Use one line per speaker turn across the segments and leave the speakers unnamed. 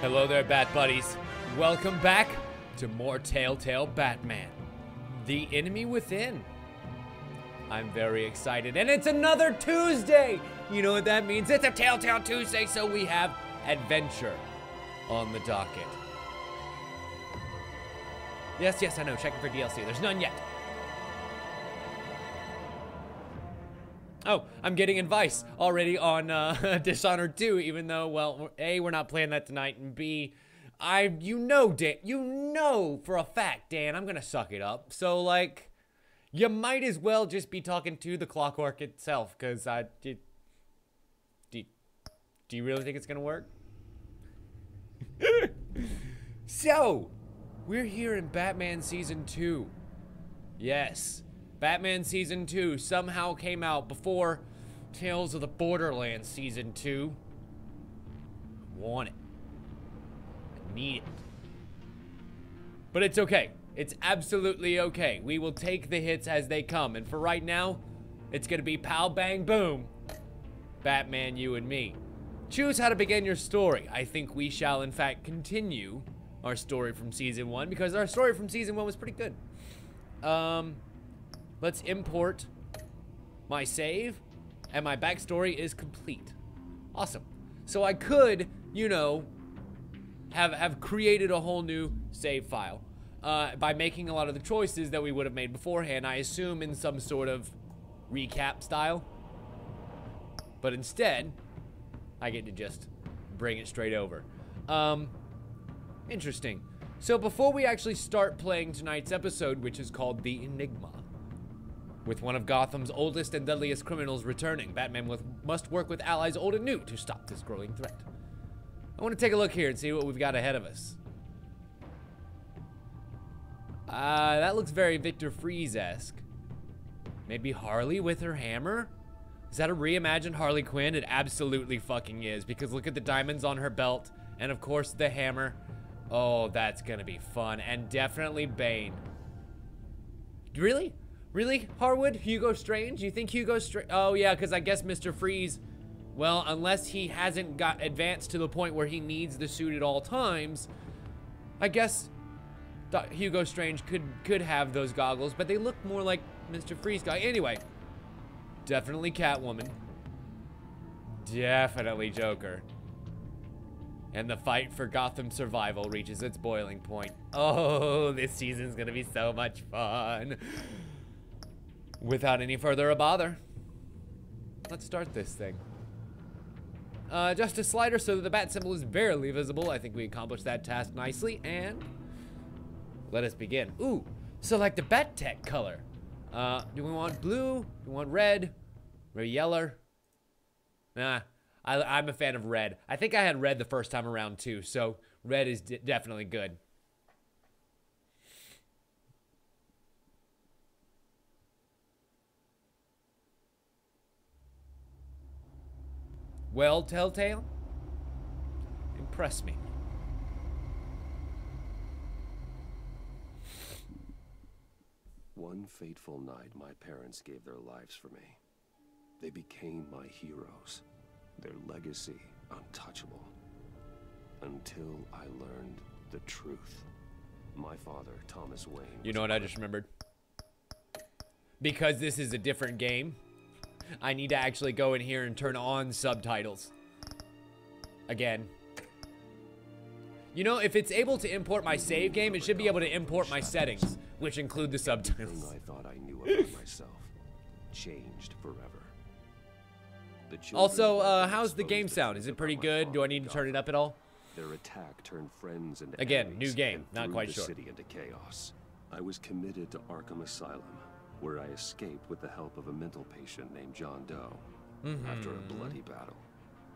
Hello there, Bat Buddies. Welcome back to more Telltale Batman, The Enemy Within. I'm very excited, and it's another Tuesday! You know what that means? It's a Telltale Tuesday, so we have adventure on the docket. Yes, I know, checking for DLC. There's none yet. Oh, I'm getting advice already on Dishonored 2, even though, well, A, we're not playing that tonight, and B, you know for a fact, Dan, I'm gonna suck it up. So, like, you might as well just be talking to the clockwork itself, because do you really think it's gonna work? So, we're here in Batman Season 2. Yes. Batman Season 2 somehow came out before Tales of the Borderlands Season 2. Want it. I need it. But it's okay. It's absolutely okay. We will take the hits as they come. And for right now, it's gonna be pow bang boom. Batman, you and me. Choose how to begin your story. I think we shall in fact continue our story from Season 1 because our story from Season 1 was pretty good. Let's import my save, and my backstory is complete. Awesome. So I could, you know, have created a whole new save file by making a lot of the choices that we would have made beforehand, I assume in some sort of recap style. But instead, I get to just bring it straight over. Interesting. So before we actually start playing tonight's episode, which is called The Enigma, with one of Gotham's oldest and deadliest criminals returning, Batman must work with allies old and new to stop this growing threat. I want to take a look here and see what we've got ahead of us. That looks very Victor Freeze-esque. Maybe Harley with her hammer? Is that a reimagined Harley Quinn? It absolutely fucking is, because look at the diamonds on her belt, and of course the hammer. Oh, that's gonna be fun, and definitely Bane. Really? Really, Harwood? Hugo Strange? You think Hugo Strange? Oh, yeah, because I guess Mr. Freeze, well, unless he hasn't got advanced to the point where he needs the suit at all times, I guess Hugo Strange could have those goggles, but they look more like Mr. Freeze guy. Anyway, definitely Catwoman. Definitely Joker. And the fight for Gotham's survival reaches its boiling point. Oh, this season's gonna be so much fun. Without any further a bother, let's start this thing. Just a slider so that the bat symbol is barely visible. I think we accomplished that task nicely, and let us begin. Ooh, so like the bat tech color. Do we want blue? Do we want red? Maybe yellow? Nah, I'm a fan of red. I think I had red the first time around too, so red is definitely good. Well, Telltale, impress me.
One fateful night, my parents gave their lives for me. They became my heroes, their legacy untouchable. Until I learned the truth. My father, Thomas Wayne.
You know what I just remembered? Because this is a different game, I need to actually go in here and turn on subtitles. Again. You know, if it's able to import my save game, it should be able to import my settings, which include the subtitles.
I thought I knew about myself changed forever.
Also, how's the game sound? Is it pretty good? Do I need to turn it up at all?
Their attack turned friends into
again, new game, not quite sure.
City into chaos. I was committed to Arkham Asylum, where I escaped with the help of a mental patient named John Doe. After a bloody battle,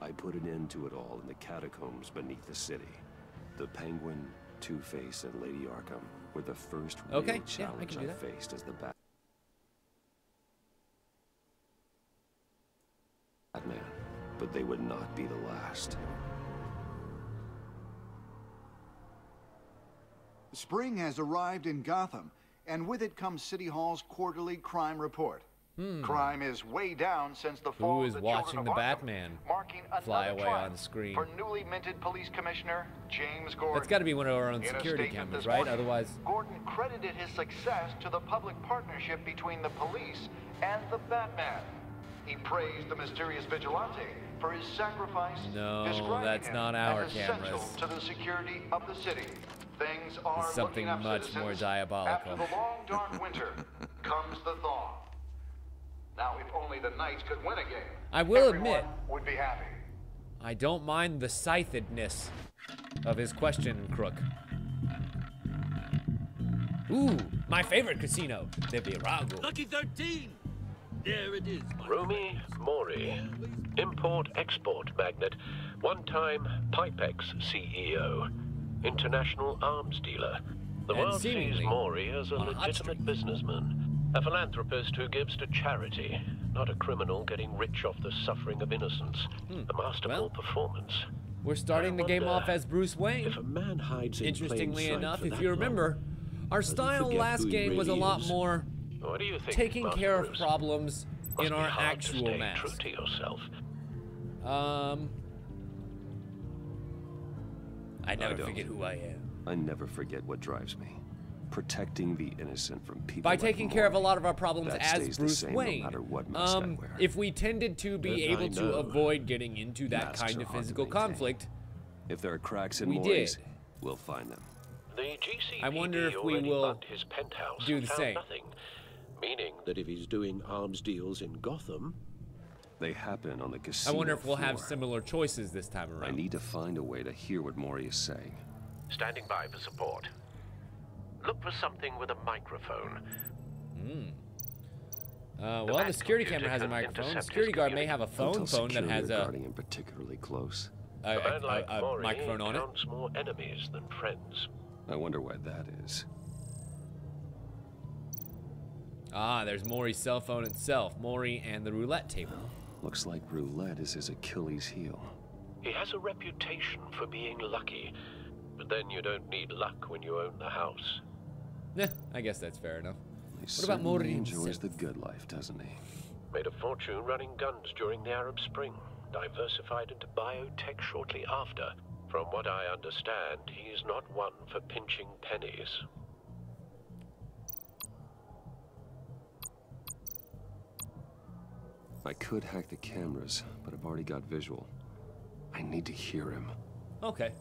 I put an end to it all in the catacombs beneath the city. The Penguin, Two-Face, and Lady Arkham were the first real challenge I faced as the Batman, but they would not be the last.
Spring has arrived in Gotham, and with it comes City Hall's quarterly crime report. Crime is way down since the fall
Who
of
is
the
watching
Children
the
of Arkham,
Batman
marking
fly
another
away on
triumph
the screen?
for newly minted police commissioner James Gordon.
That's got to be one of our own
In a
security
statement
cameras,
this
right?
morning,
Otherwise,
Gordon credited his success to the public partnership between the police and the Batman. He praised the mysterious vigilante for his sacrifice,
No,
describing
that's
him
not our
as essential
cameras.
to the security of the city. Things are
It's something
looking up,
much
citizens.
more diabolical.
After the long dark winter comes the thaw. Now, if only the Knights could win a game,
I will
everyone
admit,
would be happy.
I don't mind the scythedness of his question, Crook. Ooh, my favorite casino, the Virago.
Lucky 13! There it is, my
Rumi Mori, import-export magnate, one-time Pipex CEO, international arms dealer. The
And
world sees
seemingly
Mori as a
on a hot
legitimate
streak.
businessman, a philanthropist who gives to charity, not a criminal getting rich off the suffering of innocence. A masterful
well,
performance.
We're starting the game
wonder
off as Bruce Wayne.
If a man hides in
Interestingly
plain sight
enough,
for
if
that
you
long,
remember, our
does he
style
forget
last
who he
game was a
really
lot
is?
more
What do you think,
taking
Master
care of
Bruce?
problems
Must
in
be
our
hard to
actual
stay
mask.
true to yourself.
I never
don't.
forget who I am.
I never forget what drives me. Protecting the innocent from people
By
like
taking care of a
Mori.
lot of our problems
That
as
stays the
Bruce
same
Wayne,
no matter what mask I wear.
if we tended to be
As I
able to
know,
avoid getting into that
masks
kind
are
of
hard to
physical
maintain.
conflict,
If there are cracks in
we
Mori's,
did.
we'll find them.
The GCPD
I wonder if we
already
will
bugged his penthouse
do
and
the
found
same.
nothing, meaning that if he's doing arms deals in Gotham,
They happen on the
I
casino
wonder if we'll have
floor.
similar choices this time around.
I need to find a way to hear what Mori is saying.
standing by for support. Look for something with a microphone.
Well, the
back
security
computer
camera has a
can
microphone.
intercept
Security
his
guard may have a
Don't tell
phone that
security
has
or
a,
guarding him particularly close.
a,
A man like
a
Mori
microphone on it.
counts more enemies than friends.
I wonder why that is.
Ah, there's Maury's cell phone itself. Maury and the roulette table.
Looks like roulette is his Achilles heel.
He has a reputation for being lucky, but then you don't need luck when you own the house.
I guess that's fair enough.
He
What about Mori
certainly enjoys
himself?
the good life, doesn't he?
Made a fortune running guns during the Arab Spring. Diversified into biotech shortly after. From what I understand, he's not one for pinching pennies.
I could hack the cameras, but I've already got visual. I need to hear him.
Okay.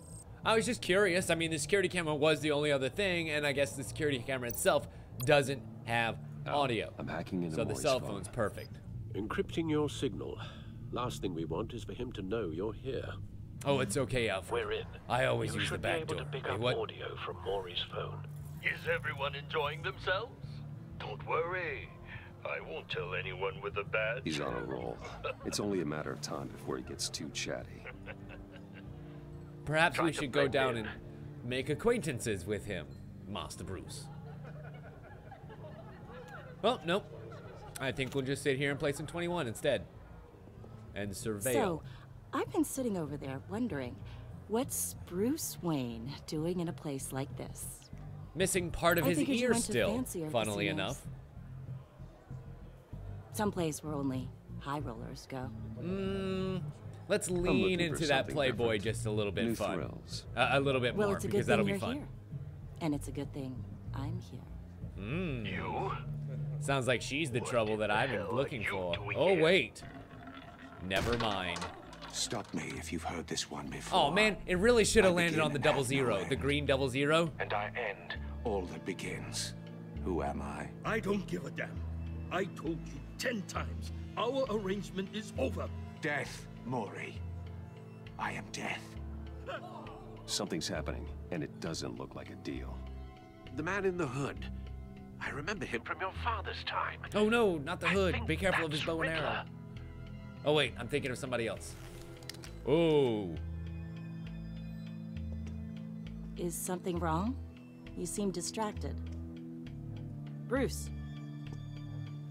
I was just curious. I mean, the security camera was the only other thing, and I guess the security camera itself doesn't have audio.
I'm hacking into
So the
Maury's
cell
phone.
phone's perfect.
Encrypting your signal. Last thing we want is for him to know you're here.
Oh, it's okay, Alfred.
We're in.
I always
You
use the
should be
back
able
door.
to pick
Hey,
up
what?
audio from Maury's phone.
Is everyone enjoying themselves? Don't worry. I won't tell anyone with a badge.
He's on a roll. It's only a matter of time before he gets too chatty.
Perhaps we
Trying to
should go
blend
down
in.
and make acquaintances with him, Master Bruce. Well, nope. I think we'll just sit here and play some 21 instead. And surveil.
So, I've been sitting over there wondering, what's Bruce Wayne doing in a place like this?
Missing part of
I
his
figured you
ear
went to
still,
fancier
funnily
casinos.
enough.
Someplace where only high rollers go.
Let's
looking
lean
for
into that
something
Playboy
different.
just a little bit
New
fun.
thrills.
A little bit
Well,
more,
it's a good
because
thing
that'll be
you're
fun.
here. And it's a good thing I'm here.
You?
Sounds like she's the trouble that I've been
hell are
looking
you
for.
doing
Oh,
here?
wait. Never mind.
Stop me if you've heard this one before.
Oh, man, it really should have
I
landed
begin
on the
and
double
have no
zero. The
end.
green double zero.
And I end all that begins. Who am I?
I don't give a damn. I told you 10 times. Our arrangement is over.
Death, Mori. I am death.
Something's happening, and it doesn't look like a deal.
The man in the hood. I remember him from your father's time.
Oh, no, not the
I
hood.
think
Be careful of his
that's
bow and arrow.
Riddler.
Oh, wait, I'm thinking of somebody else. Oh.
Is something wrong? You seem distracted. Bruce,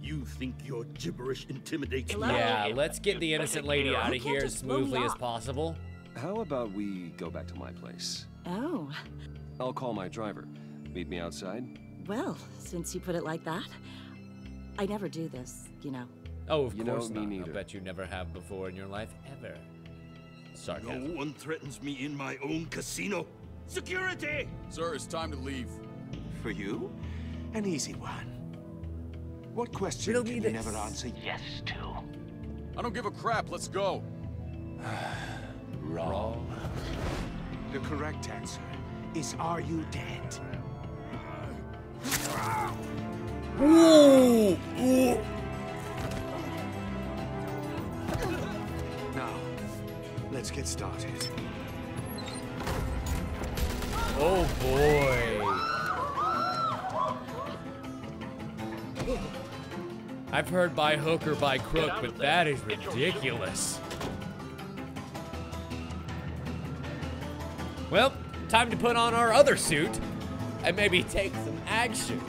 You think your gibberish intimidates me?
Yeah, let's get the innocent lady out of
You can't
here as
just blow me
smoothly as
off.
possible.
How about we go back to my place?
oh,
I'll call my driver. Meet me outside?
well, since you put it like that. I never do this, you know.
Oh, of
You know,
course
me
not.
neither.
I bet you never have before in your life, ever. Sarcasm.
No one threatens me in my own casino. Security!
Sir, it's time to leave.
For you? An easy one. What question
Riddle
can
me
you
this.
never answer yes to?
I don't give a crap. Let's go.
Wrong. The correct answer is, are you dead? Now, let's get started.
Oh boy. I've heard by hook or by crook, but that is ridiculous. Well, time to put on our other suit and maybe take some action.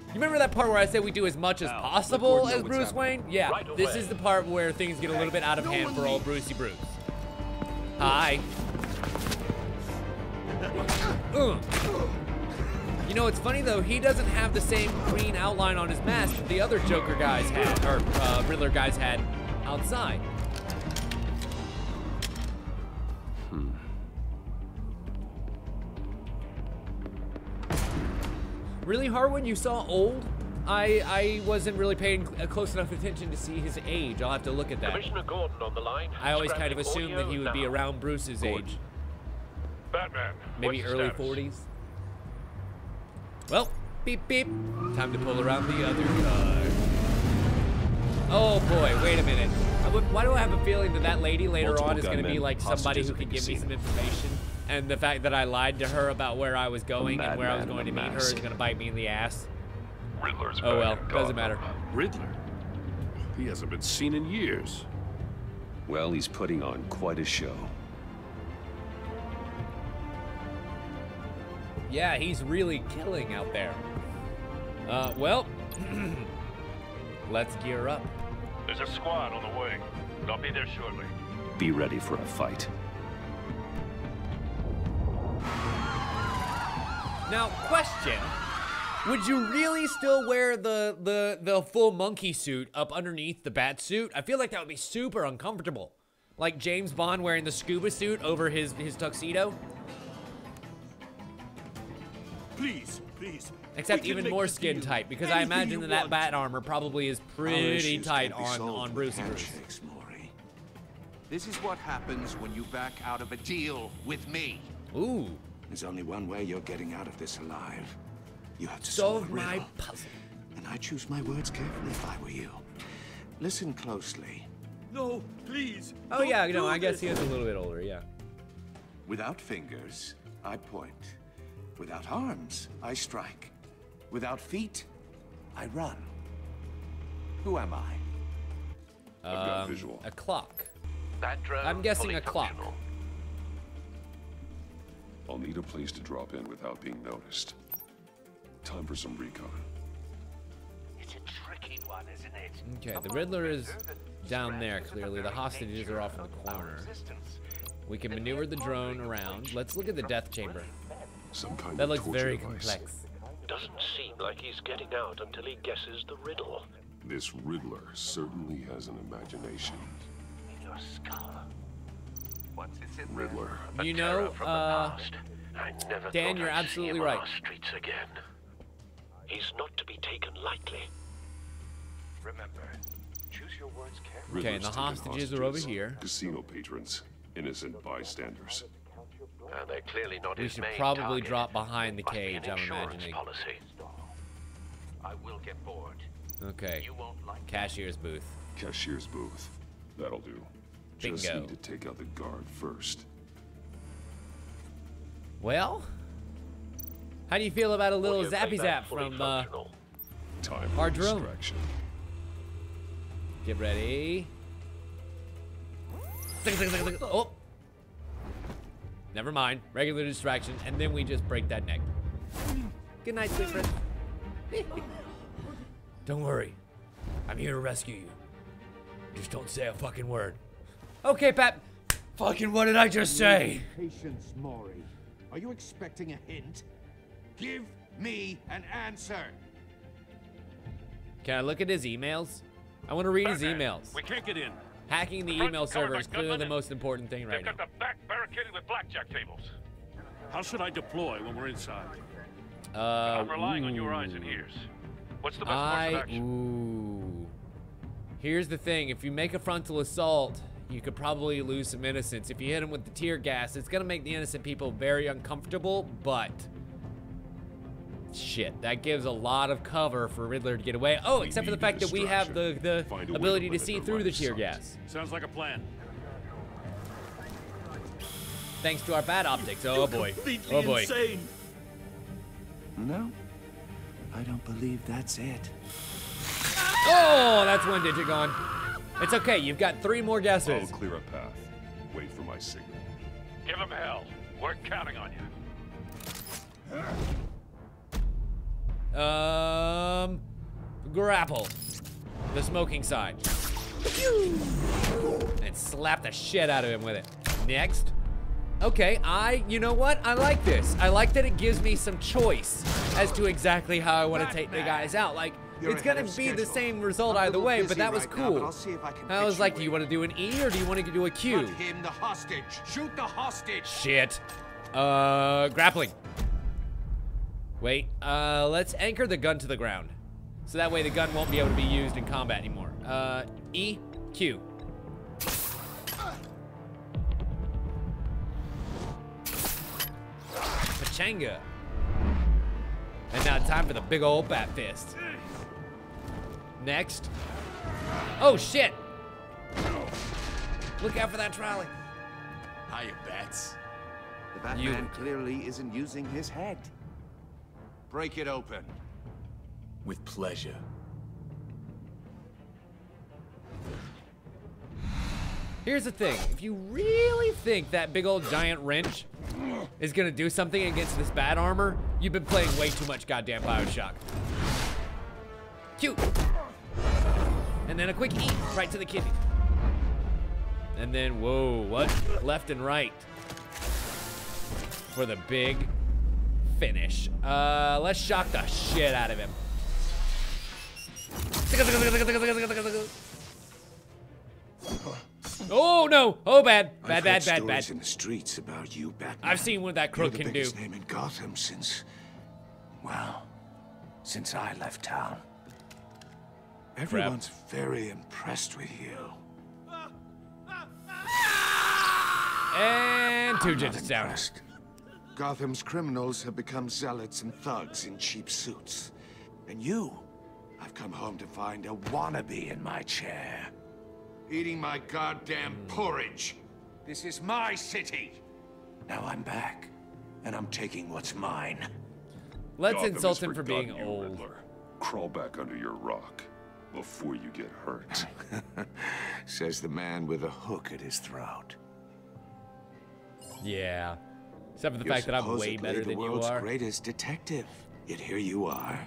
You remember that part where I said we do as much as possible as Bruce Wayne? Yeah, this is the part where things get a little bit out of hand for old Brucey Bruce. Hi. You know, it's funny though, he doesn't have the same green outline on his mask that the other Joker guys had, or Riddler guys had outside. Really, Harwood, you saw old? I wasn't really paying close enough attention to see his age. I'll have to look at that.
Commissioner Gordon on the line.
I always kind of
Scrambling
assumed that he would be
audio now.
around Bruce's age.
Batman,
Maybe
what's
early
the status?
40s. Well, beep beep. Time to pull around the other car. Oh boy, wait a minute. Why do I have a feeling that that lady later
Multiple
on is going to be
gunmen,
like somebody
hostages
who
at
can
the
give me some
casino.
information? And the fact that I lied to her about where I was going and where I was
madman
going
in
to
a
meet her
mask.
is going to bite me in the ass.
Riddler's
Oh well,
back in
doesn't
Gotham.
matter.
Riddler?
He hasn't been seen in years.
Well, he's putting on quite a show.
Yeah, he's really killing out there. Well, let's gear up.
There's a squad on the way. I'll be there shortly.
Be ready for a fight.
Now, question. Would you really still wear the full monkey suit up underneath the bat suit? I feel like that would be super uncomfortable. Like James Bond wearing the scuba suit over his tuxedo.
Please, please.
Except
we can
even
make
more
the
skin
deal.
tight, because I
Anything
imagine
you
that
want.
bat armor probably is
Our
pretty
issues
tight
can't be
on
solved
Brucey
with
Bruce.
handshakes, Maury.
This is what happens when you back out of a deal with me.
Ooh,
There's only one way you're getting out of this alive. You have to solve
solve
a
my
riddle.
puzzle.
And I choose my words carefully if I were you. Listen closely.
No, please.
Oh
don't
yeah, you know,
do
I guess he
this.
is a little bit older, yeah.
Without fingers, I point. Without arms, I strike. Without feet, I run. Who am I?
I've got visual.
A clock.
That drone
I'm guessing
fully
a clock.
functional.
I'll need a place to drop in without being noticed. Time for some recon.
It's a tricky one, isn't it?
Okay, the Riddler is down there, clearly. The hostages are off in the corner. We can maneuver the drone around. Let's look at the death chamber.
Some kind
That
of
looks
torture
very
device.
complex.
Doesn't seem like he's getting out until he guesses the riddle.
This Riddler certainly has an imagination.
In your skull.
Once it's in there,
Riddler.
A
You
terror
know,
from the past. I never
Dan,
thought
you're
I'd
absolutely
see him
right.
on our streets again. He's not to be taken lightly.
remember, choose your words carefully.
Okay, and the
Riddler's taken
hostages are over
hostages,
here.
Casino patrons, innocent bystanders.
And they're clearly not
We
his
should
main
probably
target.
drop behind the
Must be an
cage, I'm
insurance
imagining.
policy.
I will get bored.
Okay,
You won't like it.
cashier's booth.
Cashier's booth. That'll do. Just
Bingo.
need to take out the guard first.
Well, how do you feel about a little
Audio
zappy
playback
zap
fully
from
functional.
Time
Our
for
drone.
distraction.
Get ready. Oh. Never mind. Regular distraction, and then we just break that neck. Good night, sweet friend. Don't worry. I'm here to rescue you. Just don't say a fucking word. Okay, Pat. Fucking what did I just say?
Patience, Maury. Are you expecting a hint? Give me an answer.
Can I look at his emails? I want to read his emails.
We can't get in.
Hacking the email server is clearly the most important thing right now.
They've got the back barricaded with blackjack tables.
How should I deploy when we're inside?
I'm relying on your eyes and ears. What's the best course of action?
Here's the thing. If you make a frontal assault, you could probably lose some innocence. If you hit them with the tear gas, it's going to make the innocent people very uncomfortable, but... shit, that gives a lot of cover for Riddler to get away. Oh, except for the fact that we have the ability to see through the tear gas.
Sounds like a plan.
Thanks to our bad optics. Oh boy. Oh boy.
Insane.
No, I don't believe that's it.
Oh, that's one digit gone. It's okay. You've got 3 more
I'll
guesses.
clear a path. Wait for my signal.
Give them hell. We're counting on you.
Grapple. The smoking side. And slap the shit out of him with it. Next. Okay, you know what? I like this. I like that it gives me some choice as to exactly how I want to take the guys out. Like, it's gonna be the same result either way, but that was cool. I was like, do you want to do an E or do you want to do a Q?
Put him the hostage. Shoot the hostage.
Shit. Grappling. Wait, let's anchor the gun to the ground. So that way the gun won't be able to be used in combat anymore. E, Q. Pachanga. And now time for the big old bat fist. Next. Oh shit! Look out for that trolley.
Hiya, bats.
The Batman clearly isn't using his head. Break it open.
With pleasure.
Here's the thing, if you really think that big old giant wrench is gonna do something against this bat armor, you've been playing way too much goddamn Bioshock. Cute. And then a quick E, right to the kidney. And then, whoa, what? Left and right. For the big finish. Let's shock the shit out of him. Oh no! Oh bad! Bad, bad, bad, bad.
In the streets about you, Batman.
I've seen what that crook can do.
You're the biggest name in Gotham since, well, since I left town. Everyone's very impressed with you.
And 2 digits down.
Gotham's criminals have become zealots and thugs in cheap suits. And you, I've come home to find a wannabe in my chair. Eating my goddamn porridge. This is my city. Now I'm back, and I'm taking what's mine.
Let's
Gotham
insult
has
him for
forgotten
being
you,
old.
Riddler. Crawl back under your rock before you get hurt.
Says the man with a hook at his throat.
Yeah. Except for the fact that I'm way better than you
the world's
are.
greatest detective. Yet here you are,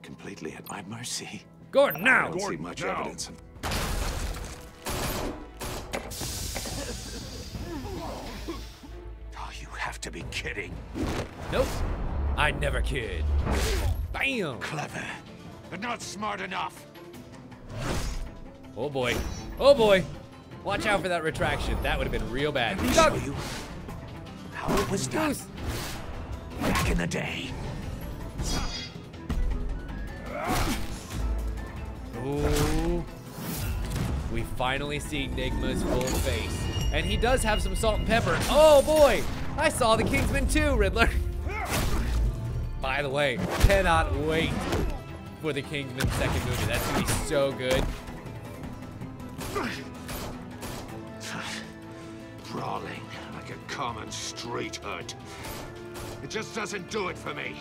completely at my mercy.
Gordon, now!
I don't see much evidence of... Oh, you have to be kidding.
Nope. I never kid. Bam!
Clever, but not smart enough.
Oh boy. Oh boy. Watch out for that retraction. That would have been real bad.
Let me show you how it was done back in the day.
Ooh. We finally see Enigma's full face. And he does have some salt and pepper. Oh boy! I saw the Kingsman 2, Riddler. By the way, cannot wait for the Kingsman second movie. That's gonna be so good.
Brawling like a common street hood. It just doesn't do it for me.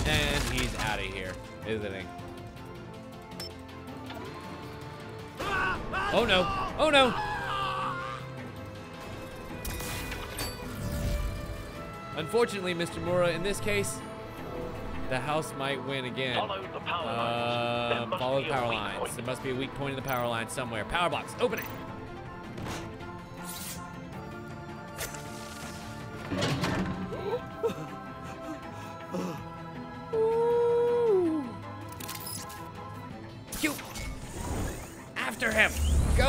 And he's out of here, isn't he? Oh no! Oh no! Unfortunately, Mr. Mura, in this case, the house might win again.
Follow the power lines.
Follow the power lines. There must be a weak point in the power line somewhere. Power box, open it.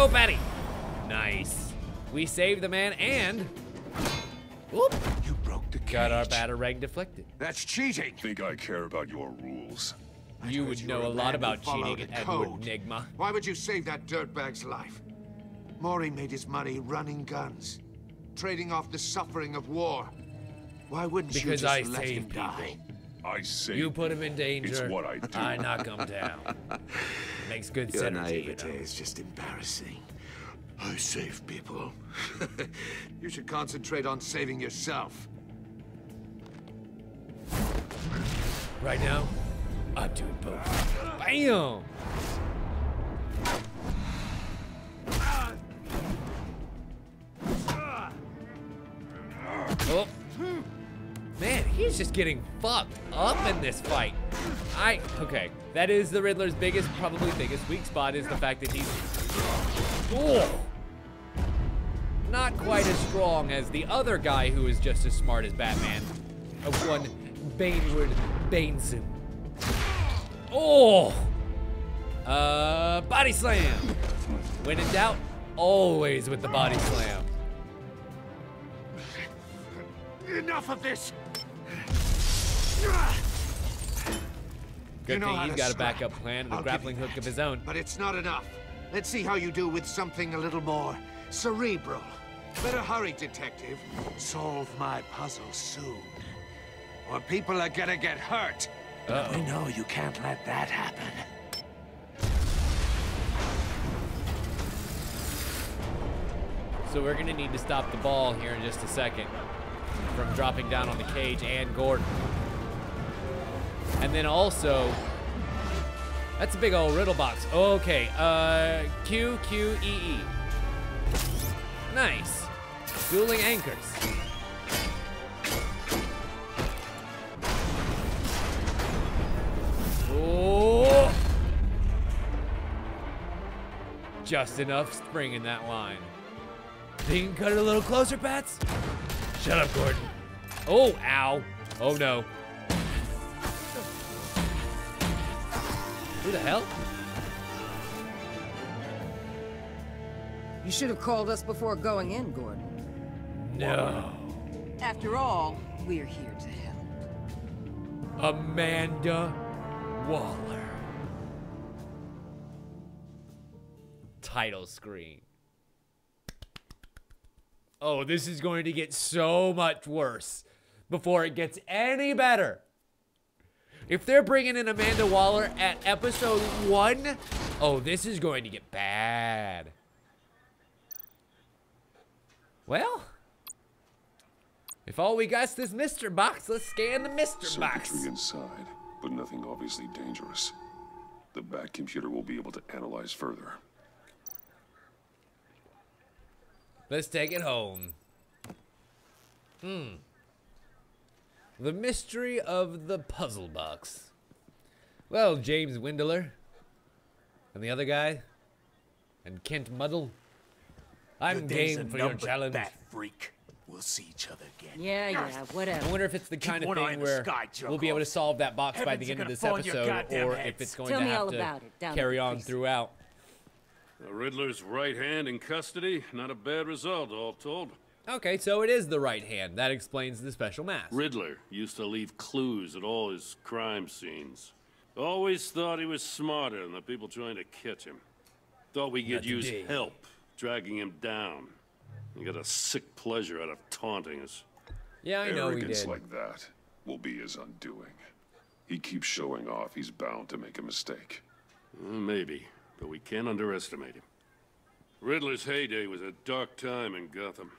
go, Betty. Nice. We saved the man and... Whoop.
You broke the cage.
Got our batarang deflected.
That's cheating.
Think I care about your rules?
You would know a lot about cheating, Edward Enigma.
Why would you save that dirtbag's life? Maury made his money running guns, trading off the suffering of war. Why wouldn't you just let him die?
I say
You put him in danger.
It's what I do.
I knock him down. Makes good
Your
synergy,
naivete
you know.
is just embarrassing. I save people. You should concentrate on saving yourself.
Right now, I'm doing both. Bam! Oh. Man, he's just getting fucked up in this fight. Okay, that is the Riddler's probably biggest weak spot is the fact that he's not quite as strong as the other guy who is just as smart as Batman. Of one Bainward Bainson. Body slam. When in doubt, always with the body slam.
Enough of this.
Good thing he's got a backup plan and a grappling hook of his own.
But it's not enough. Let's see how you do with something a little more cerebral. Better hurry, detective. Solve my puzzle soon. Or people are gonna get hurt. I know you can't let that happen.
So we're gonna need to stop the ball here in just a second from dropping down on the cage and Gordon. And then also, that's a big old riddle box. Okay, Q, Q, E, E. Nice. Dueling anchors. Oh! Just enough spring in that line. Think you can cut it a little closer, Pats? Shut up, Gordon. Oh, ow. Oh, no. Who the hell?
You should have called us before going in, Gordon.
No.
After all, we're here to help.
Amanda Waller. Title screen. Oh, this is going to get so much worse before it gets any better. If they're bringing in Amanda Waller at episode 1, oh, this is going to get bad. Well, if all we got's this Mr. Box, let's scan the Mr. Box.
Circuitry inside, but nothing obviously dangerous. The Bat computer will be able to analyze further.
Let's take it home. The mystery of the puzzle box. Well, James Windler. And the other guy. And Kent Muddle. I'm game for your challenge.
Bat freak. We'll see each other again.
Yeah, whatever.
I wonder if it's the kind of thing where we'll be able to solve that box by the end of this episode, or if it's going to have to carry on throughout.
The Riddler's right hand in custody. Not a bad result, all told.
Okay, so it is the right hand. That explains the special mask.
Riddler used to leave clues at all his crime scenes. Always thought he was smarter than the people trying to catch him. Thought we could use help dragging him down. He got a sick pleasure out of taunting us.
Yeah, I know he
Arrogance
did.
like that will be his undoing. He keeps showing off. He's bound to make a mistake.
Maybe, but we can't underestimate him. Riddler's heyday was a dark time in Gotham.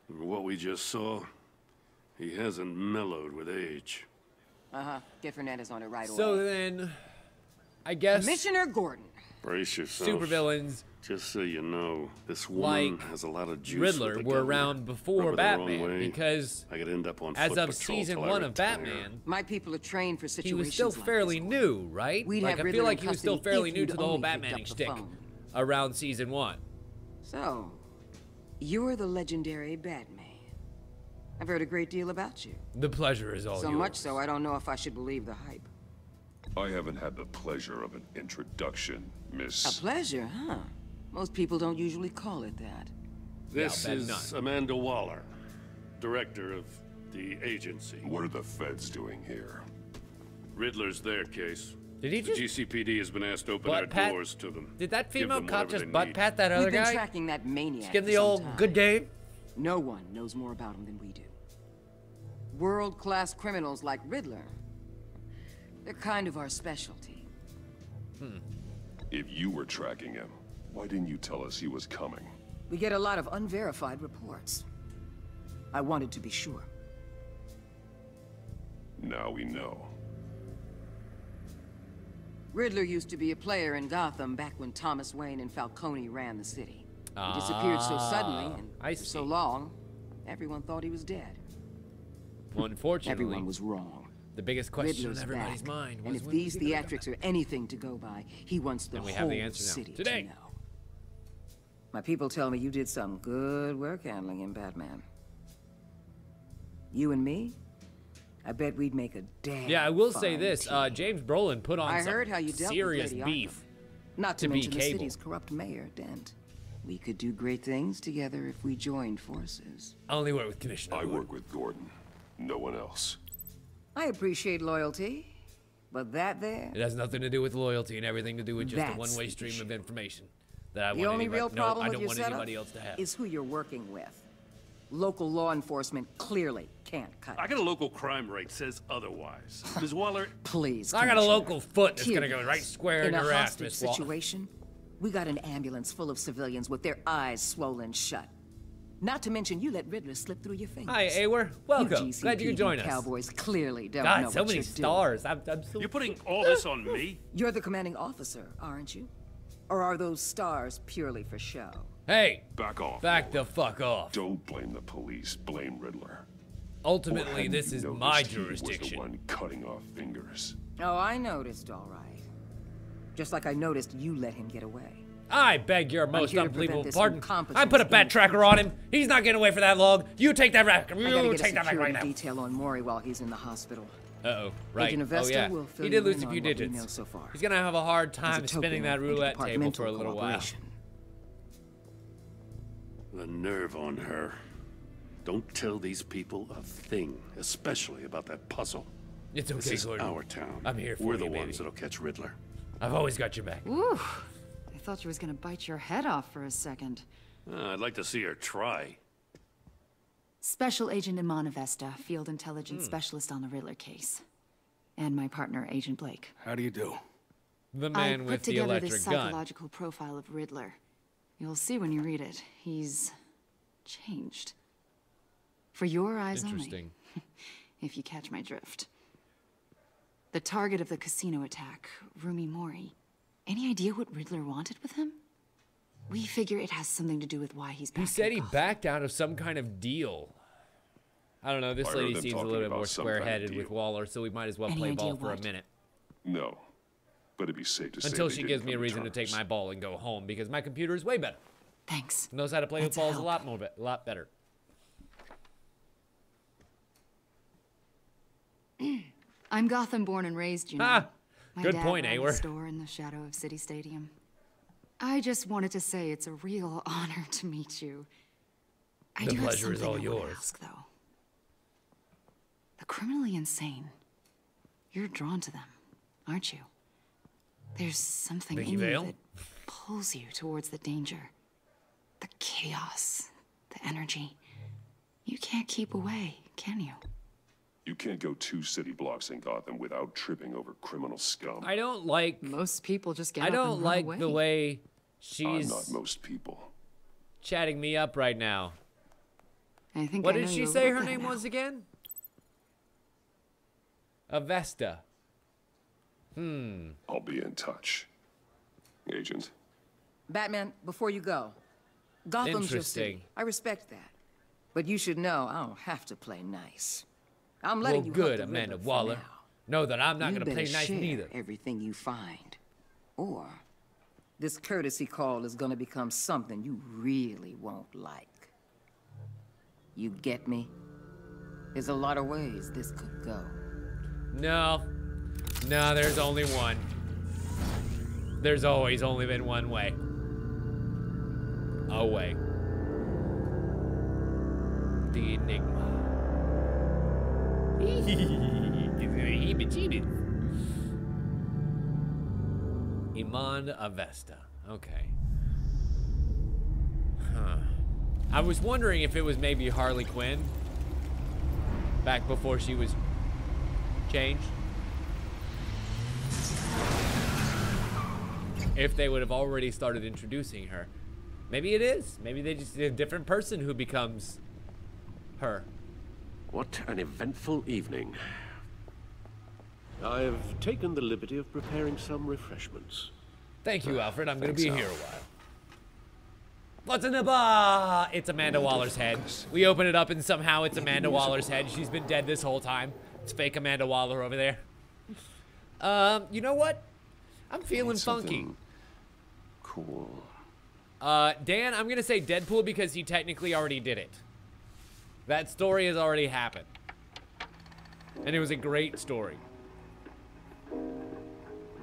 And what we just saw, he hasn't mellowed with age.
Different Ed is on it right away.
So then, I guess
Commissioner Gordon.
Brace yourself.
supervillains
Just so you know, this woman
like
has a lot of juice.
Riddler
with the
were
governor.
around before
Rub her the wrong
Batman
way,
because
I could end up on
as
foot
of
patrol
season
till I
1 of
retire.
Batman,
My people are trained for
he
situations
was still
like
fairly
this.
new, right?
We'd
Like
have
I feel
Riddler
like
in
he was still
custody
fairly
if
new
you'd
to the whole
only picked
Batman
up the
shtick
phone.
around season 1.
So, you're the legendary Batman. I've heard a great deal about you.
The pleasure is all
So
yours.
much so, I don't know if I should believe the hype.
I haven't had the pleasure of an introduction,
A
Miss...
pleasure, huh? Most people don't usually call it that.
This
Yeah, I'll bet
is
none.
Amanda Waller, director of the agency.
What are the feds doing here?
Riddler's their case.
Did he
The
just
GCPD has been asked to open
butt
their
pat?
doors to them.
Did that
Give
female
them
cop
whatever
just
they
butt
need.
pat that other
We've been
guy?
tracking that maniac.
Just give him
for
the
some
old
time.
good game.
No one knows more about him than we do. World-class criminals like Riddler. They're kind of our specialty.
If you were tracking him, why didn't you tell us he was coming?
We get a lot of unverified reports. I wanted to be sure.
Now we know.
Riddler used to be a player in Gotham back when Thomas Wayne and Falcone ran the city. He disappeared so suddenly and
I
for so
see.
long, everyone thought he was dead.
Well, unfortunately,
Everyone was wrong.
the biggest question
Riddler's
on everybody's
back.
mind was
And if
when
these
was he gonna
theatrics are anything to go by, he wants the
And we
whole
have the answer now.
city
Today.
to know. My people tell me you did some good work handling him, Batman. You and me? I bet we'd make a damn
Yeah, I will say
fine
this.
team.
James Brolin put on
I
some
heard how you dealt with
serious
Lady
beef.
Not to
to be
mention the
Cable.
city's corrupt mayor, Dent. We could do great things together if we joined forces.
I only work with Commissioner
I
Wood.
work with Gordon. No one else.
I appreciate loyalty, but that there,
It has nothing to do with loyalty and everything to do with just a
That's
one-way
the
stream
issue.
of information that I
the
want
only
anybody,
real
no,
problem
I
with
don't
your
want
setup
anybody else to have.
is who you're working with. Local law enforcement clearly can't cut
I
it.
got a local crime rate says otherwise. Ms. Waller,
Please,
I got a
Commissioner.
local foot that's
Tear
gonna go
gas.
right square in
a
your ass,
hostage
Miss Wall.
situation, we got an ambulance full of civilians with their eyes swollen shut. Not to mention you let Riddler slip through your fingers.
Hi, Awer. Welcome.
You
Glad you could join us.
Cowboys clearly don't know
God, so
what
many
you're doing.
stars. I'm so...
you're putting all this on me?
You're the commanding officer, aren't you? Or are those stars purely for show?
Hey,
Back off.
back the fuck off.
Don't blame the police. Blame Riddler. Or
Ultimately,
hadn't
this
you
is
noticed
my
he was the
jurisdiction.
one cutting off fingers.
Oh, I noticed, all right. Just like I noticed you let him get away.
I beg your most
here to
unbelievable
prevent this
pardon.
incompetence
I put a bat tracker on him. He's not getting away for that long. You take that rack.
I gotta
You
get
take
a
that back right
security
now.
detail on Maury while he's in the hospital.
Uh-oh. Right.
Agent
Oh,
Avesta
yeah.
will fill
He did
you
lose
in
a
on
few
what we
digits.
know so far.
He's gonna have a hard
As a
time
token
spinning that
of
roulette table for a
interdepartmental
little while.
cooperation.
The nerve on her. Don't tell these people a thing, especially about that puzzle.
It's okay,
This is
Gordon.
our town.
I'm here for
We're
you,
the
baby.
ones that'll catch Riddler.
I've always got your back.
Ooh, I thought you was gonna bite your head off for a second.
I'd like to see her try.
Special Agent Iman Avesta, Field Intelligence Specialist on the Riddler case. And my partner, Agent Blake.
How do you do?
The
I
man
put
with the
together
electric
this
gun.
psychological profile of Riddler. You'll see when you read it. He's changed. For your eyes
Interesting.
only. If you catch my drift. The target of the casino attack, Rumi Mori. Any idea what Riddler wanted with him? We figure it has something to do with why he's back.
He said
in
he
Gotham.
backed out of some kind of deal. I don't know. This
I heard
lady
them
seems a
talking
little bit
about
more
some kind of
square-headed with
deal.
Waller, so we might as well
Any
play
idea
ball for a
what?
minute.
No. But it'd be safe to say
Until
they
she
didn't
gives me a
come
reason to take
terms.
my ball and go home, because my computer is way better.
Thanks.
Knows how to play with
That's a
balls a
help.
lot better.
I'm Gotham born and raised, you know.
Ah,
My
good
dad
point,
ran a
Awer.
store in the shadow of City Stadium. I just wanted to say it's a real honor to meet you. I
The
do have
pleasure is
something
all
I wanna
yours.
ask, though. The criminally insane. You're drawn to them, aren't you? There's something
Vicky
in
Vale?
you that pulls you towards the danger. The chaos, the energy. You can't keep away, can you?
You can't go 2 city blocks in Gotham without tripping over criminal scum.
I don't like.
Most people just get
I
up
don't
and
like
run
the
away.
way
I'm
she's
not most people.
chatting me up right now.
I think
What
I
did
know
she
you a
say
little
her
better
name
now.
was again? Avesta.
I'll be in touch. Agent.
Batman, before you go, Gotham's your city.
Interesting.
I respect that. But you should know I don't have to play nice. I'm
Well,
letting you
good,
help the
Amanda
Riddler for
Waller.
now.
Know that I'm not
You
gonna play
better
nice
share
neither.
everything you find. Or this courtesy call is gonna become something you really won't like. You get me? There's a lot of ways this could go.
No. No, there's only one. There's always only been one way. away. The Enigma. Iman Avesta. Okay. Huh. I was wondering if it was maybe Harley Quinn. Back before she was changed. If they would have already started introducing her. Maybe it is. Maybe they just a different person who becomes her.
What an eventful evening. I've taken the liberty of preparing some refreshments.
Thank you, Alfred. I'm going to be here a while. What's in the bar? It's Amanda Waller's head. We open it up and somehow it's Amanda Waller's head. She's been dead this whole time. It's fake Amanda Waller over there. You know what? I'm feeling funky.
Cool.
Dan, I'm going to say Deadpool because he technically already did it. That story has already happened. And it was a great story.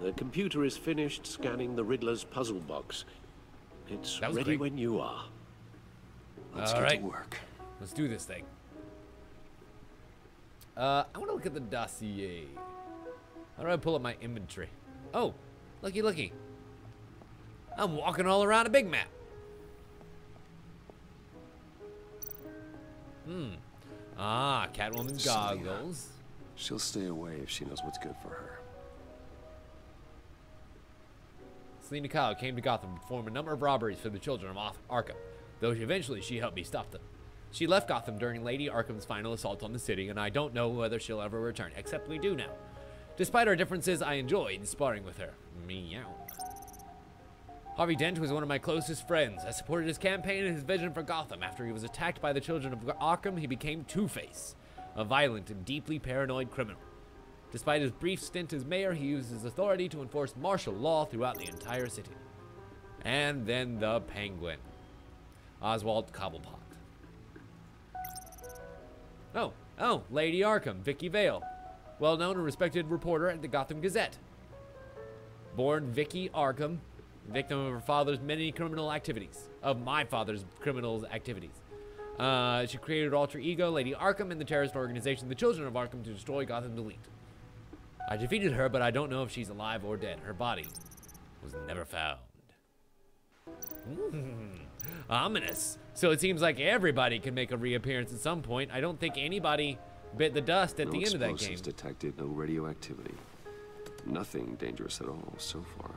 The computer is finished scanning the Riddler's puzzle box. It's ready
great.
when you are.
Let's get to work.
Let's do this thing. I want to look at the dossier. How do I pull up my inventory? Oh, looky, looky. I'm walking all around a big map. Ah, Catwoman's goggles.
She'll stay away if she knows what's good for her.
Selina Kyle came to Gotham to perform a number of robberies for the children of Arkham, though eventually she helped me stop them. She left Gotham during Lady Arkham's final assault on the city, and I don't know whether she'll ever return, except we do now. Despite our differences, I enjoyed sparring with her. Meow. Harvey Dent was one of my closest friends. I supported his campaign and his vision for Gotham. After he was attacked by the children of Arkham, he became Two-Face, a violent and deeply paranoid criminal. Despite his brief stint as mayor, he used his authority to enforce martial law throughout the entire city. And then the Penguin, Oswald Cobblepot. Oh, Lady Arkham, Vicky Vale, well-known and respected reporter at the Gotham Gazette. Born Vicky Arkham, victim of her father's many criminal activities, my father's criminal activities. She created her alter ego, Lady Arkham, and the terrorist organization, the Children of Arkham, to destroy Gotham Elite. I defeated her, but I don't know if she's alive or dead. Her body was never found. Ominous. So it seems like everybody can make a reappearance at some point. I don't think anybody bit the dust at the end of that game.
No explosives detected, no radioactivity. Nothing dangerous at all so far.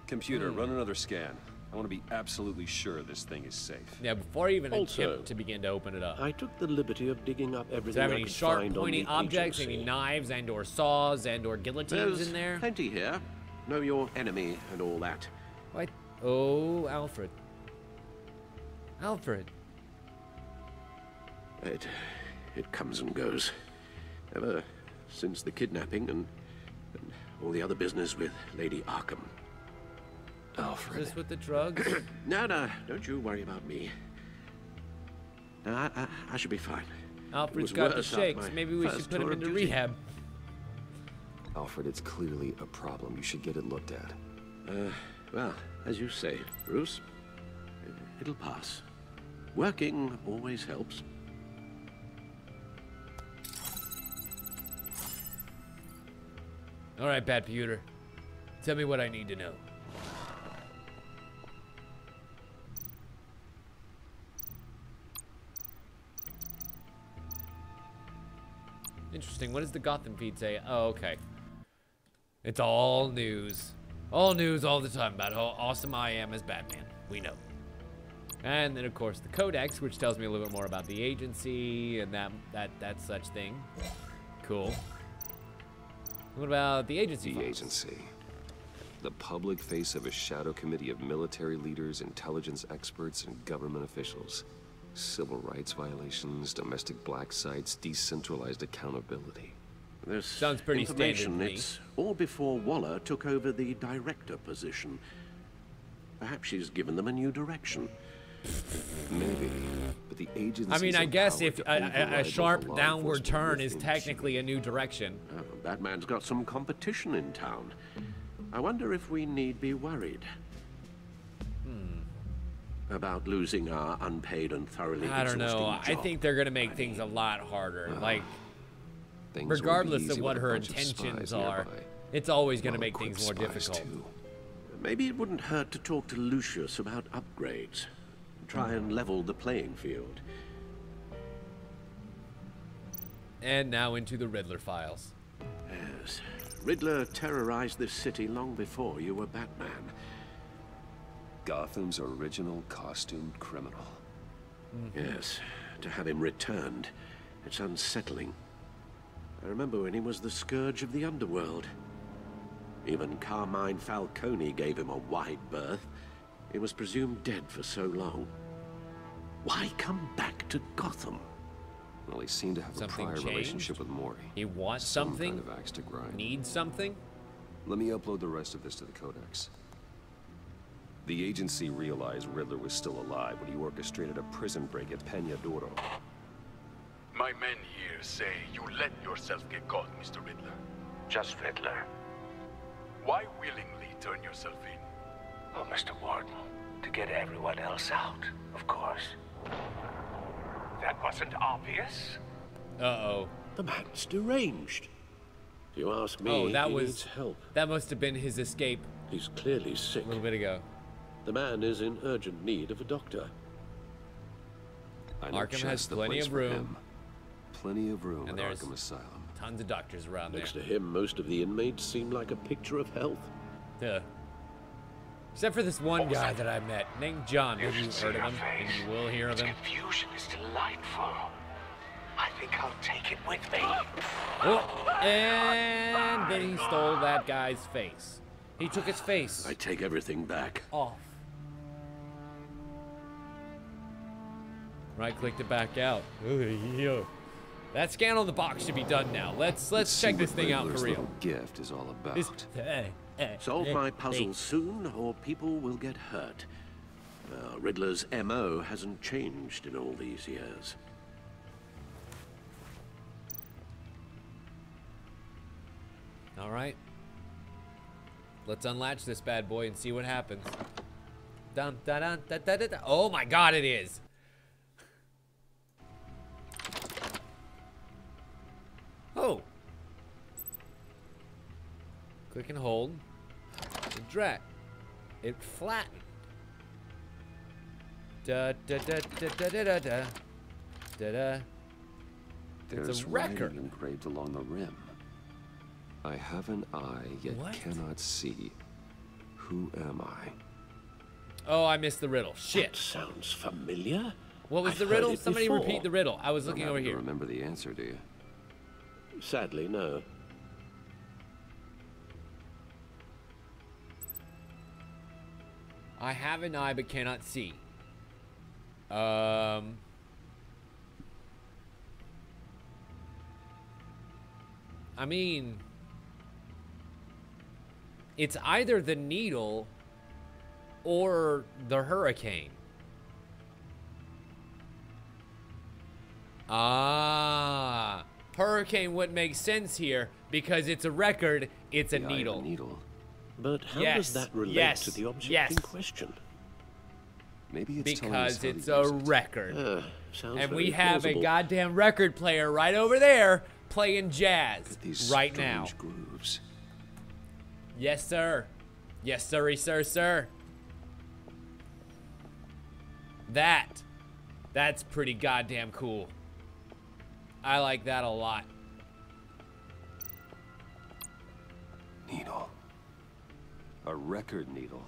Computer, run another scan. I want to be absolutely sure this thing is safe.
Yeah, before I even attempt to begin to open it up.
I took the liberty of digging up everything.
Does it have
I
any
could
sharp,
find
pointy
on the
objects,
agency.
any knives and/or saws and/or guillotines
There's
in there?
plenty here. Know your enemy and all that.
What? Oh, Alfred. Alfred.
It comes and goes. Ever since the kidnapping and all the other business with Lady Arkham.
Alfred.
Is this with the drugs?
No, don't you worry about me. No, I should be fine.
Alfred's got the shakes. Maybe we should put him into rehab.
Alfred, it's clearly a problem. You should get it looked at.
Well, as you say, Bruce, it'll pass. Working always helps.
All right, Bad Pewter. Tell me what I need to know. Interesting. What does the Gotham feed say? Oh, okay. It's all news. All news all the time about how awesome I am as Batman. We know. And then, of course, the Codex, which tells me a little bit more about the agency and that such thing. Cool. What about the agency?
The agency. The public face of a shadow committee of military leaders, intelligence experts, and government officials. Civil rights violations, domestic black sites, decentralized accountability.
This
sounds pretty standard to me.
It's all before Waller took over the director position. Perhaps she's given them a new direction.
Maybe, but the agency.
I mean, I guess if a sharp downward turn is technically a new direction.
Batman's got some competition in town. I wonder if we need be worried. About losing our unpaid and thoroughly
I don't know.
exhausting job.
I think they're gonna make things a lot harder. Like,
Things won't be
regardless of
easy
what
with a
her
bunch of
intentions
spies
are,
nearby.
it's always gonna make
Well-equipped
things more
spies,
difficult.
too.
Maybe it wouldn't hurt to talk to Lucius about upgrades. Try and level the playing field.
And now into the Riddler files.
Yes. Riddler terrorized this city long before you were Batman.
Gotham's original costumed criminal.
Yes. To have him returned, it's unsettling. I remember when he was the scourge of the underworld. Even Carmine Falcone gave him a wide berth. He was presumed dead for so long. Why come back to Gotham?
Well, he seemed to have
Something
a prior
changed?
relationship with Mori.
He wants
Some
something?
kind of axe to grind.
Needs something?
Let me upload the rest of this to the Codex. The agency realized Riddler was still alive when he orchestrated a prison break at Peñadoro.
My men here say you let yourself get caught, Mr. Riddler.
Just Riddler.
Why willingly turn yourself in?
Oh, Mr. Warden, to get everyone else out, of course. That wasn't obvious.
Uh-oh.
The man's deranged. If you ask me,
Oh, that
he
was
needs help.
That must have been his escape
He's clearly sick.
a little bit ago.
The man is in urgent need of a doctor.
I know
Arkham
just
has
the
plenty
place
of
for
room.
him. Plenty of room
And
at
there's
Arkham Asylum.
Tons of doctors around
Next
there.
to him, most of the inmates seem like a picture of health.
Yeah. Except for this one guy that I met, named John. Maybe you've heard of him, and you will hear of him.
Confusion is delightful. I think I'll take it with me.
Oh, and then he stole that guy's face. He took his face
I take everything back.
off. Right click to back out. Yo. That scan on the box should be done now. Let's check this thing out for
Riddler's
real.
little gift is all about.
Solve my puzzle soon, or people will get hurt. Riddler's MO hasn't changed in all these years.
All right. Let's unlatch this bad boy and see what happens. Dun, dun, dun, dun, dun, dun, dun. Oh my god, it is. Oh. Click and hold. And drag. It flattened. Da da da da da da da da. Da da.
There's
It's a record.
writing engraved along the rim. I have an eye, yet cannot see. Who am I?
Oh, I missed the riddle. Shit.
That sounds familiar.
What was
I've
the
heard
riddle?
it
Somebody
before.
repeat the riddle. I was looking over
You
here.
remember the answer, do you?
Sadly, no.
I have an eye but cannot see. I mean, it's either the needle or the hurricane. Ah, hurricane wouldn't make sense here because it's a record, it's a
The eye of
needle.
needle.
But how
Yes,
does that relate
yes,
to the object
yes.
in question?
Maybe it's telling us
Because
how
it's
to
a
use it.
record.
Sounds
And
very
we have
plausible.
a goddamn record player right over there playing jazz
These
right now.
strange grooves.
Yes, sir. Yes, sirree, sir. That's pretty goddamn cool. I like that a lot.
Needle. A record needle.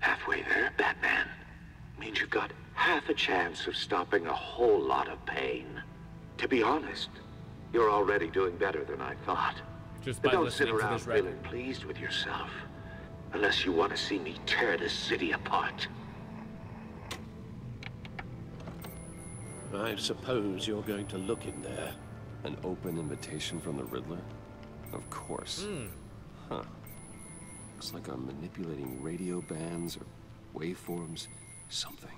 Halfway there, Batman. Means you've got half a chance of stopping a whole lot of pain. To be honest, you're already doing better than I thought.
Just
But
by
don't sit
listening to
around
this record.
feeling pleased with yourself. Unless you want to see me tear this city apart.
I suppose you're going to look in there.
An open invitation from the Riddler? Of course. Huh. Looks like I'm manipulating radio bands or waveforms. Something.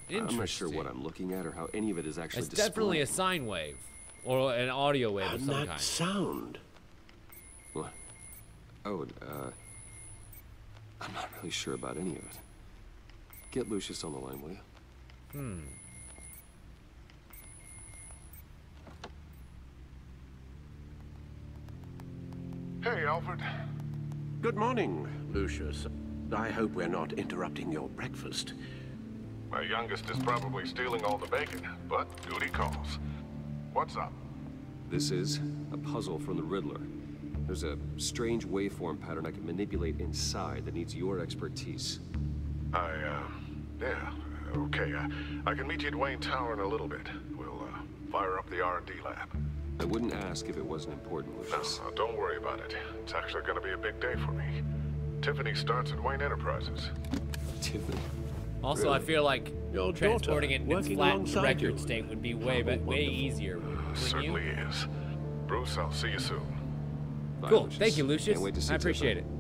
I'm not sure what
Interesting.
I'm looking at or how any of it is actually
It's definitely a
displaying.
sine wave or an audio wave of
And
some
that
kind.
sound.
Oh, I'm not really sure about any of it. Get Lucius on the line, will you?
Hey, Alfred.
Good morning, Lucius. I hope we're not interrupting your breakfast.
My youngest is probably stealing all the bacon, but duty calls. What's up?
This is a puzzle from the Riddler. There's a strange waveform pattern I can manipulate inside that needs your expertise.
Yeah, okay. I can meet you at Wayne Tower in a little bit. We'll, fire up the R&D lab.
I wouldn't ask if it wasn't important, Lucius.
No, don't worry about it. It's actually gonna be a big day for me. Tiffany starts at Wayne Enterprises.
Tiffany?
Also,
Really?
I feel like
Your
transporting it in its
working
flat
alongside
record
you.
state would be way easier.
Certainly is. Bruce, I'll see you soon.
Bye,
Cool.
Lucius.
Thank you, Lucius.
Can't wait to see
I appreciate
Tiffany.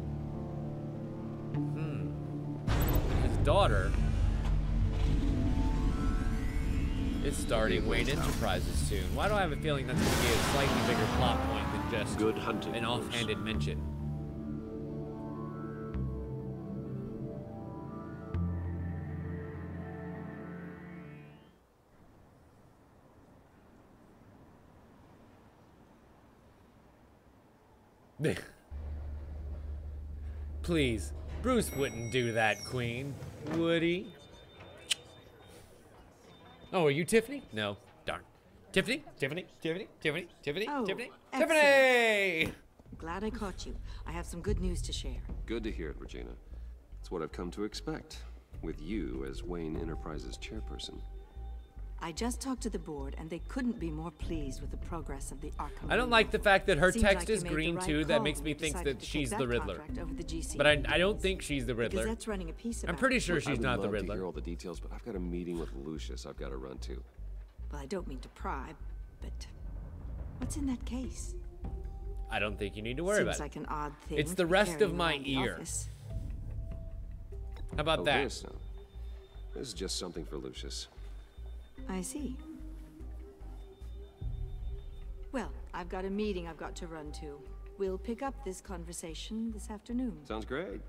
it. His daughter is starting Wayne Enterprises soon. Why do I have a feeling that's going to be a slightly bigger plot point than just
Good hunting,
an offhanded mention? Please, Bruce wouldn't do that, Queen, would he? Oh, are you Tiffany? No, darn. Tiffany? Tiffany? Tiffany? Tiffany? Tiffany?
Oh,
Tiffany?
excellent.
Tiffany!
Glad I caught you. I have some good news to share.
Good to hear it, Regina. It's what I've come to expect, with you as Wayne Enterprises chairperson.
I just talked to the board, and they couldn't be more pleased with the progress of the Arkham.
I don't like the fact that her
Seems
text
like you
is
made the
green
right
too. That
call
makes
when
me
you
think
decided
that
to
she's
take
the
that
Riddler.
contract over the GC.
But I don't think she's the
The
Riddler.
Gazette's running a piece
I'm
about
pretty
it.
sure she's not the
I would love to
Riddler.
hear all the details, but I've got a meeting with Lucius I've got to run to.
Well, I don't mean to pry, but what's in that case?
I don't think you need to worry
Seems
about
like
it.
an odd thing.
It's
to
the
be
rest of
carrying
my
around the
ear.
office.
How about that?
This, no. This is just something for Lucius.
I see. Well, I've got a meeting I've got to run to. We'll pick up this conversation this afternoon.
Sounds great.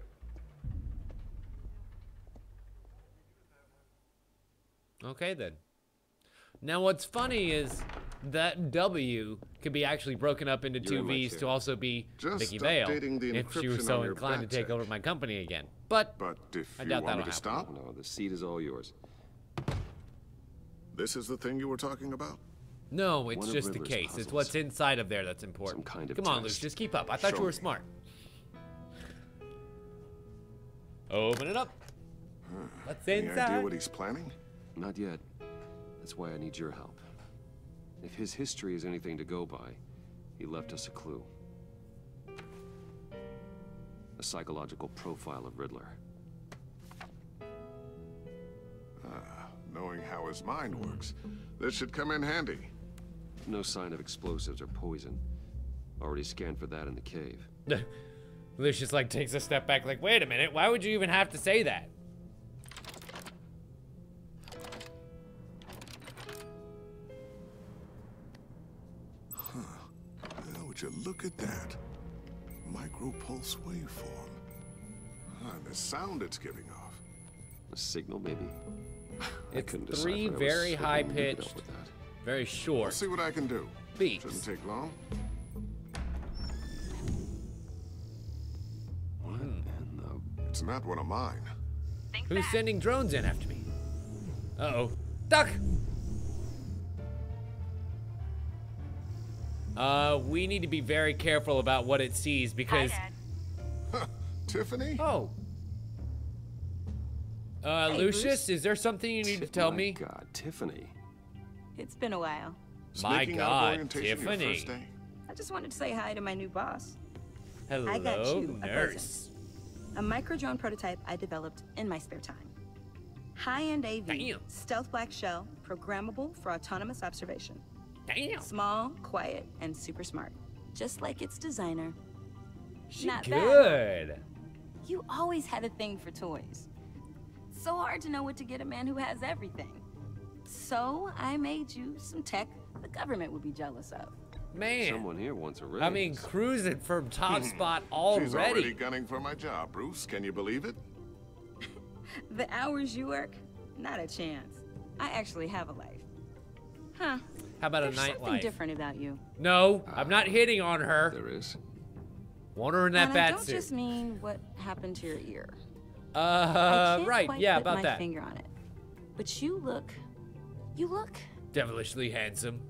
Okay then. Now what's funny is that W could be actually broken up into
You're
two
in my
V's
chair.
to also be
Just
Vicky Vale
updating the
if she was
encryption
so
on your
inclined to
bat
take
tech.
over my company again. But
if
I
you
doubt
want me
that'll
to
happen.
stop,
No, the seat is all yours.
this is the thing you were talking about?
No, it's
One of
just the
Riddler's
case. It's
puzzles.
what's inside of there that's important.
Some kind of
Come on,
test.
Luke, just keep up. I thought
Show
you were
me.
smart. Open it up. What's
Any idea
inside?
what he's planning?
Not yet. That's why I need your help. If his history is anything to go by, he left us a clue. A psychological profile of Riddler.
Knowing how his mind works, this should come in handy.
No sign of explosives or poison. Already scanned for that in the cave.
Lucius like takes a step back like, wait a minute, why would you even have to say that?
Would you look at that? Micropulse waveform. And the sound it's giving off.
A signal, maybe? I
It's
couldn't
three
decipher. I was
very
hoping
high
you could help
pitched,
with that.
very
I'll
short
see what I can do.
beats.
Shouldn't take long.
What in the...
It's not one of mine.
Who's sending drones in after me? Uh-oh. Duck! We need to be very careful about what it sees because...
Tiffany?
Oh.
Hey,
Lucius,
Bruce.
is there something you need to tell me?
My God, Tiffany.
It's been a while.
My
Sneaking out of
God,
orientation your
Tiffany.
first day?
I just wanted to say hi to my new boss.
Hello,
I got you a
nurse.
present. A micro-drone prototype I developed in my spare time. High-end AV,
Damn.
stealth black shell, programmable for autonomous observation.
Damn.
Small, quiet, and super smart. Just like its designer.
She
Not
good.
bad. You always had a thing for toys. So hard to know what to get a man who has everything. So I made you some tech the government would be jealous of.
Man.
Someone here wants a raise.
I mean, cruising from top spot already.
She's already gunning for my job, Bruce. Can you believe it?
The hours you work? Not a chance. I actually have a life. Huh.
How about
There's
a
something
nightlife?
different about you.
No, I'm not hitting on her.
There is.
Want her in that
And I
bat
don't
suit.
just mean what happened to your ear.
Right,
quite
yeah,
put
about
my
that.
finger on it. But you look
Devilishly handsome.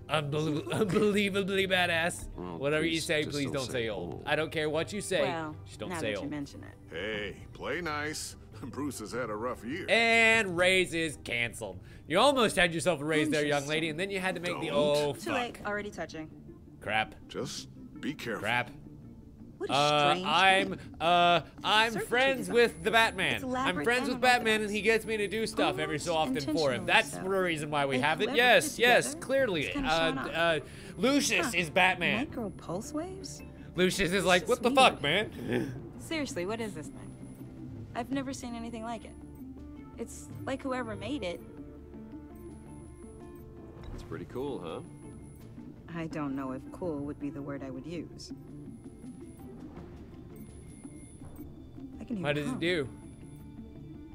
Unbelievably badass.
Well,
Whatever you say,
just
please don't say old. I don't care what you say.
well.
Just don't
now
say
that
old.
you mention it.
Hey, play nice. Bruce has had a rough year.
And raise is canceled. You almost had yourself a raise there, young lady, and then you had to make the
Too late. Already touching.
Crap.
Just be careful.
Crap.
What a strange
I'm friends with the Batman.
It's
I'm
elaborate
friends with
and
Batman, and he gets me to do stuff every so often for him.
intentional,
That's
so.
the reason why we
Like,
have it.
whoever
Yes,
put it
yes,
together,
clearly.
it's kinda showing off.
Lucius is Batman.
Micro pulse waves?
Lucius is like, what the
weird.
fuck, man?
Seriously, what is this thing? I've never seen anything like it. It's like whoever made it.
It's pretty cool, huh?
I don't know if cool would be the word I would use. I can hear
What does it do?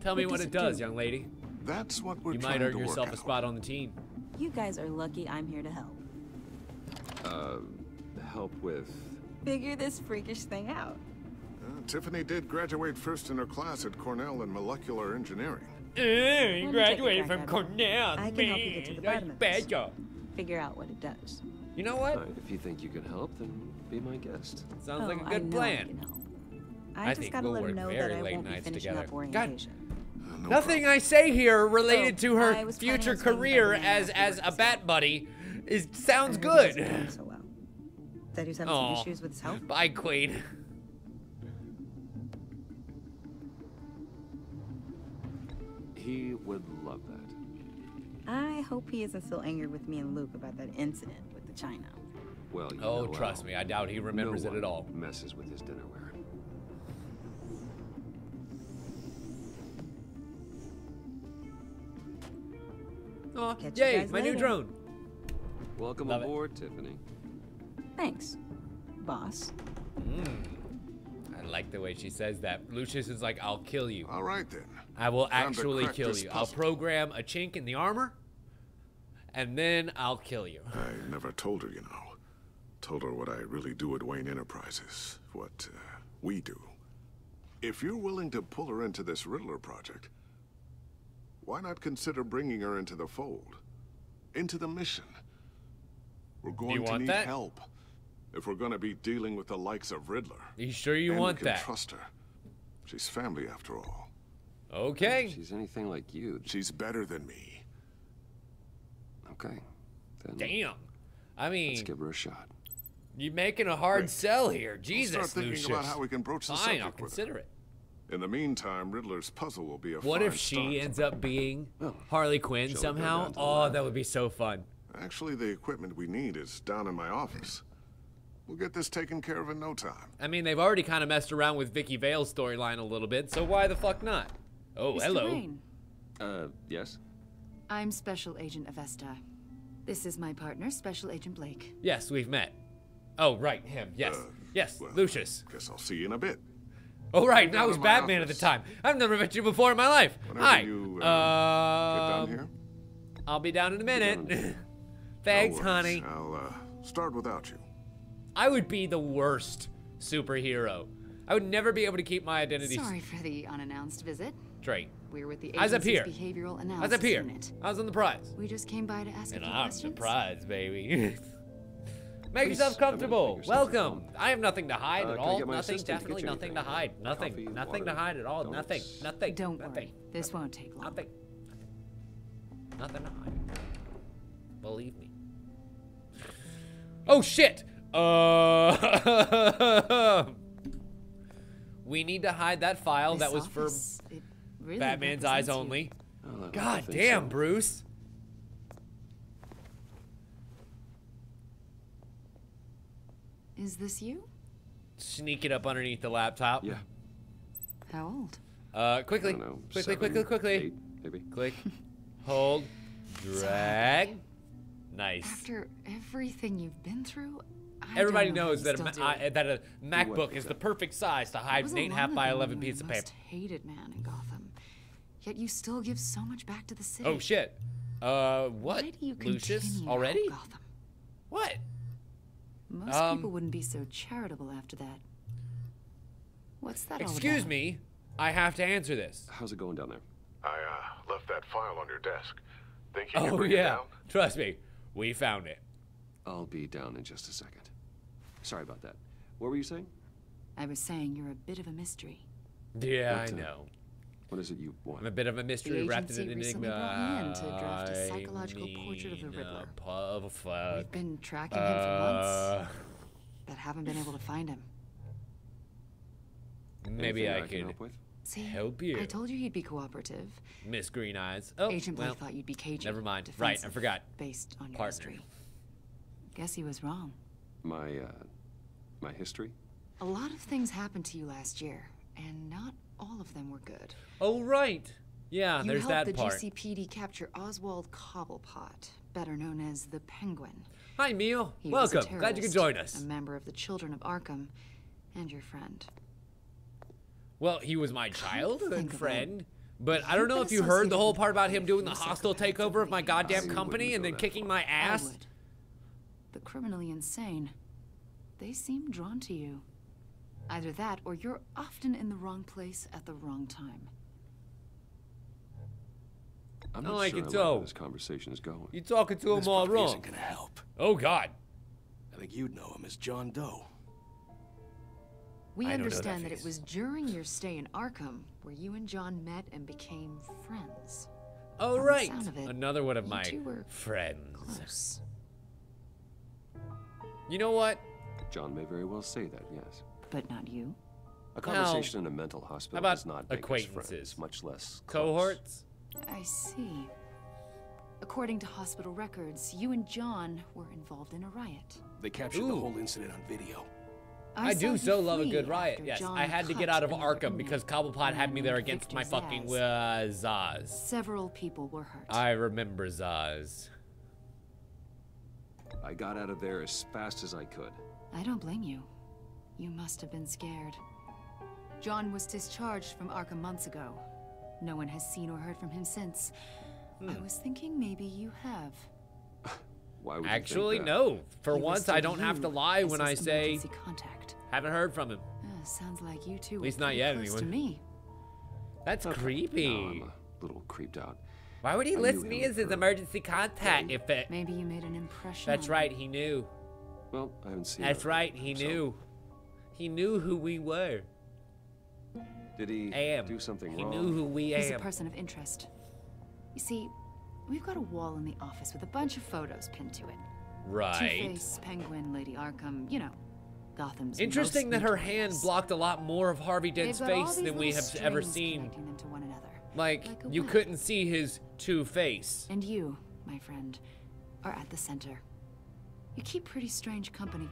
Tell me
What
what
does
it
it
does,
do?
young lady.
That's what we're
You
trying
might
to
earn
work
yourself a
out.
spot on the team.
You guys are lucky I'm here to help.
Help with...
Figure this freakish thing out.
Tiffany did graduate first in her class at Cornell in molecular engineering.
You
Let me
graduated
take a
from
crack at it.
Cornell,
I can help you get to the
man.
bottom of
Bad
this.
job.
Figure out what it does.
You know what?
Alright, if you think you can help, then be my guest.
Sounds like a
Oh, I
good
know I
plan.
can help.
I
I just
think
gotta
we'll
let
work
him know
very
that I
late
won't be
nights
finishing
together.
up
God,
orientation.
nothing I say here related to her
I was planning
future
on spending
career
the night
as
after
a bat buddy sounds
I heard he doesn't
good.
know so well. That he's having some issues with his health.
Bye, Queen.
He would love that.
I hope he isn't still angry with me and Luke about that incident with the China.
Well, you
Oh,
know,
trust me, I doubt he remembers
no
it at all.
one messes with his dinnerware.
Oh,
Catch you
yay,
guys
my new
later.
drone.
Welcome
Love it.
aboard, Tiffany.
Thanks, boss.
I like the way she says that. Lucius is like, I'll kill you.
All right, then.
I will
Time to
actually
crack
kill
this
you. I'll
puzzle.
program a chink in the armor, and then I'll kill you.
I never told her, you know. Told her what I really do at Wayne Enterprises. What we do. If you're willing to pull her into this Riddler project, why not consider bringing her into the fold? Into the mission? We're going to
want
need
that?
help if we're going to be dealing with the likes of Riddler.
You sure you
And
want
we can
that?
trust her. She's family after all.
Okay.
If she's anything like you.
She's better than me.
Okay. Then
Damn. I mean,
let's give her a shot.
you're making a hard sell here.
We'll
Jesus,
start thinking
Lucius.
about how we can broach the
Fine,
subject
I'll
with her.
consider it.
In the meantime, Riddler's puzzle will be a
What
fine
if she
start.
ends up being Harley Quinn
shall we go
somehow?
down to the
Oh,
lab?
that would be so fun.
Actually, the equipment we need is down in my office. We'll get this taken care of in no time.
I mean, they've already kind of messed around with Vicky Vale's storyline a little bit, so why the fuck not? Oh,
Mr.
hello.
Wayne,
Yes?
I'm Special Agent Avesta. This is my partner, Special Agent Blake.
Yes, we've met. Oh, right, him. Yes. Yes, Lucius.
Guess I'll see you in a bit.
Oh, right,
Come
now
down
he's
to my
Batman at the time. I've never met you before in my life.
Whenever
Hi.
you get done here.
I'll be down in a minute.
No
Thanks,
worries.
honey.
I'll start without you.
I would be the worst superhero. I would never be able to keep my identity
Sorry for the unannounced visit.
straight.
We're with the
I was up
agency's
here.
behavioral
I
analysis
was up here.
unit.
I was on the prize.
We just came by to ask a
And
few
I'm
questions.
surprised, baby. Make
Please,
yourself comfortable.
make yourself at
Welcome. I have nothing to hide
Can
at
I
all.
get my
Nothing.
assistant to
Definitely
get you
nothing to
anything?
hide. Nothing.
Coffee,
Nothing to
water,
hide at all. Nothing.
donuts?
Nothing.
Don't
nothing.
worry. This won't take long.
Nothing. Nothing to hide. Believe me. Oh shit. We need to hide that file that was for
really
Batman's eyes
represents you.
only.
Oh, I
God
think
damn,
so.
Bruce.
Is this you?
Sneak it up underneath the laptop.
Yeah.
How old?
Quickly.
I don't know,
Quickly,
7,
quickly.
8, maybe.
Click. Hold. Drag. Nice.
After everything you've been through,
Everybody knows that a MacBook is the perfect size to hide an 8.5 by 11 piece of paper.
Hated man in Gotham. Yet you still give so much back to the city.
Oh shit. What?
Why do you
Lucius
continue
already?
to help Gotham?
What?
Most people wouldn't be so charitable after that. What's that all about?
Excuse me. I have to answer this.
How's it going down there?
I left that file on your desk. Think you can
Oh
bring it
yeah.
down?
Trust me. We found it.
I'll be down in just a second. Sorry about that. What were you saying?
I was saying you're a bit of a mystery.
Yeah, I know.
What is it you want?
I'm a bit of a mystery wrapped in an
recently
enigma.
brought me in to draft a psychological portrait of the Riddler.
Fuck.
We've been tracking him for months, but haven't been able to find him.
Maybe
Anything
I
can
could
help with?
See,
help you.
I told you you'd be cooperative.
Miss Green Eyes. Oh,
Agent Blake
well,
thought you'd be cagey.
never mind. Right, I
defensive,
forgot.
Based on your
Partner.
history. Guess he was wrong.
My history?
A lot of things happened to you last year, and not all of them were good.
Oh, right. Yeah,
You
there's that
helped
part.
the GCPD capture Oswald Cobblepot, better known as the Penguin.
Hi, Neil.
He was a
Welcome. Glad you could
terrorist,
join us.
A member of the Children of Arkham, and your friend.
Well, he was my childhood
think of
friend. But I
You've
don't know
been
if you heard the whole
associated
part about
with
him doing the
a
hostile
psychopath
takeover of my goddamn
I
company
wouldn't
and then
go that
kicking my
I
ass.
would. The criminally insane. They seem drawn to you. Either that, or you're often in the wrong place at the wrong time.
I'm
Oh,
not
I
sure
can
I like
tell.
where this conversation's going.
You talking to him all
puppy
wrong.
isn't gonna help.
Oh, God.
I think you'd know him as John Doe.
We
I don't know that
understand that it
face.
was during your stay in Arkham where you and John met and became friends.
Oh,
From the
right.
sound of it,
Another one of
you
my
two were
friends.
close.
You know what?
John may very well say that, yes.
But not you.
A conversation in a mental hospital
about
does not make us
acquaintances?
friends, much less close.
Cohorts?
I see. According to hospital records, you and John were involved in a riot.
They captured the
Ooh.
whole incident on video.
I
saw
do
you
so love a
flee
good riot.
after
Yes,
John
I had to get
cut
out of
another
Arkham
inmate,
because Cobblepot had me there against
Victor
my fucking
Zsasz.
Zaz.
Several people were hurt.
I remember Zaz.
I got out of there as fast as I could.
I don't blame you. You must have been scared. John was discharged from Arkham months ago. No one has seen or heard from him since. I was thinking maybe you have.
Why would
Actually,
you think that?
no. For
He
once, I
listed
don't have
you
to lie
as
when
his
I say
emergency contact.
haven't heard from him.
Sounds like you two
At least
were
not
pretty
yet,
close
anyway.
to me.
That's
No,
creepy.
I'm a little creeped out.
Why would he
I
list
knew
me
him
as his
for-
emergency contact if it...
Maybe you made an impression.
That's
on
right,
him.
he knew.
Well, I haven't seen
That's
him,
right, he
so-
knew. He knew who we were.
Did he
Am.
do something
He
wrong?
knew who we
He's a
am.
person of interest. You see, we've got a wall in the office with a bunch of photos pinned to it.
Right.
Two-Face, Penguin, Lady Arkham, you know, Gotham's
Interesting
most
that her
notorious.
hand blocked a lot more of Harvey Dent's
They've got all
face
these
than we
little
have ever
strings
seen.
connecting them to one another.
Like,
Like a
you
web.
couldn't see his two-face.
And you, my friend, are at the center. You keep pretty strange company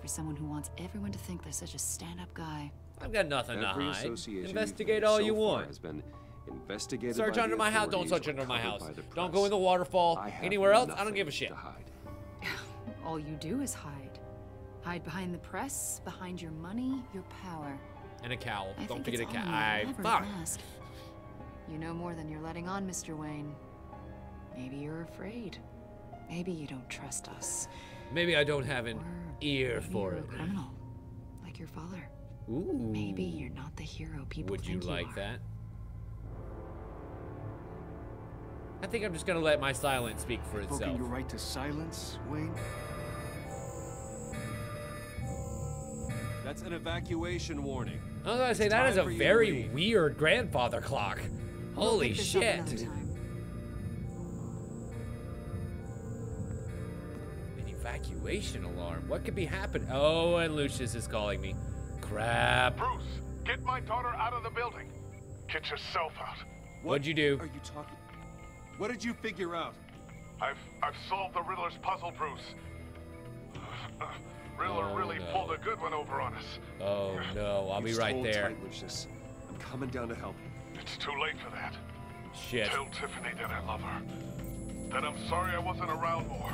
for someone who wants everyone to think they're such a stand-up guy.
I've got nothing to
Every
hide.
association
Investigate
you've
all
made
you
so far
want.
has been investigated
Search
by
under
the
my house. Don't
authorities
search
or
under my
covered
house.
by the
Don't
press.
go in the waterfall.
I have
Anywhere else, I don't
nothing
give a
to
shit.
hide.
All you do is hide. Hide behind the press, behind your money, your power.
And a cowl.
I
Don't
think
forget a
it's
cowl.
all an elaborate
Fuck.
mask. You know more than you're letting on, Mr. Wayne. Maybe you're afraid. Maybe you don't trust us.
Maybe I don't have an
Or
ear
maybe
for
you're
it.
a criminal, like your father.
Ooh.
Maybe you're not the hero people
Would you
think
like
are.
that? I think I'm just gonna let my silence speak for
Invoking
itself.
your right to silence, Wayne?
That's an evacuation warning.
I was gonna say,
It's
that is
time
a
for you to
very
leave.
weird grandfather clock. Holy
Pick this up
shit.
another time.
An evacuation alarm. What could be happening? Oh, and Lucius is calling me. Crap.
Bruce, get my daughter out of the building. Get yourself out.
What'd you do?
Are you talking? What did you figure out?
I've solved the Riddler's puzzle, Bruce. Riddler
Oh,
really
no.
pulled a good one over on us.
Oh no, I'll be
Just
right
hold
there.
tight, Lucius. I'm coming down to help.
It's too late for that.
Shit.
Tell Tiffany that I love her.
Then I'm sorry I wasn't around more.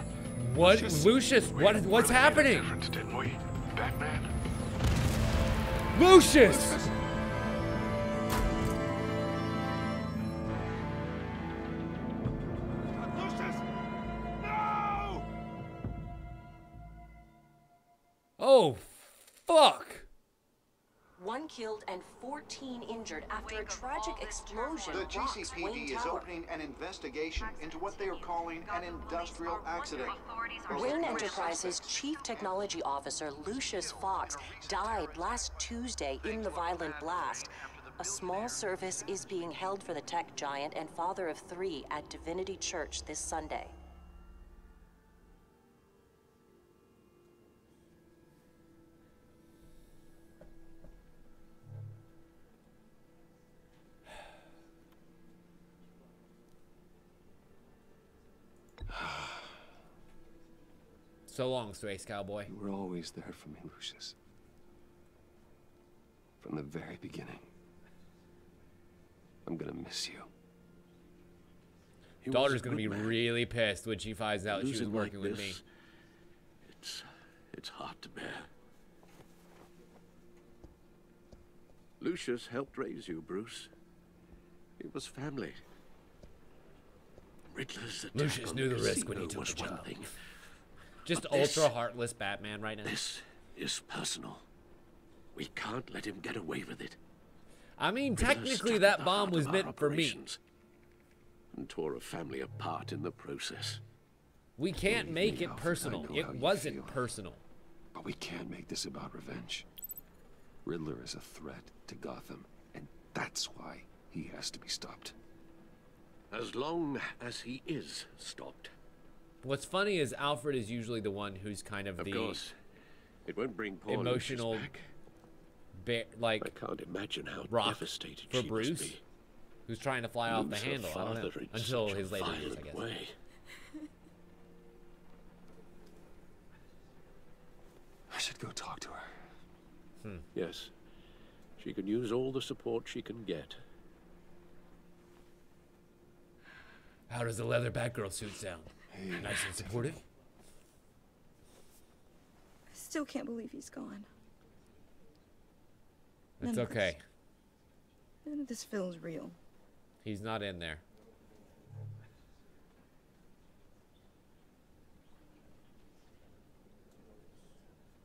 What, Lucius? What's
really
happening?
Made a difference, didn't we, Batman?
Lucius! Oh, fuck!
1 killed and 14 injured after a tragic explosion
The
rocks Wayne
GCPD is
Tower.
opening an investigation into what they are calling an industrial accident.
Wayne Enterprises Chief Technology Officer Lucius Fox died last Tuesday in the violent blast. A small service is being held for the tech giant and father of 3 at Divinity Church this Sunday.
So long, Space Cowboy.
You were always there for me, Lucius. From the very beginning. I'm gonna miss you.
Daughter's gonna be really pissed when she finds out she was working with me.
It's hard to bear. Lucius helped raise you, Bruce. It was family. Riddler's attack
Lucius
on
knew the risk
casino
when he took
was
the
one
job.
thing.
Just
But this-
ultra heartless Batman right now.
This is personal. We can't let him get away with it.
I mean,
Riddler
technically
struck
that
at the
bomb
heart
was
of our
meant for me.
operations and tore a family apart in the process.
We can't
Believe
make
me,
it
Alfred,
personal.
I know how
It
you
wasn't
feel.
personal.
But we can't make this about revenge. Riddler is a threat to Gotham, and that's why he has to be stopped.
As long as he is stopped.
What's funny is Alfred is usually the one who's kind of
Of
the
course, it won't bring poor
emotional,
Lucius back.
like
I can't imagine how
rock
devastated
for
she
Bruce,
must be.
who's trying to fly off the
Lose her
handle. I don't know.
father in
Until
such a
his later years, I
violent
guess.
way.
I should go talk to her.
Yes, she can use all the support she can get.
How does the leather Batgirl suit sound? Nice and supportive?
I still can't believe he's gone.
It's okay.
None of this feels real.
He's not in there.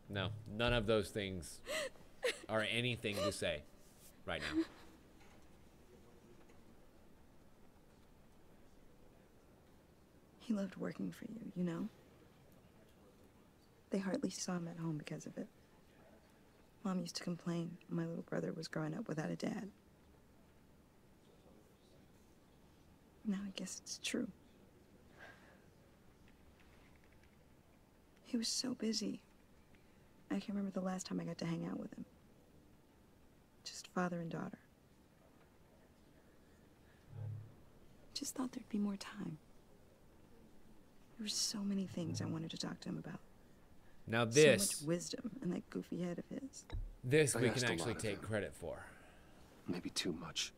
No, none of those things are anything to say right now.
He loved working for you, you know? They hardly saw him at home because of it. Mom used to complain my little brother was growing up without a dad. Now I guess it's true. He was so busy. I can't remember the last time I got to hang out with him. Just father and daughter. Just thought there'd be more time. There were so many things I wanted to talk to him about.
Now this,
So much wisdom in that goofy head of his.
this we
I asked
can
a
actually
lot of
take
him.
credit for.
Maybe too much.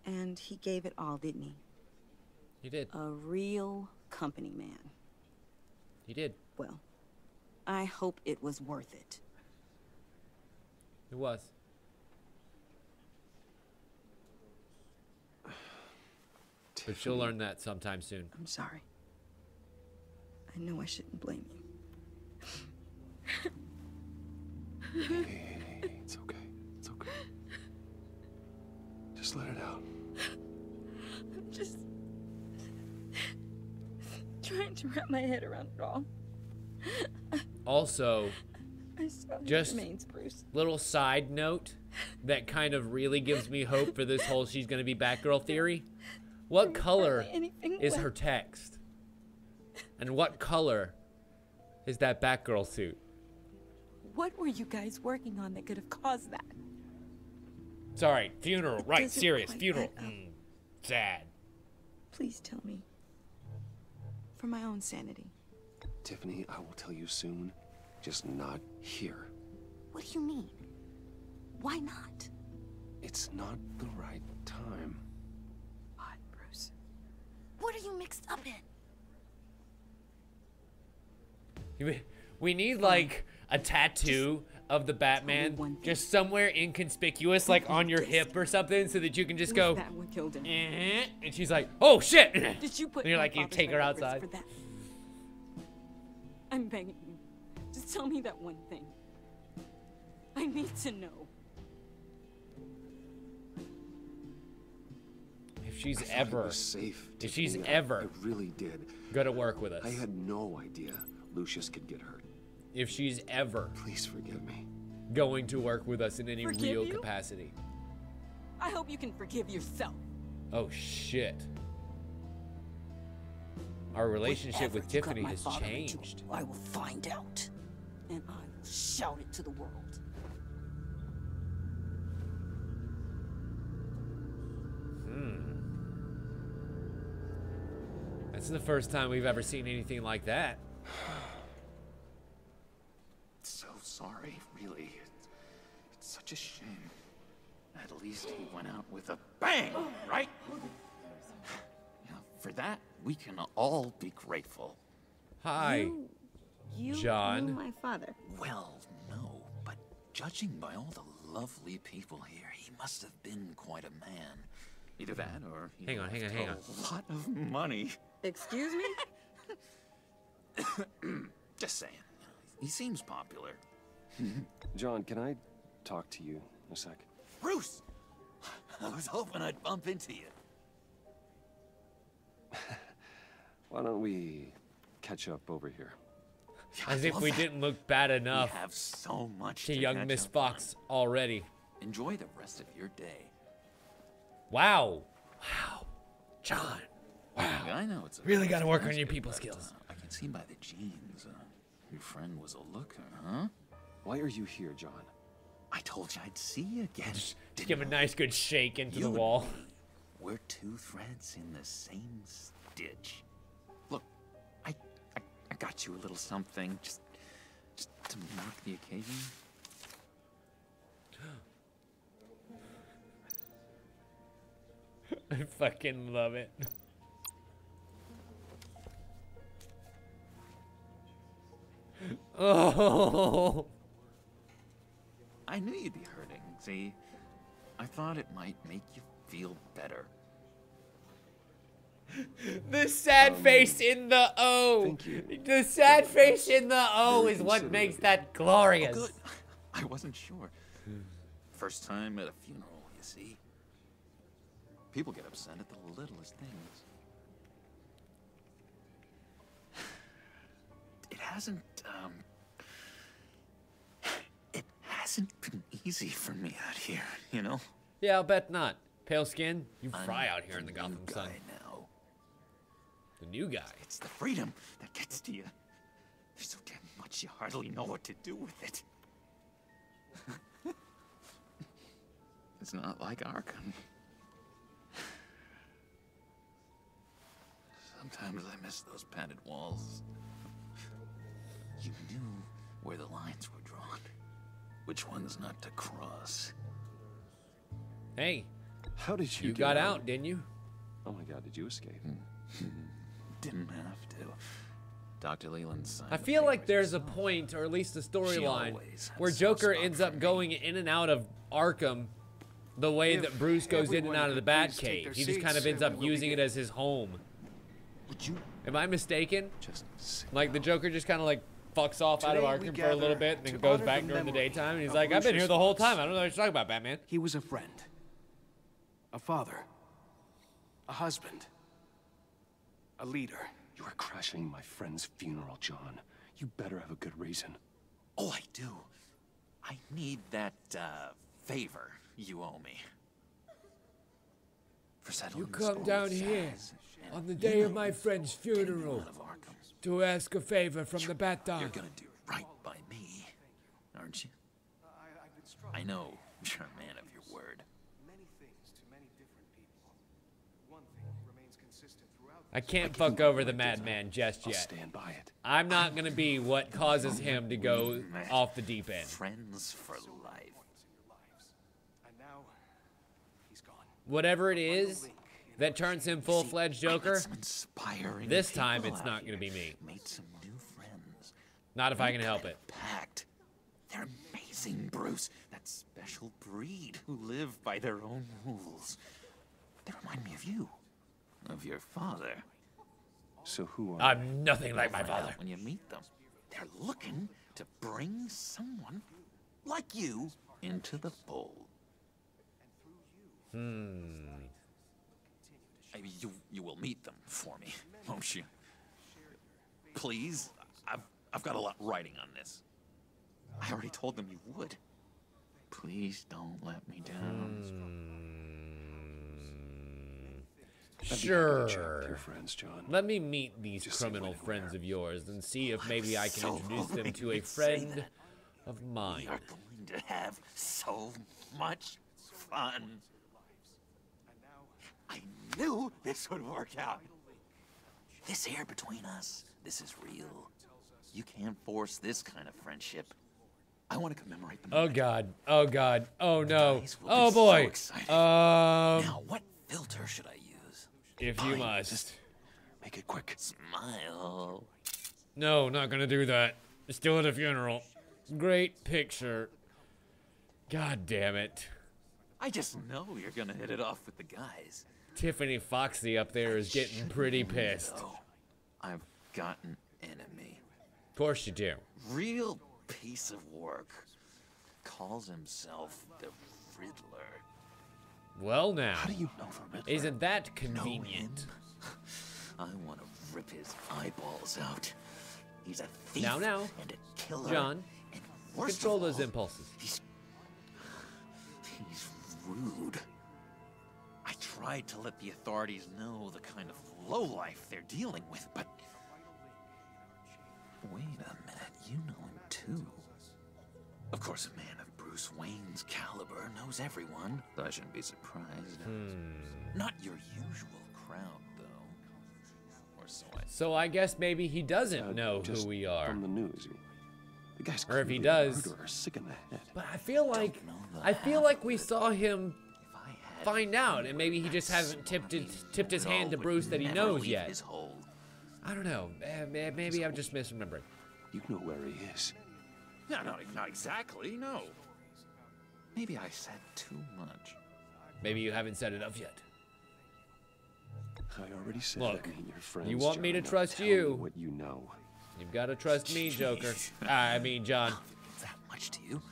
And he gave it all, didn't he?
He did.
A real company man.
He did.
Well, I hope it was worth it.
It was. But she'll learn that sometime soon.
I'm sorry. I know I shouldn't blame you.
Hey, it's okay. It's okay. Just let it out.
I'm just trying to wrap my head around it all.
Also,
I saw his
just
remains, Bruce.
little side note that kind of really gives me hope for this whole she's gonna be Batgirl theory. What color is her text? And what color is that Batgirl suit?
What were you guys working on that could have caused that?
Sorry, funeral. Right,
doesn't
serious.
quite
Funeral.
add up.
Sad.
Please tell me. For my own sanity.
Tiffany, I will tell you soon. Just not here.
What do you mean? Why not?
It's not the right time.
What, Bruce?
What are you mixed up in?
We need like a tattoo of the Batman just somewhere inconspicuous, like on your hip or something, so that you can just go.
That what killed him?
And she's like, "Oh shit!"
Did you put?
And you're like, you take her outside.
For that? I'm begging you, just tell me that one thing. I need to know.
If she's
I
ever
thought it was safe.
If she's
Tiffany.
ever
I really did.
gonna work with us.
I had no idea Lucius could get hurt.
If she's ever
Please forgive me.
going to work with us in any
Forgive
real
you?
capacity.
I hope you can forgive yourself.
Oh shit. Our relationship with Tiffany has changed.
I will find out, and I will shout it to the world.
That's the first time we've ever seen anything like that.
So sorry, really. It's such a shame. At least he went out with a bang, right? Yeah, for that, we can all be grateful.
Hi,
You
John.
knew my father.
Well, no, but judging by all the lovely people here, he must have been quite a man. Either that or he
Hang on.
left a lot of money.
Excuse me?
Just saying. He seems popular.
John, can I talk to you a sec?
Bruce! I was hoping I'd bump into you.
Why don't we catch up over here?
As if we didn't look bad enough
We have so much
to
to
young
catch
Miss
up on.
Fox already.
Enjoy the rest of your day.
Wow. Wow. John. Wow.
I know it's a
Really
fast
gotta work on
basket,
your people
but,
skills.
I can see by the jeans. Your friend was a looker, huh?
Why are you here, John?
I told you I'd see you again.
Just give a nice good shake into the
You and
wall.
me, we're two threads in the same stitch. Look, I got you a little something, just to mark the occasion.
I fucking love it. Oh.
I knew you'd be hurting, see? I thought it might make you feel better.
The sad face in the O.
Thank you.
The sad face in the O
Very
is what
considerate
makes
of you.
that glorious.
Oh, good. I wasn't sure. First time at a funeral, you see? People get upset at the littlest things. It hasn't been easy for me out here, you know?
Yeah, I'll bet not. Pale skin, you
I'm
fry out here in the Gotham
new
sun.
guy now.
The new guy.
It's the freedom that gets to you. There's so damn much you hardly know what to do with it. It's not like Arkham. Sometimes I miss those padded walls. You knew where the lines were drawn. Which ones not to cross.
Hey,
How did you
you
get
got out, didn't you?
Oh my god, did you escape?
Didn't have to. Dr. Leland signed
I
the
feel like
papers
there's a
herself.
point, or at least a
She
storyline,
always had
where
a soft
Joker
spot
ends
for
up
me.
going in and out of Arkham the way
If
that Bruce goes in and
everyone
out of the
could please take
Batcave.
their
He just kind of
seats,
ends up
we'll
using it
begin.
as his home.
Would you
Am I mistaken?
just sit
Like, the Joker just kind of like fucks off out of
Today we
Arkham for a little
gather
bit and then
to
goes
honor
back
the
during the
memory
daytime and he's
of
like, I've been
Lucius
here the whole
Fox.
time. I don't know what you're talking about, Batman.
He was a friend. A father. A husband. A leader.
You are crashing my friend's funeral, John. You better have a good reason.
Oh, I do. I need that, favor you owe me. For settling
You
the
come
score
down
with
here
Zaz and,
on the
you
day of
know,
my friend's
getting me
funeral
out of Arkham.
to ask a favor from the Bat
You're
Dog.
gonna do right by me, aren't you? I know you're a man of your word.
Many things to many different people. One thing remains consistent throughout.
I can't fuck over the Madman just
I'll
yet.
stand by it.
I'm not gonna be what causes him to go off the deep end.
Friends for life.
And now, he's gone.
Whatever it is, that turns him full-fledged Joker. This time, it's not going to be me.
Made some new friends.
Not if I can help it.
Packed. They're amazing, Bruce. That special breed who live by their own rules. They remind me of you. Of your father.
So who are
I'm nothing like my father.
When you meet them, they're looking to bring someone like you into the fold. You will meet them for me, won't you? Please? I've got a lot riding on this. I already told them you would. Please don't let me down.
Sure.
Your friends, John.
Let me meet these criminal friends of yours and see if maybe I can introduce them to a friend of mine.
We are going to have so much fun. I knew this would work out. This air between us, this is real. You can't force this kind of friendship. I want to commemorate the
moment. Oh God. Oh God. Oh no. Oh boy.
So now, what filter should I use?
If you must.
Make it quick. Smile.
No, not gonna do that. Still at a funeral. Great picture. God damn it.
I just know you're gonna hit it off with the guys.
Tiffany Foxy up there is getting pretty pissed.
I've got an enemy.
Of course you do.
Real piece of work. Calls himself the Riddler.
Well now.
How do you know the Riddler?
Isn't that convenient?
I want to rip his eyeballs out. He's a thief
now,
and a killer.
John,
and worst
control
of all,
those impulses.
He's rude. I tried to let the authorities know the kind of lowlife they're dealing with, but... Wait a minute, you know him too. Of course, a man of Bruce Wayne's caliber knows everyone, so I shouldn't be surprised. Not your usual crowd, though. Or so I...
So I guess maybe he doesn't know who we are.
From the news, the guy's
or if he does,
sick in the head.
But I feel like we saw him find out, and maybe he just hasn't tipped his hand to Bruce that he knows yet. I don't know. Maybe I'm just misremembering.
You know where he is.
No, not exactly, no. Maybe I said too much.
Maybe you haven't said enough yet.
I already said
Look,
I mean your friends,
you want
John,
me to
now
trust
tell
you.
me what you know.
You've got to trust me, Joker. I mean, John.
That much to you?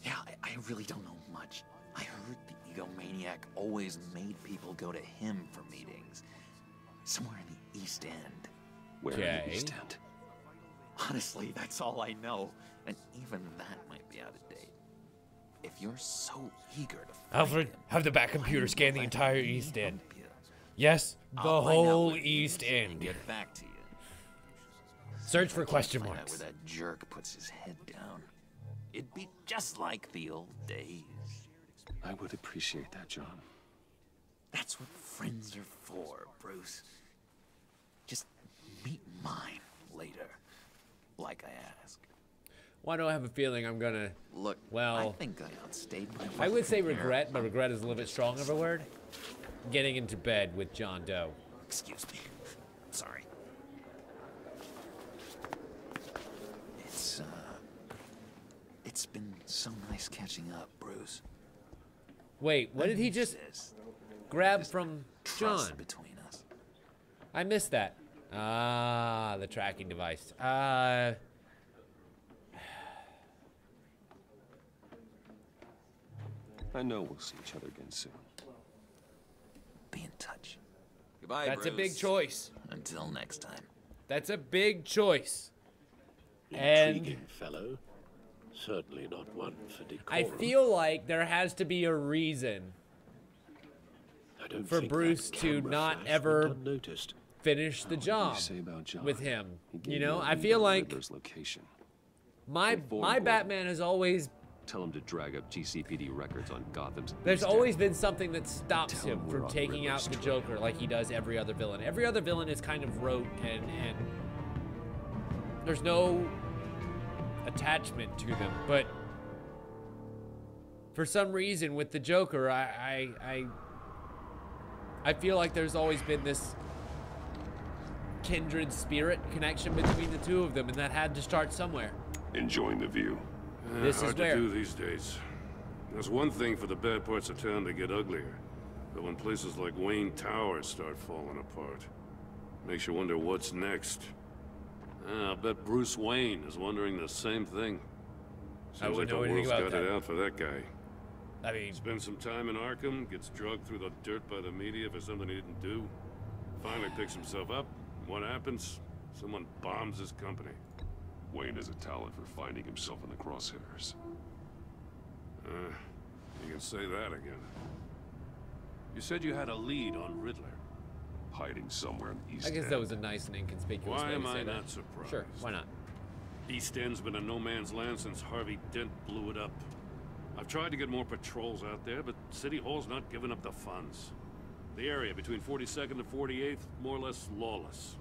Yeah, I really don't know much. I heard the egomaniac always made people go to him for meetings. Somewhere in the East End.
Where in the East End?
Honestly, that's all I know. And even that might be out of date. If you're so eager to find
Alfred,
him,
have the Bat computer scan the entire East End. Yes, the whole East End.
Get back to you.
Search for question
Find out
marks.
where that jerk puts his head down. It'd be just like the old days.
I would appreciate that, John.
That's what friends are for, Bruce. Just meet mine later, like I asked.
Why do I have a feeling I'm gonna...
Look,
well,
I think I outstayed my
I would say
welcome
regret,
here.
but regret is a little bit strong of a word. Getting into bed with John Doe.
Excuse me. Sorry. It's been so nice catching up, Bruce.
Wait, what did he just grab from John?
Between us.
I missed that. Ah, the tracking device. I
know we'll see each other again soon.
Be in touch. Goodbye,
That's
Bruce.
a big choice.
Until next time.
That's a big choice.
Intriguing fellow. Certainly not one for decorum.
I feel like there has to be a reason for Bruce to not ever finish the job with him. You know, I feel like
location.
my Batman has always...
Tell him to drag up GCPD records on Gotham's.
There's always been something that stops him from taking out the Joker like he does every other villain. Every other villain is kind of rote and there's no attachment to them. But for some reason with the Joker, I I feel like there's always been this kindred spirit connection between the two of them, and that had to start somewhere.
Enjoying the view.
This is
hard
where.
to do these days. There's one thing for the bad parts of town to get uglier, but when places like Wayne Tower start falling apart, makes you wonder what's next. I bet Bruce Wayne is wondering the same thing. Seems like the world's got it out for that guy.
I mean,
spends some time in Arkham, gets drugged through the dirt by the media for something he didn't do. Finally picks himself up. What happens? Someone bombs his company.
Wayne has a talent for finding himself in the crosshairs.
You can say that again. You said you had a lead on Riddler.
Hiding somewhere in the East
I guess
End.
that was a nice and inconspicuous way to say that.
Why am I not surprised?
Sure, why not?
East End's been a no man's land since Harvey Dent blew it up. I've tried to get more patrols out there, but City Hall's not giving up the funds. The area between 42nd and 48th, more or less lawless.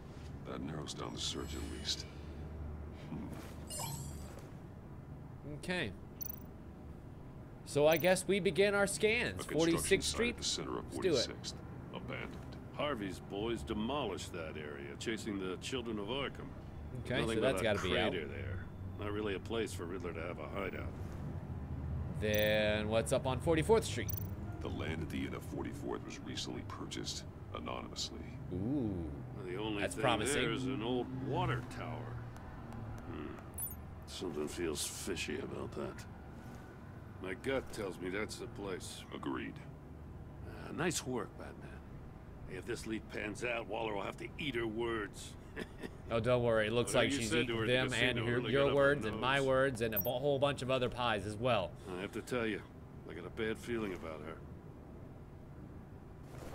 That narrows down the search at least.
Okay. So I guess we begin our scans. 46th Street.
The center of 46th.
Let's do it.
Abandoned. Harvey's boys demolished that area, chasing the children of Arkham.
Okay,
Nothing
so
but
that's got to be out.
crater there. Not really a place for Riddler to have a hideout.
Then what's up on 44th Street?
The land at the end of 44th was recently purchased anonymously.
Ooh,
The only
that's
thing
promising.
there is an old water tower. Something feels fishy about that. My gut tells me that's the place.
Agreed.
Nice work, Batman. If this lead pans out, Waller will have to eat her words.
Oh, don't worry. It looks
Whatever
like
you
she's
said to her
eating
at the
them and
casino really got
your
up her
words and my
nose.
words and a whole bunch of other pies as well.
I have to tell you, I got a bad feeling about her.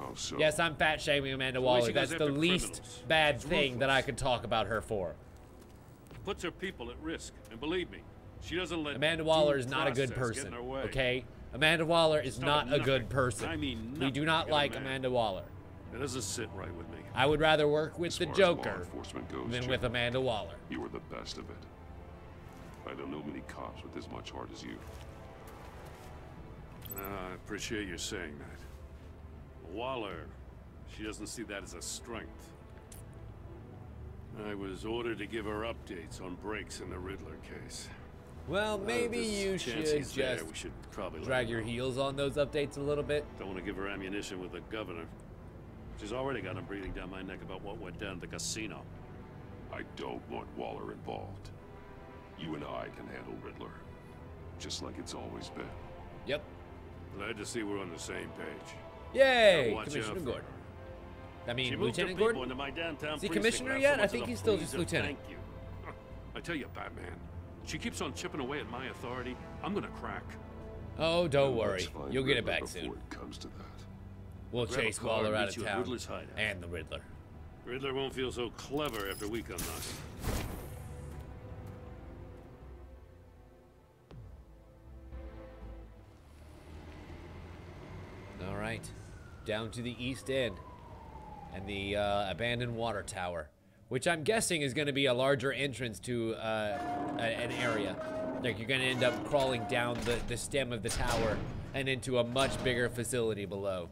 Oh, so.
Yes, I'm fat shaming Amanda
The way
Waller.
she goes
That's the
after
least
criminals.
bad
It's
thing that I
ruthless.
could talk about her for.
Puts her people at risk, and believe me, she doesn't let
Amanda Waller
due
is not a good
process get in
person,
her way.
okay? Amanda Waller is
Start
not a good
nothing.
person.
I mean
We
nothing
do
to
not
get a
like
man.
Amanda Waller.
It doesn't sit right with me.
I would rather work with the
As far as law
Joker
enforcement goes,
than
Jim,
with Amanda Waller.
You were the best of it. I don't know many cops with as much heart as you.
I appreciate you saying that. Waller, she doesn't see that as a strength. I was ordered to give her updates on breaks in the Riddler case.
Well, maybe
There's
you
a chance
should
he's there.
just
We should probably let
drag
him
your
know.
heels on those updates a little bit.
Don't want to give her ammunition with the governor. She's already got him breathing down my neck about what went down at the casino.
I don't want Waller involved. You and I can handle Riddler. Just like it's always been.
Yep.
Glad to see we're on the same page.
Yay,
Now watch
Commissioner
out for
Gordon.
her.
I mean,
She moved her
Lieutenant
people
Gordon?
into my downtown
Is he
precinct
commissioner
without
yet?
so
I
much
think
as a
he's still
please
just
or
lieutenant.
Thank you. I tell you, Batman, she keeps on chipping away at my authority. I'm gonna crack.
Oh, don't worry.
Let's find
You'll get it
Riddler
back
before
soon.
it comes to that.
We'll
Grab a
chase
car
Waller
and
out
meet
of
you at
town.
Riddler's hideout.
And the Riddler.
Riddler won't feel so clever after we come knocking.
All right. Down to the East End. And the abandoned water tower. Which I'm guessing is going to be a larger entrance to an area. Like you're going to end up crawling down the stem of the tower and into a much bigger facility below.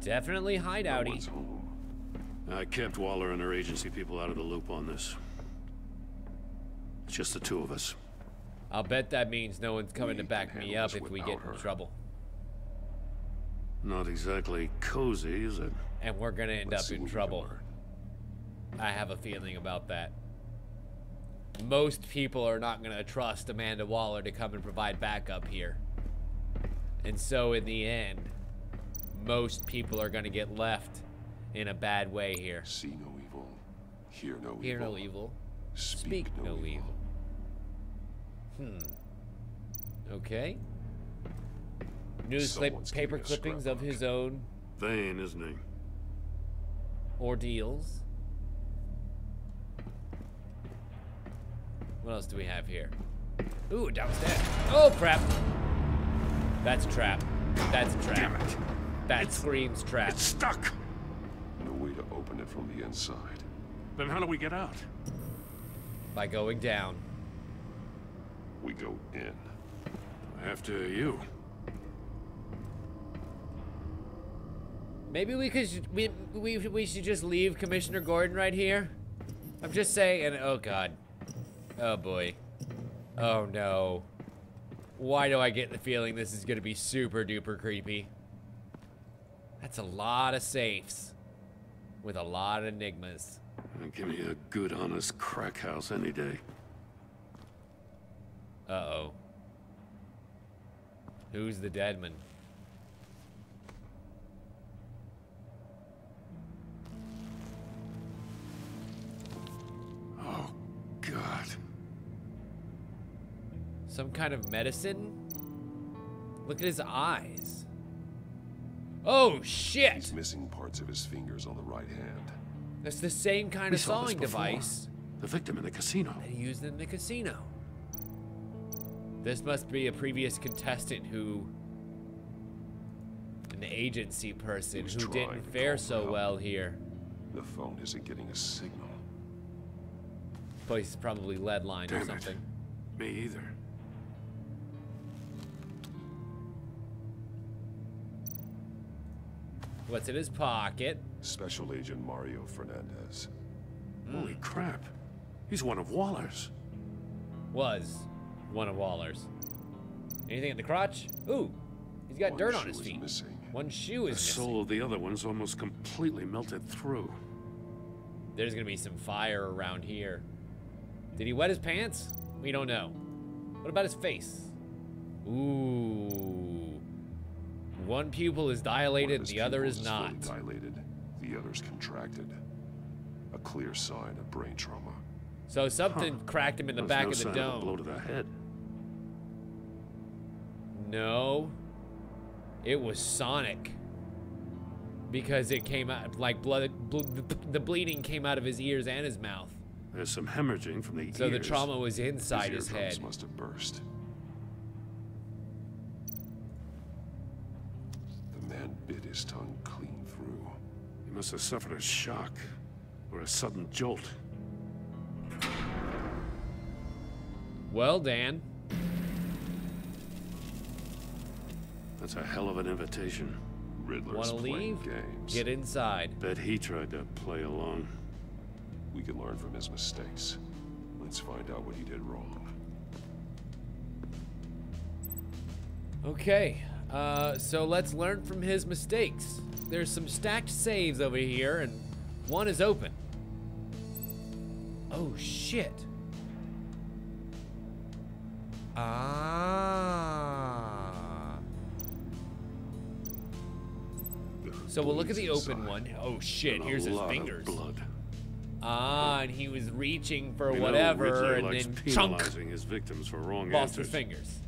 Definitely hideouty.
I kept Waller and her agency people out of the loop on this. It's just the two of us.
I'll bet that means no one's coming to back me
handle
up
this
if we get
without
in
her.
trouble.
Not exactly cozy, is it?
And we're gonna end up in trouble. I have a feeling about that. Most people are not gonna trust Amanda Waller to come and provide backup here. And so in the end, most people are gonna get left in a bad way here.
See no evil, hear no evil.
Hear no evil.
Speak
no evil. Okay.
Someone's
Paper
giving a
clippings of his own
Vain, isn't he?
ordeals. What else do we have here? Ooh, downstairs. Oh, crap. That's a trap. That's a trap.
Damn it.
That screams trap.
It's stuck.
No way to open it from the inside.
Then how do we get out?
By going down.
We go in.
After you.
Maybe we should just leave Commissioner Gordon right here. I'm just saying. Oh God. Oh boy. Oh no. Why do I get the feeling this is gonna be super duper creepy? That's a lot of safes with a lot of enigmas.
Give me a good, honest crack house any day.
Uh-oh. Who's the deadman?
Oh, God.
Some kind of medicine? Look at his eyes. Oh, shit!
He's missing parts of his fingers on the right hand.
That's the same kind of sawing device.
The victim in the casino.
That he used in the casino. This must be a previous contestant who... An agency person who didn't fare so well here.
The phone isn't getting a signal.
Place is probably lead line or something.
Me either.
What's in his pocket?
Special Agent Mario Fernandez.
Holy crap. He's one of Waller's.
Was one of Waller's. Anything in the crotch? Ooh, he's got dirt on his feet. One shoe is missing.
The sole of the other one's almost completely melted through.
There's gonna be some fire around here. Did he wet his pants? We don't know. What about his face? Ooh. One pupil is dilated and the other is not.
Dilated, the other's contracted. A clear sign of brain trauma.
So something cracked him in the back of the dome.
Blow to the head.
No. It was Sonic. Because it came out like blood, the bleeding came out of his ears and his mouth.
There's some hemorrhaging from the ears.
So the trauma was inside his head.
Must have burst. The man bit his tongue clean through.
He must have suffered a shock or a sudden jolt.
Well, Dan.
That's a hell of an invitation.
Riddler's playing games.
Get inside.
Bet he tried to play along.
We can learn from his mistakes. Let's find out what he did wrong.
Okay, so let's learn from his mistakes. There's some stacked saves over here, and one is open. Oh, shit. Ah. So we'll look at the open one. Oh, shit, here's his fingers.
Blood.
Ah, and he was reaching for whatever, and then chunk.
Penalizing his victims for wrong
lost
answers.
his fingers.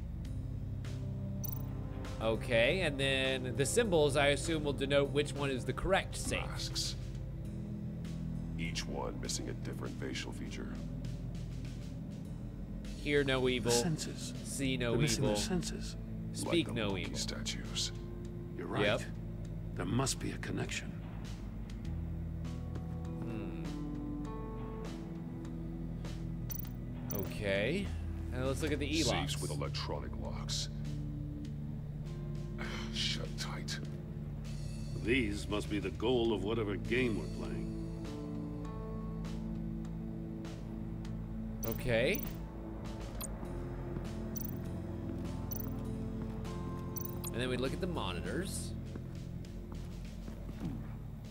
Okay, and then the symbols, I assume, will denote which one is the correct safe.
Masks. Each one missing a different facial feature.
Hear no evil.
The senses.
See no
They're missing
evil.
their senses.
Speak
like the
no
monkey
evil.
Statues.
You're right.
Yep.
There must be a connection.
Okay. And let's look at the e-locks.
Safes with electronic locks. Shut tight.
These must be the goal of whatever game we're playing.
Okay. And then we look at the monitors.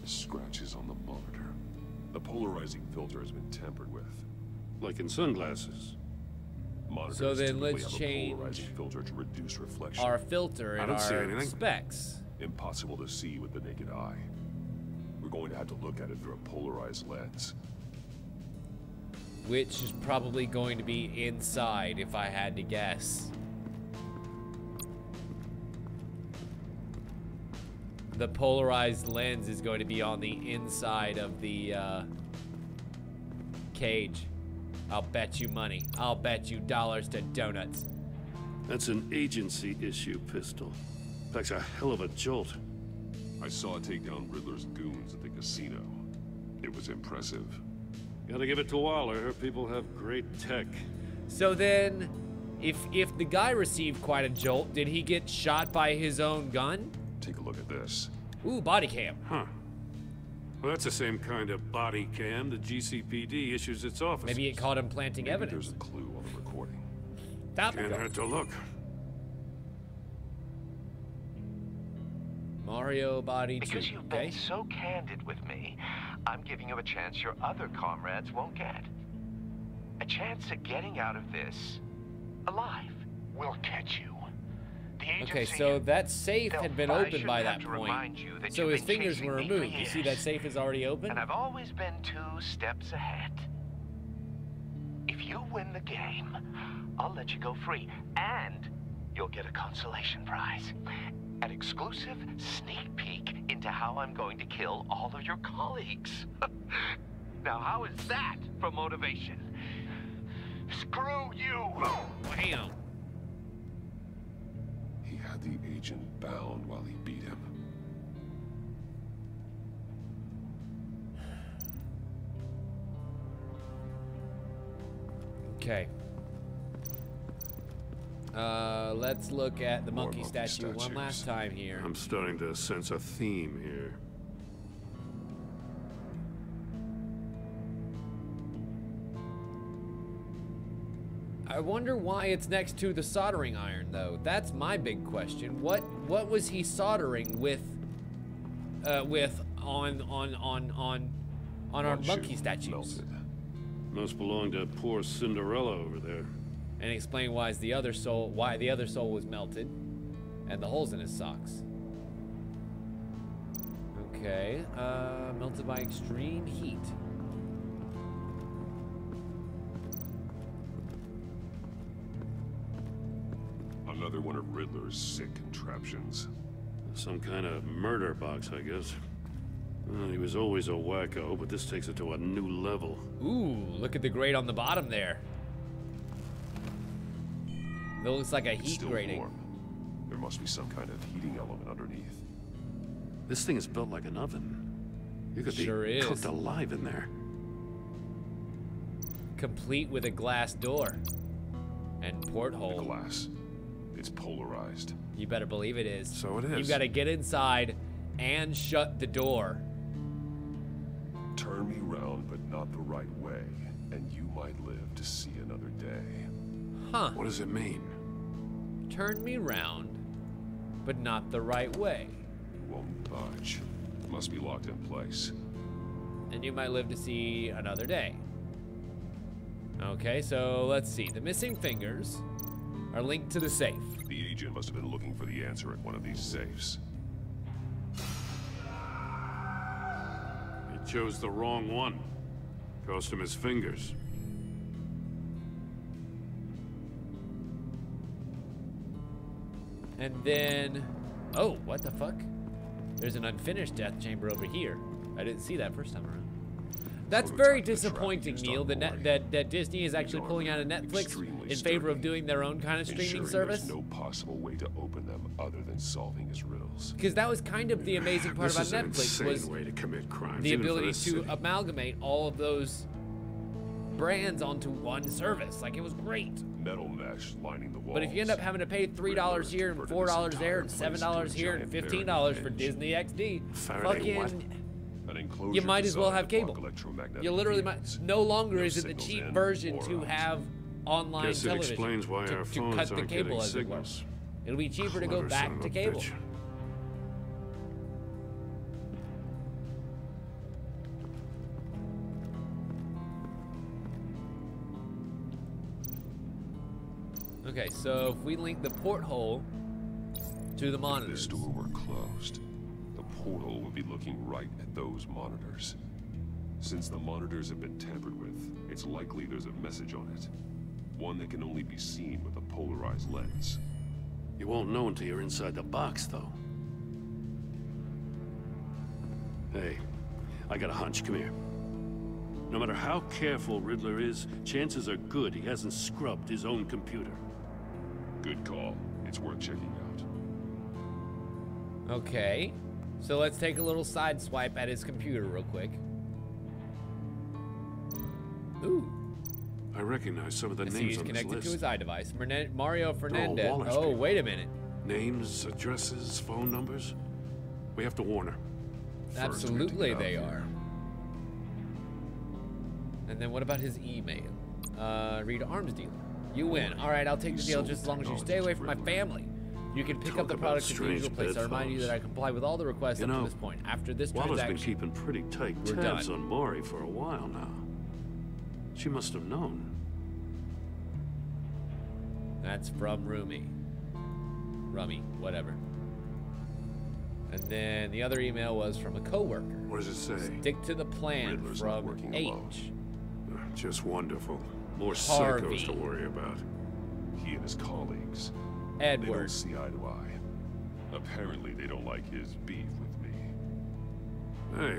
Scratches on the monitor. The polarizing filter has been tampered with.
Like in sunglasses.
Monitors
So then
typically
let's
have a
change
polarizing filter to reduce reflection.
our filter and
I don't see
our
anything.
specs.
Impossible to see with the naked eye. We're going to have to look at it through a polarized lens.
Which is probably going to be inside, if I had to guess. The polarized lens is going to be on the inside of the cage. I'll bet you money. I'll bet you dollars to donuts.
That's an agency issue pistol. Packs a hell of a jolt.
I saw it take down Riddler's goons at the casino. It was impressive.
Gotta give it to Waller. Her people have great tech.
So then, If the guy received quite a jolt, did he get shot by his own gun?
Take a look at this.
Ooh, body cam.
Huh. Well, that's the same kind of body cam the GCPD issues its officers.
Maybe it caught him planting
Maybe
evidence.
there's a clue on the recording.
Stop.
Can't hurt to look.
Mario body 2.
Because you've been so candid with me, I'm giving you a chance your other comrades won't get. A chance at getting out of this alive. We'll catch you.
Okay, so that safe had been opened by that point, so his fingers were removed. You see that safe is already open?
And I've always been 2 steps ahead. If you win the game, I'll let you go free, and you'll get a consolation prize. An exclusive sneak peek into how I'm going to kill all of your colleagues. Now, how is that for motivation? Screw you!
Bam!
He had the agent bound while he beat him.
Okay. Let's look at the monkey statue one last time here.
I'm starting to sense a theme here.
I wonder why it's next to the soldering iron, though. That's my big question. What was he soldering with on our monkey statues?
Must belong to poor Cinderella over there.
And explain why the other soul was melted, and the holes in his socks. Okay, melted by extreme heat.
Another one of Riddler's sick contraptions.
Some kind of murder box, I guess. Well, he was always a wacko, but this takes it to a new level.
Ooh, look at the grate on the bottom there. That looks like a heat grating.
Warm. There must be some kind of heating element underneath.
This thing is built like an oven. You could be cooked alive in there.
Complete with a glass door and porthole.
The glass. It's polarized.
You better believe it is.
So it is.
You've got to get inside and shut the door.
Turn me round, but not the right way, and you might live to see another day.
Huh.
What does it mean?
Turn me round, but not the right way.
Won't budge. Must be locked in place.
And you might live to see another day. Okay, so let's see. The missing fingers are linked to the safe.
The agent must have been looking for the answer at one of these safes.
He chose the wrong one. Cost him his fingers.
And then, oh, what the fuck? There's an unfinished death chamber over here. I didn't see that first time around. That's very disappointing, Neil, that Disney is actually pulling out of Netflix in favor of doing their own kind of streaming service.
There's no possible way to open them other than solving his riddles.
Because that was kind of the amazing part about Netflix was
way to commit crimes,
the ability to amalgamate all of those brands onto one service. Like, it was great.
Metal mesh lining the walls.
But if you end up having to pay $3 here and $4 there and $7 here and $15 for Disney XD, fucking... You might as well have cable. You literally might. No longer is it the cheap version to have online television.
It explains why our phones
cut the
aren't
cable
getting
as it were.
signals.
It'll be cheaper to go back to cable.
Bitch.
Okay, so if we link the porthole to the monitors.
If this door were closed, the portal would be looking right at those monitors. Since the monitors have been tampered with, it's likely there's a message on it. One that can only be seen with a polarized lens.
You won't know until you're inside the box, though. Hey, I got a hunch. Come here. No matter how careful Riddler is, chances are good he hasn't scrubbed his own computer.
Good call. It's worth checking out.
Okay. So let's take a little side swipe at his computer real quick. Ooh.
I recognize some of the
I see
names
he's
on this
connected
list.
to his iDevice. Mario Fernandez.
Waller's
Oh,
people.
wait a minute.
Names, addresses, phone numbers. We have to warn her.
Absolutely they are. And then what about his email? Read arms dealer. You win. All right, I'll take the deal just as long as you stay away from my family. You can pick up the products at the usual place. I remind you that I comply with all the requests up to this point. After this
Waller's
transaction,
been keeping pretty tight
we're
tabs
done.
on Maury for a while now. She must have known.
That's from Rummy, whatever. And then the other email was from a coworker.
What does it say?
Stick to the plan
Riddler's not
from
working
H.
alone. Just wonderful. More
Harvey.
psychos to worry about.
He and his colleagues.
Edward.
They don't see eye to eye. Apparently they don't like his beef with me.
Hey,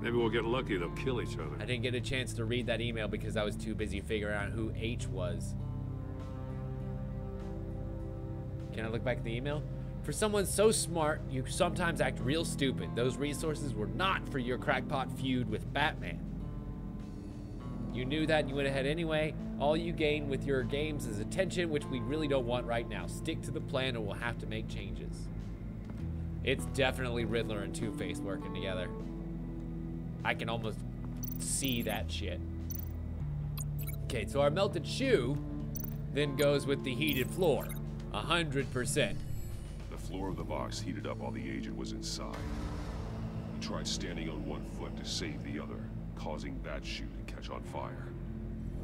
maybe we'll get lucky. They'll kill each other.
I didn't get a chance to read that email because I was too busy figuring out who H was. Can I look back at the email? For someone so smart, you sometimes act real stupid. Those resources were not for your crackpot feud with Batman. You knew that and you went ahead anyway. All you gain with your games is attention, which we really don't want right now. Stick to the plan or we'll have to make changes. It's definitely Riddler and Two-Face working together. I can almost see that shit. Okay, so our melted shoe then goes with the heated floor. 100%.
The floor of the box heated up while the agent was inside. He tried standing on one foot to save the other, causing that shoe to catch on fire.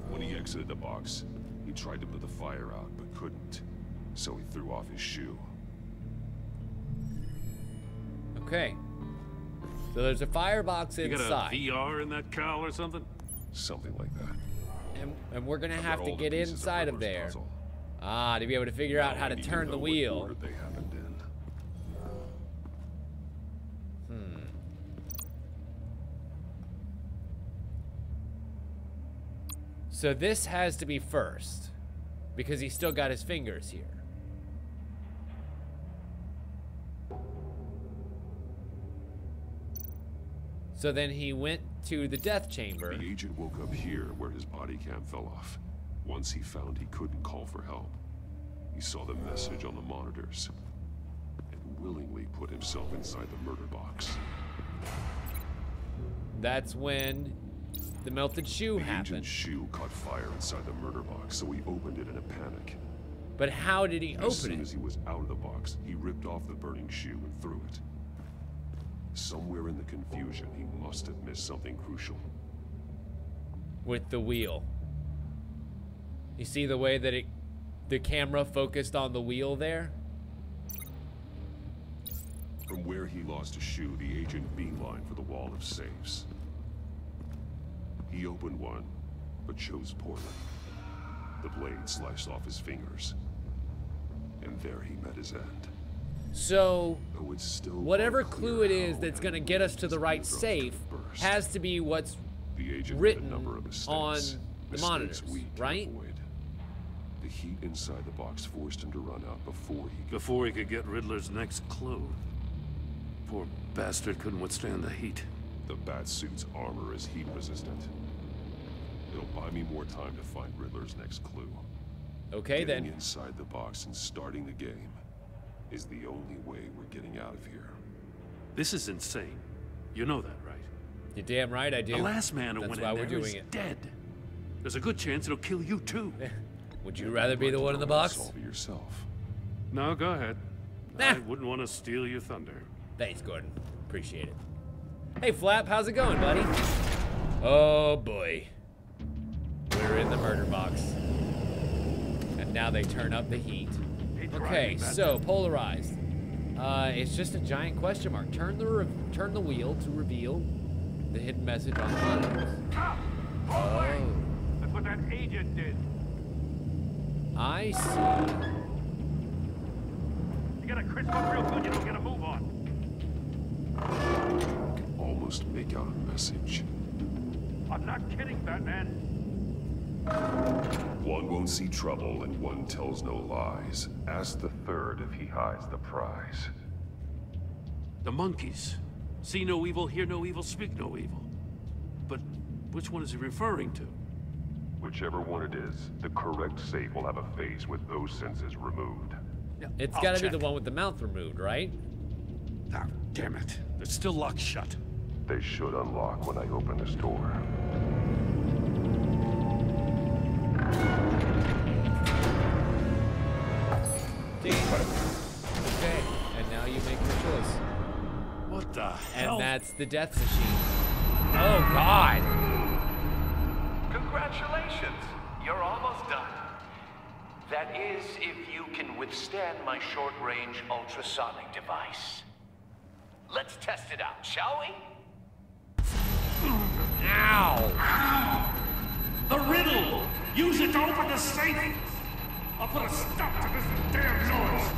When he exited the box, he tried to put the fire out, but couldn't. So he threw off his shoe.
Okay. So there's a firebox
You got
inside.
a VR in that cowl or something?
Something like that.
And we're gonna
I've
have
got
to
all the
get
pieces of
inside of
Riddler's
there.
puzzle.
To be able to figure out how to
I need
turn
know
the
what
wheel.
order they happened in.
So this has to be first, because he's still got his fingers here. So then he went to the death chamber.
The agent woke up here where his body cam fell off. Once he found he couldn't call for help, he saw the message on the monitors and willingly put himself inside the murder box.
That's when the melted shoe
The
happened.
agent's shoe caught fire inside the murder box, so he opened it in a panic.
But how did he
As
open
soon
it?
as he was out of the box, he ripped off the burning shoe and threw it. Somewhere in the confusion, he must have missed something crucial.
With the wheel. You see the way that the camera focused on the wheel there?
From where he lost a shoe, the agent beelined for the wall of safes. He opened one, but chose poorly. The blade sliced off his fingers. And there he met his end.
So,
Though it's still
whatever
unclear
clue it is
how
that's
and
going to get us to the right
eardrums
safe
burst.
has to be what's
The agent made
written
a number of mistakes,
on the
mistakes
monitors,
we can
right?
avoid. The heat inside the box forced him to run out
Before he could get Riddler's next clue. Poor bastard couldn't withstand the heat.
The Batsuit's armor is heat resistant. It'll buy me more time to find Riddler's next clue.
Okay,
Getting
then.
inside the box and starting the game is the only way we're getting out of here.
This is insane. You know that, right?
You're damn right I do.
The last man who
That's
went
why
in
we're
there is
doing it.
dead. There's a good chance it'll kill you too.
Would you rather be the one in the box?
Solve it yourself.
No, go ahead. I wouldn't want to steal your thunder.
Thanks, Gordon. Appreciate it. Hey, Flap, how's it going, buddy? Oh, boy. We're in the murder box. And now they turn up the heat. Okay, so, polarized. It's just a giant question mark. Turn the wheel to reveal the hidden message on the monitors. Oh.
That's what that agent did.
I see.
You gotta crisp up real good, you don't get a move on.
I can almost make out a message.
I'm not kidding, Batman.
One won't see trouble and one tells no lies. Ask the third if he hides the prize.
The monkeys. See no evil, hear no evil, speak no evil. But which one is he referring to?
Whichever one it is, the correct safe will have a face with those senses removed.
It's gotta be the one with the mouth removed, right?
Ah, damn it. They're still locked shut.
They should unlock when I open this door.
Okay, and now you make your choice.
What the hell?
And that's the death machine. Oh, God.
Congratulations, you're almost done. That is, if you can withstand my short-range ultrasonic device. Let's test it out, shall we?
Ow!
The riddle! Use it to open the safe! I'll put a stop to this damn noise!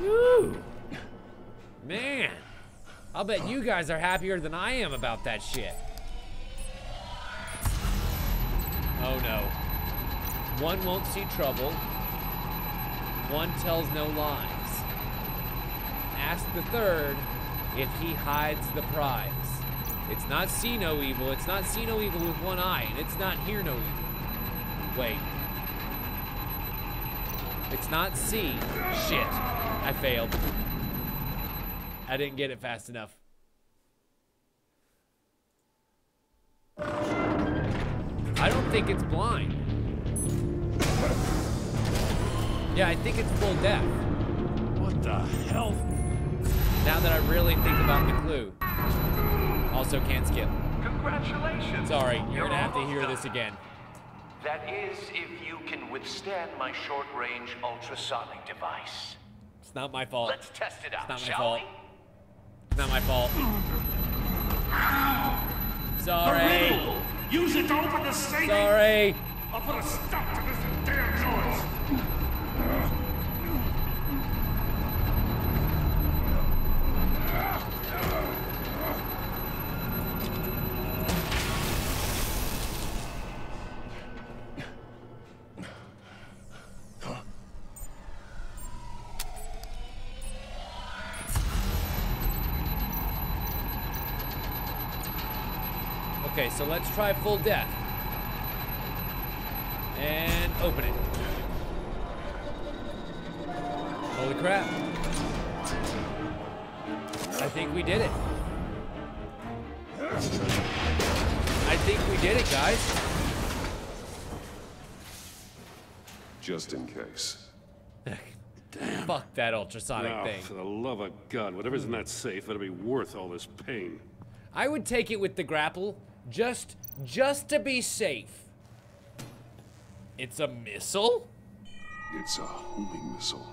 Woo! Man, I'll bet you guys are happier than I am about that shit. Oh no. One won't see trouble. One tells no lies. Ask the third if he hides the prize. It's not see no evil. It's not see no evil with one eye, and it's not hear no evil. Wait. It's not see. Shit. I failed. I didn't get it fast enough. I don't think it's blind. Yeah, I think it's full death.
What the hell?
Now that I really think about the clue. Also can't skip.
Congratulations.
Sorry, you're gonna have to hear this again.
That is, if you can withstand my short-range ultrasonic device.
It's not my fault.
Let's test it out,
It's not my
shall
fault.
we?
It's not my fault. Sorry.
Use it to open the safe!
Sorry.
I'll put a stop to this damn noise!
Okay, so let's try full death. And open it. Holy crap. I think we did it. I think we did it, guys.
Just in case.
Damn.
Fuck that ultrasonic
Oh,
thing.
for the love of God, whatever's in that safe better be worth all this pain.
I would take it with the grapple, just to be safe. It's a missile?
It's a homing missile.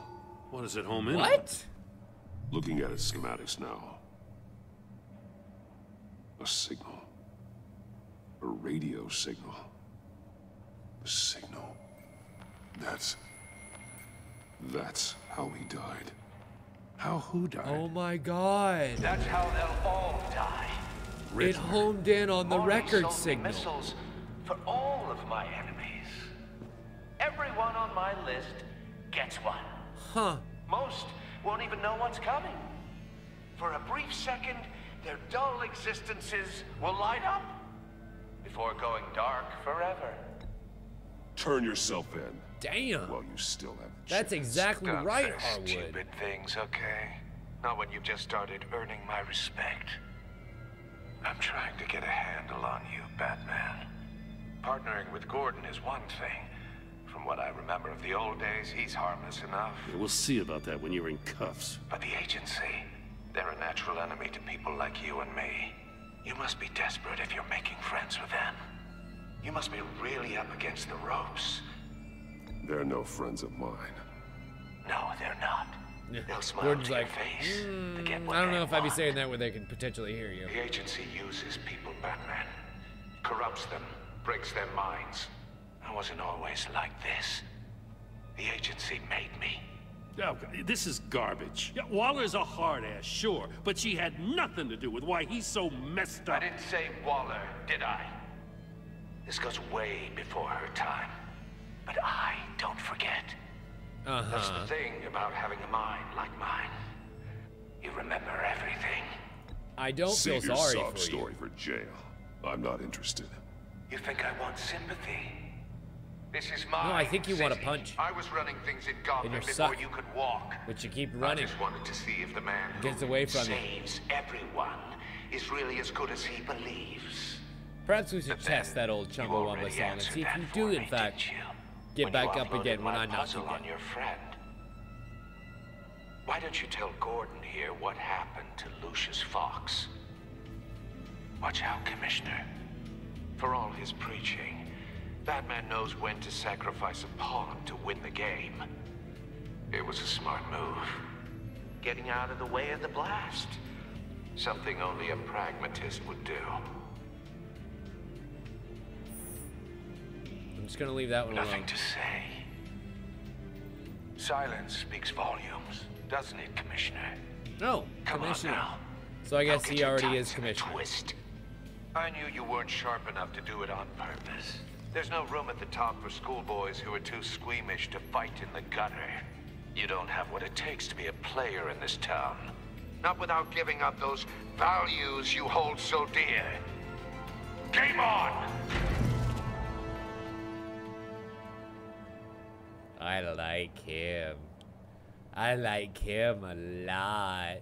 What does it home in?
What?
Looking at its schematics now. A signal. A radio signal. A signal. That's how he died.
How who died?
Oh my God.
That's how they'll all die.
It homed in on the
Maury
record
sold me
signal.
missiles for all of my enemies. Everyone on my list gets one.
Huh.
Most won't even know what's coming. For a brief second, their dull existences will light up before going dark forever.
Turn yourself in.
Damn.
While you still have the
That's exactly
Don't
right,
say
Harwood.
stupid things, okay? Not when you've just started earning my respect. I'm trying to get a handle on you, Batman. Partnering with Gordon is one thing. From what I remember of the old days, he's harmless enough.
Yeah, we'll see about that when you're in cuffs.
But the agency, they're a natural enemy to people like you and me. You must be desperate if you're making friends with them. You must be really up against the ropes.
They're no friends of mine.
No, they're not. They'll smile
Gordon's
to your
like,
face to get what
I don't
they
know if I'd be
want.
saying that where they can potentially hear you.
The agency uses people, Batman. Corrupts them, breaks their minds. I wasn't always like this. The agency made me.
Oh, this is garbage. Yeah, Waller's a hard ass, sure, but she had nothing to do with why he's so messed up.
I didn't say Waller, did I? This goes way before her time.
but I don't forget. That's the thing about having a mind like mine. You remember everything.
I don't feel
Save your
sorry
sob
for
story
you.
for jail. I'm not interested.
You think I want sympathy? This is my
No, I think you want a
city.
punch.
I was running things in Gotham
your
before
suck.
you could walk.
But you keep running.
I just wanted to see if the man
Gets
who
away from you.
saves everyone is really as good as he believes.
Perhaps we should test that old Chumbawamba song and see if you do, in fact, get back up again when I knock you
on
down.
your friend. Why don't you tell Gordon here what happened to Lucius Fox? Watch out, Commissioner. For all his preaching, Batman knows when to sacrifice a pawn to win the game. It was a smart move. Getting out of the way of the blast. Something only a pragmatist would do.
I'm just gonna leave that one
Nothing
alone.
to say. Silence speaks volumes, doesn't it, Commissioner?
No,
Come
Commissioner.
on now.
So I guess
Don't
he
get your
already
tongues
is
in a
Commissioner.
twist. I knew you weren't sharp enough to do it on purpose. There's no room at the top for schoolboys who are too squeamish to fight in the gutter. You don't have what it takes to be a player in this town. Not without giving up those values you hold so dear. Game on!
I like him. I like him a lot.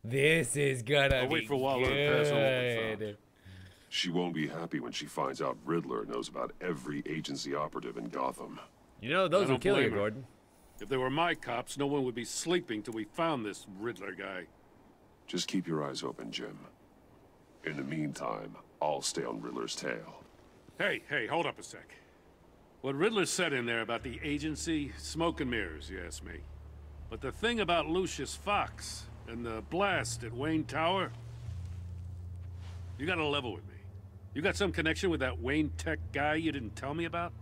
This is gonna
I'll
be
wait for Waller to pass over the
good.
She won't be happy when she finds out Riddler knows about every agency operative in Gotham.
You know, those
I
will
don't
kill you,
blame her.
Gordon.
If they were my cops, no one would be sleeping till we found this Riddler guy.
Just keep your eyes open, Jim. In the meantime, I'll stay on Riddler's tail.
Hey, hold up a sec. What Riddler said in there about the agency, smoke and mirrors, you ask me. But the thing about Lucius Fox and the blast at Wayne Tower, you gotta level with me. You got some connection with that Wayne Tech guy you didn't tell me about?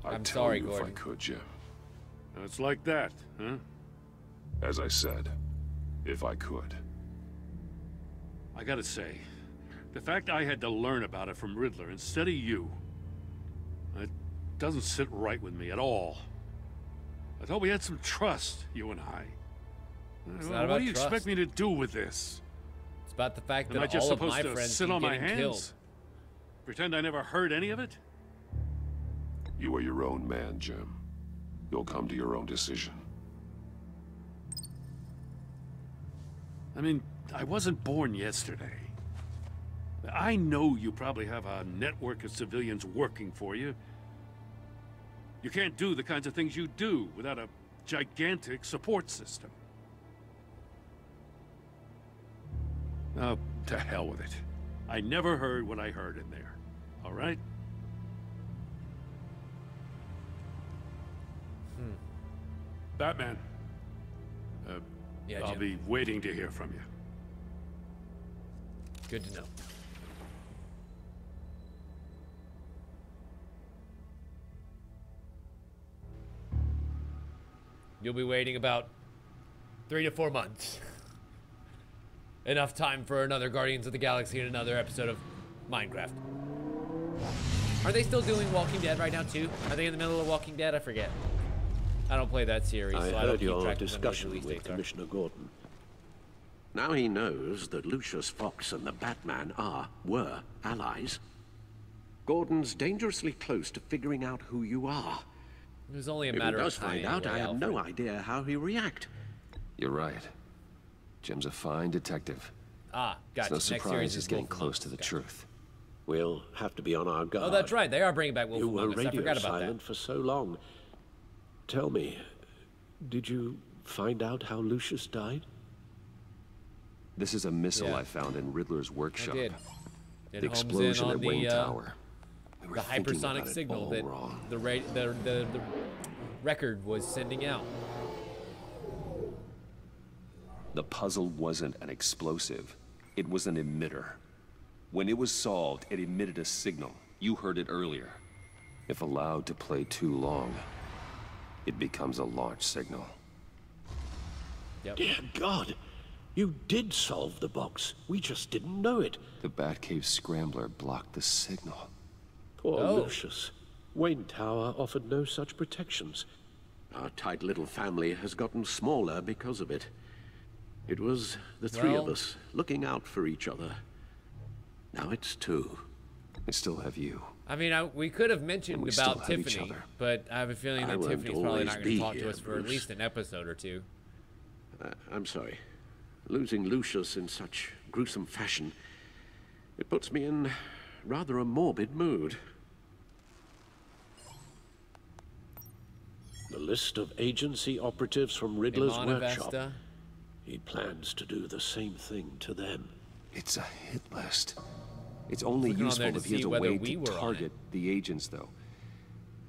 I'd tell
sorry,
you
Gordon.
if I could, Jim.
It's like that, huh?
As I said, if I could.
I gotta say, the fact I had to learn about it from Riddler instead of you, it doesn't sit right with me at all. I thought we had some trust, you and I.
It's
What
not about
do you
trust.
expect me to do with this?
It's about the fact
Am I
that
just
all of
supposed
my
to
friends
sit
keep
on my
getting
hands?
killed.
Pretend I never heard any of it?
You are your own man, Jim. You'll come to your own decision.
I mean, I wasn't born yesterday. I know you probably have a network of civilians working for you. You can't do the kinds of things you do without a gigantic support system. Oh, to hell with it. I never heard what I heard in there. All right? Batman.
Yeah,
I'll
Jim.
be waiting to hear from you.
Good to know. You'll be waiting about 3 to 4 months. Enough time for another Guardians of the Galaxy and another episode of Minecraft. Are they still doing Walking Dead right now too? Are they in the middle of Walking Dead? I forget. I don't play that series,
I
so I don't
heard
keep
your
track of when those
discussion
release
with
dates are.
Commissioner Gordon. Now he knows that Lucius Fox and the Batman were allies. Gordon's dangerously close to figuring out who you are.
It was only a
If he
matter of
does
time.
find out, I
anyway,
have
Alfred.
no idea how he'll react.
You're right. Jim's a fine detective.
Ah, gotcha.
It's no
Next
surprise
series
he's
is
getting
Wolf
close
Among
to the
Us.
truth.
We'll have to be on our guard.
Oh, that's right. They are bringing back Wolf
You were
Among Us. I
radio
forgot about
silent
that.
for so long. Tell me, did you find out how Lucius died?
This is a missile
Yeah.
I found in Riddler's workshop.
I did. It
The
homes in
explosion
on
at Wayne
the,
Tower. We were
the
thinking
hypersonic
about it
signal
all
that
wrong.
the record was sending out.
The puzzle wasn't an explosive. It was an emitter. When it was solved, it emitted a signal. You heard it earlier. If allowed to play too long, it becomes a launch signal.
Yep.
Dear God, You did solve the box. We just didn't know it.
The Batcave scrambler blocked the signal.
Poor Lucius. Wayne Tower offered no such protections. Our tight little family has gotten smaller because of it. It was the three of us looking out for each other. Now it's two.
I still have you.
I mean, we could have mentioned about Tiffany, but I have a feeling that Tiffany's probably not going to talk to us for at least an episode or two.
I'm sorry. Losing Lucius in such gruesome fashion, it puts me in rather a morbid mood. The list of agency operatives from Riddler's workshop. He plans to do the same thing to them.
It's a hit list. It's only useful if he has a way to target the agents, though.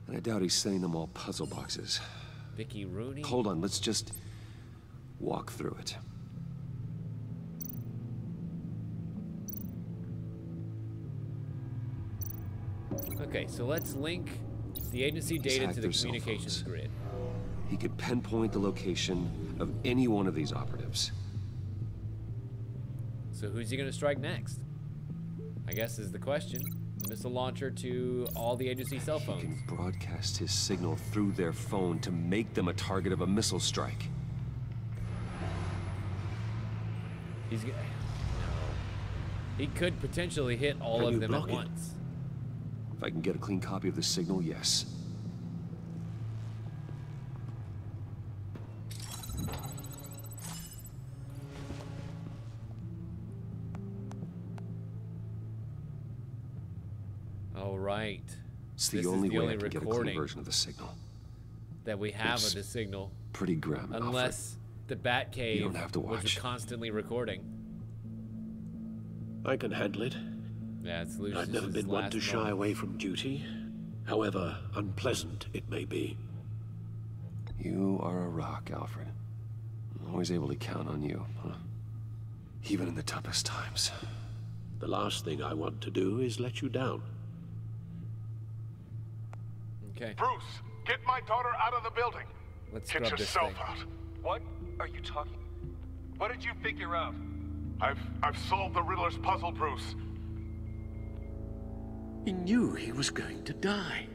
And I doubt he's sending them all puzzle boxes.
Vicky Rooney?
Hold on, let's just walk through it.
Okay, so let's link the agency data to the communications grid.
He could pinpoint the location of any one of these operatives.
So who's he going to strike next? I guess is the question. Missile launcher to all the agency cell phones.
He can broadcast his signal through their phone to make them a target of a missile strike.
He could potentially hit all of them at once.
If I can get a clean copy of the signal, yes.
All right.
It's the only way I can get a clean version of the signal.
That we have of the signal.
Pretty grim.
Unless the Batcave was constantly recording.
I can handle it.
Yeah, it's Lucius's
I've never been one to shy away from duty, however unpleasant it may be.
You are a rock, Alfred. I'm always able to count on you, huh? Even in the toughest times.
The last thing I want to do is let you down.
Okay.
Bruce, get my daughter out of the building.
Let's
get
scrub
yourself
this
out.
What are you talking? What did you figure out?
I've solved the Riddler's puzzle, Bruce.
He knew he was going to die.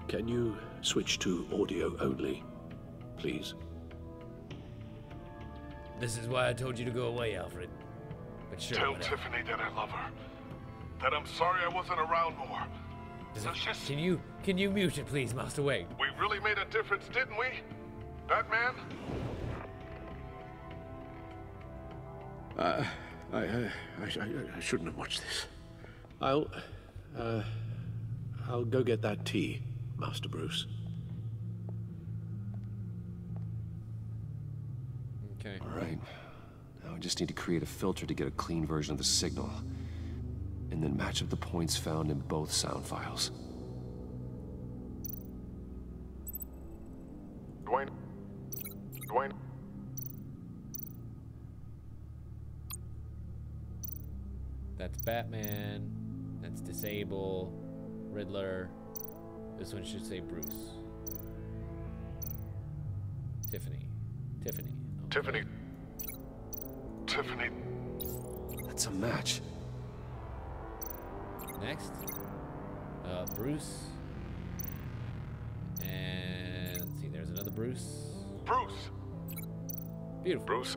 Can you switch to audio only, please?
This is why I told you to go away, Alfred. But sure,
Tell Tiffany that I love her. That I'm sorry I wasn't around more.
Can you mute it, please, Master Wade?
We really made a difference, didn't we? Batman?
I shouldn't have watched this. I'll go get that tea, Master Bruce.
Okay.
All right. Now I just need to create a filter to get a clean version of the signal. And then match up the points found in both sound files.
Dwayne.
That's Batman. That's Disable. Riddler. This one should say Bruce. Tiffany. Okay.
Tiffany.
That's a match.
Next. Bruce. And let's see, there's another Bruce.
Bruce.
Beautiful.
Bruce.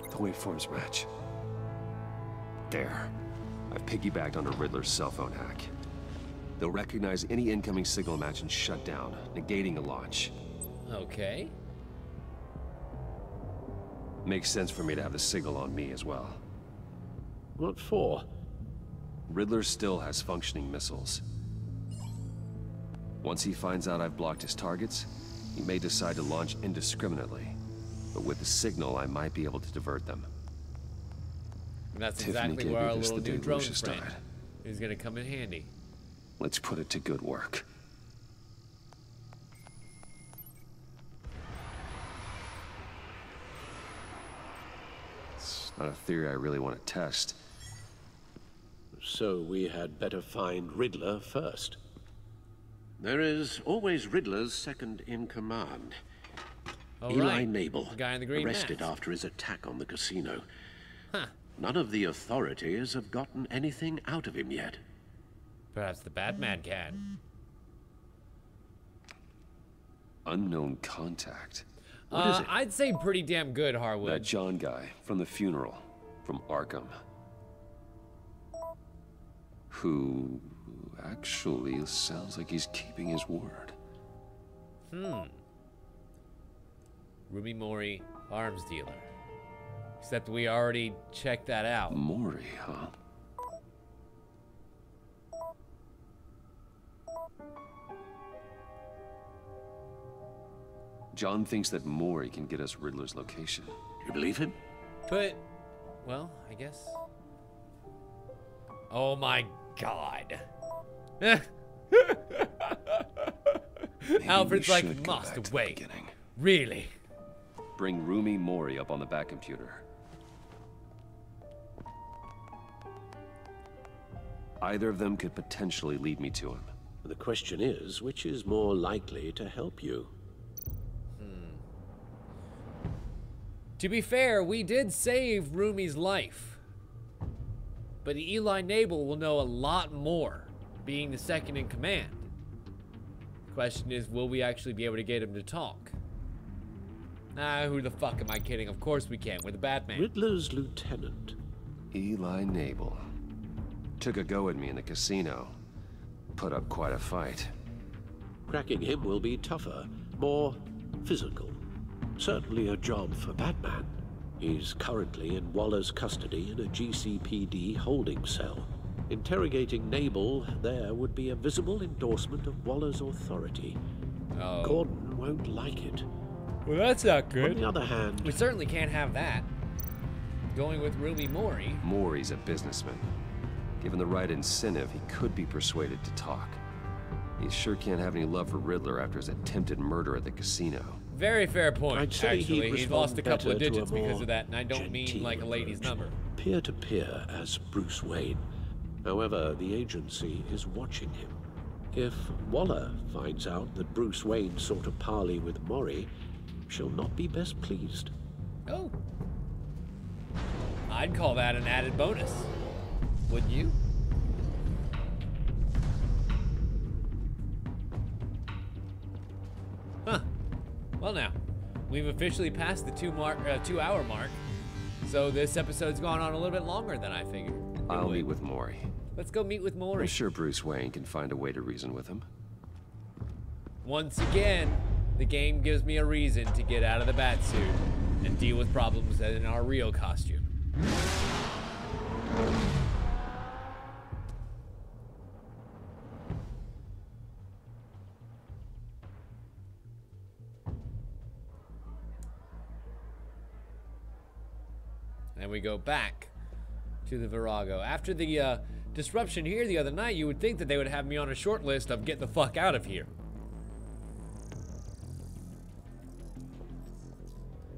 The waveforms match. There. I've piggybacked onto Riddler's cell phone hack. They'll recognize any incoming signal match and shut down, negating a launch.
Okay.
Makes sense for me to have the signal on me as well.
What for?
Riddler still has functioning missiles. Once he finds out I've blocked his targets, he may decide to launch indiscriminately. But with the signal, I might be able to divert them.
And that's
Tiffany
exactly
gave
where
me
our
this
little
the
new
day
drone
Lucius
friend
died.
is going to come in handy.
Let's put it to good work. It's not a theory I really want to test.
So we had better find Riddler first. There is always Riddler's second in command.
Oh,
Eli
right.
Nabel,
The guy in the green
arrested
mask.
after his attack on the casino.
Huh.
None of the authorities have gotten anything out of him yet.
Perhaps the Batman can.
Unknown contact. What is it?
I'd say pretty damn good, Harwood.
That John guy from the funeral, from Arkham. Who actually sounds like he's keeping his word.
Ruby Mori, arms dealer. Except we already checked that out.
Mori, huh? John thinks that Mori can get us Riddler's location.
You believe him?
But, well, I guess. Oh my God. Alfred's like, must wait. Really?
Bring Rumi Mori up on the back computer. Either of them could potentially lead me to him.
The question is, which is more likely to help you?
To be fair, we did save Rumi's life. But Eli Nabel will know a lot more, being the second in command. The question is, will we actually be able to get him to talk? Who the fuck am I kidding? Of course we can. We're the Batman.
Riddler's lieutenant.
Eli Nabel. Took a go at me in the casino. Put up quite a fight.
Cracking him will be tougher, more physical. Certainly a job for Batman. He's currently in Waller's custody in a GCPD holding cell. Interrogating Nabel there would be a visible endorsement of Waller's authority.
Oh.
Gordon won't like it.
Well, that's not good.
On the other hand...
We certainly can't have that. Going with Rumi Mori.
Mori's a businessman. Given the right incentive, he could be persuaded to talk. He sure can't have any love for Riddler after his attempted murder at the casino.
Very fair point,
I'd say
actually. He's lost a couple of
better to
digits
a
because
more
of that, and I don't mean like a lady's number.
Peer-to-peer as Bruce Wayne. However, the agency is watching him. If Waller finds out that Bruce Wayne sought a parley with Mori, she'll not be best pleased.
Oh. I'd call that an added bonus. Wouldn't you? Huh. Well now, we've officially passed the 2-hour mark, so this episode's gone on a little bit longer than I figured.
I'll meet with Mori.
Let's go meet with Mori.
I'm sure Bruce Wayne can find a way to reason with him.
Once again, the game gives me a reason to get out of the Batsuit and deal with problems in our real costume. And we go back to the Virago. After the disruption here the other night, you would think that they would have me on a short list of get the fuck out of here.